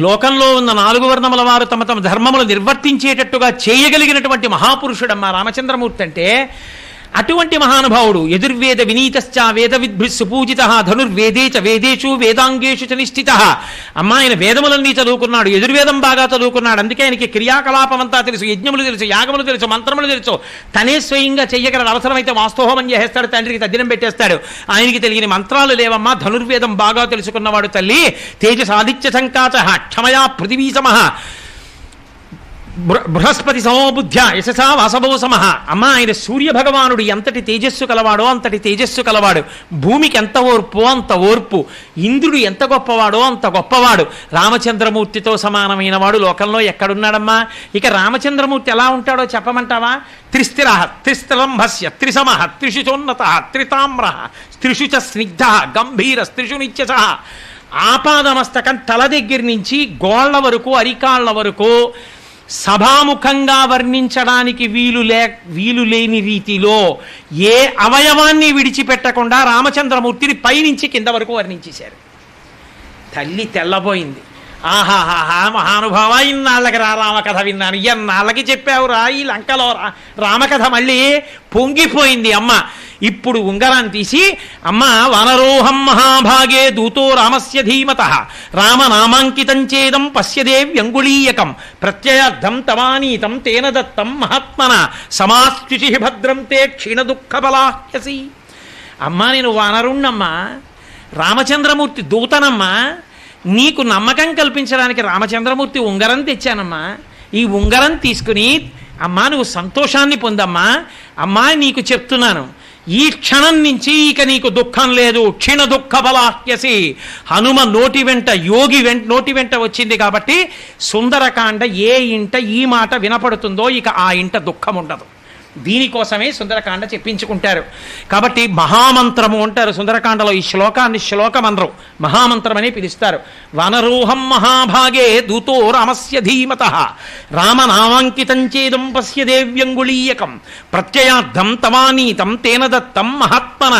లోకంలో ఉన్న 4 వర్ణముల వారు తమ తమ ధర్మములు నిర్వర్తించేటట్టుగా చేయగలిగినటువంటి మహాపురుషుడమ్మా రామచంద్రమూర్తి అంటే. అటువంటి మహానుభావుడు. యజుర్వేద వినీతశ్చ వేద విద్భిః సుపూజిత ధనుర్వేదే చ వేదేషు వేదాంగేషు చ నిష్ఠిత. అమ్మ ఆయన వేదములన్నీ చదువుకున్నాడు, యజుర్వేదం బాగా చదువుకున్నాడు. అందుకే ఆయనకి క్రియాకలాపం అంతా తెలుసు, యజ్ఞములు తెలుసు, యాగములు తెలుసు, మంత్రములు తెలుసు. తనే స్వయంగా చెయ్యగలడు. అవసరమైతే వాస్తోహం చేసేస్తాడు, తండ్రికి తద్దినం పెట్టేస్తాడు. ఆయనకి తెలియని మంత్రాలు లేవమ్మా. ధనుర్వేదం బాగా తెలుసుకున్నవాడు తల్లి. తేజసాదిత్య సంకాచ క్షమయా పృథివీ సమః బృహస్పతి సమోబుద్ధ్య యశసా వాసవో సమః. అమ్మ ఆయన సూర్యభగవానుడు ఎంతటి తేజస్సు కలవాడో అంతటి తేజస్సు కలవాడు. భూమికి ఎంత ఓర్పు అంత ఓర్పు. ఇంద్రుడు ఎంత గొప్పవాడో అంత గొప్పవాడు. రామచంద్రమూర్తితో సమానమైన వాడు లోకంలో ఎక్కడున్నాడమ్మా? ఇక రామచంద్రమూర్తి ఎలా ఉంటాడో చెప్పమంటావా? త్రిస్థిర త్రిస్థలంభస్య త్రిసమః త్రిషు చోన్నత త్రితామ్ర త్రిషు చ స్నిగ్ధ గంభీర త్రిషు నిత్యస. ఆపాదమస్తకం తల దగ్గర నుంచి గోళ్ల వరకు అరికాళ్ల వరకు సభాముఖంగా వర్ణించడానికి వీలు లేని రీతిలో ఏ అవయవాన్ని విడిచిపెట్టకుండా రామచంద్రమూర్తిని పైనుంచి కింద వరకు వర్ణించేశారు. తల్లి తెల్లబోయింది. ఆహాహాహా మహానుభావ, ఇన్నాళ్ళకి రామకథ విన్నాను, ఎన్నాళ్ళకి చెప్పావురా ఈ లంకలో రామకథ. మళ్ళీ పొంగిపోయింది అమ్మ. ఇప్పుడు ఉంగరాన్ని తీసి, అమ్మ వనరోహం మహాభాగే దూతో రామస్య ధీమతః రామనామాంకితం చేదం పశ్యదేవ్యంగుళీయకం ప్రత్యయార్థం తవానీతం తేన దత్తం మహాత్మన సమాస్త్యుషి భద్రం తే క్షీణ దుఃఖబలాహ్యసి. అమ్మ నేను వానరుణ్ణమ్మా, రామచంద్రమూర్తి దూతనమ్మా. నీకు నమ్మకం కల్పించడానికి రామచంద్రమూర్తి ఉంగరం తెచ్చానమ్మా. ఈ ఉంగరం తీసుకుని అమ్మా నువ్వు సంతోషాన్ని పొందమ్మా. అమ్మా నీకు చెప్తున్నాను, ఈ క్షణం నుంచి ఇక నీకు దుఃఖం లేదు. క్షీణ దుఃఖ బలాహ్యసి. హనుమ నోటి వెంట యోగి నోటి వెంట వచ్చింది కాబట్టి సుందరకాండ ఏ ఇంట ఈ మాట వినపడుతుందో ఇక ఆ ఇంట దుఃఖం ఉండదు. దీనికోసమే సుందరకాండ చెప్పించుకుంటారు. కాబట్టి మహామంత్రము అంటారు సుందరకాండలో. ఈ శ్లోకాన్ని శ్లోకమంత్రం మహామంత్రం అని పిలుస్తారు. వనరోహం మహాభాగే దూతో రామస్య ధీమతః రామనామాంకితం చేదం పశ్యదేవ్యంగుళీయకం ప్రత్యయార్థం తవానీతం తేన దత్తం మహాత్మన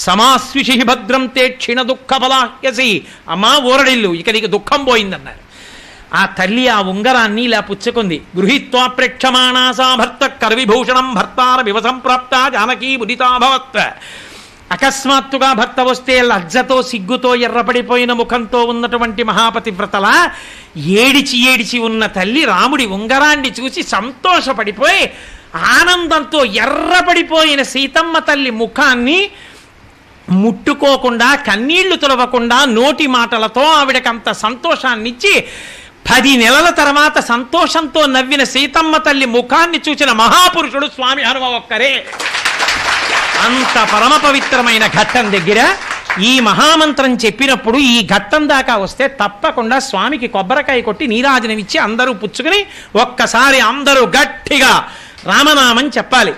సమాస్విషి భద్రం తే క్షీణ దుఃఖ బలాహ్యసి. అమ్మా ఊరడిల్లు, ఇక నీకు దుఃఖం పోయిందన్నారు. ఆ తల్లి ఆ ఉంగరాన్ని ఇలా పుచ్చుకుంది. గృహీత్వా ప్రేక్షమాణాసా భర్త కరవిభూషణం భర్తార వివసంప్రాప్త జానకీ ముదితాభవత్. అకస్మాత్తుగా భర్త వస్తే లజ్జతో సిగ్గుతో ఎర్రపడిపోయిన ముఖంతో ఉన్నటువంటి మహాపతివ్రతల ఏడిచి ఏడిచి ఉన్న తల్లి రాముడి ఉంగరాన్ని చూసి సంతోషపడిపోయి ఆనందంతో ఎర్రపడిపోయిన సీతమ్మ తల్లి ముఖాన్ని ముట్టుకోకుండా కన్నీళ్లు తులవకుండా నోటి మాటలతో ఆవిడకంత సంతోషాన్నిచ్చి 10 నెలల తర్వాత సంతోషంతో నవ్విన సీతమ్మ తల్లి ముఖాన్ని చూసిన మహాపురుషుడు స్వామి హనుమ ఒక్కరే. అంత పరమ పవిత్రమైన ఘట్టం దగ్గర ఈ మహామంత్రం చెప్పినప్పుడు ఈ ఘట్టం దాకా వస్తే తప్పకుండా స్వామికి కొబ్బరికాయ కొట్టి నీరాజనమిచ్చి అందరూ పుచ్చుకుని ఒక్కసారి అందరూ గట్టిగా రామనామం చెప్పాలి.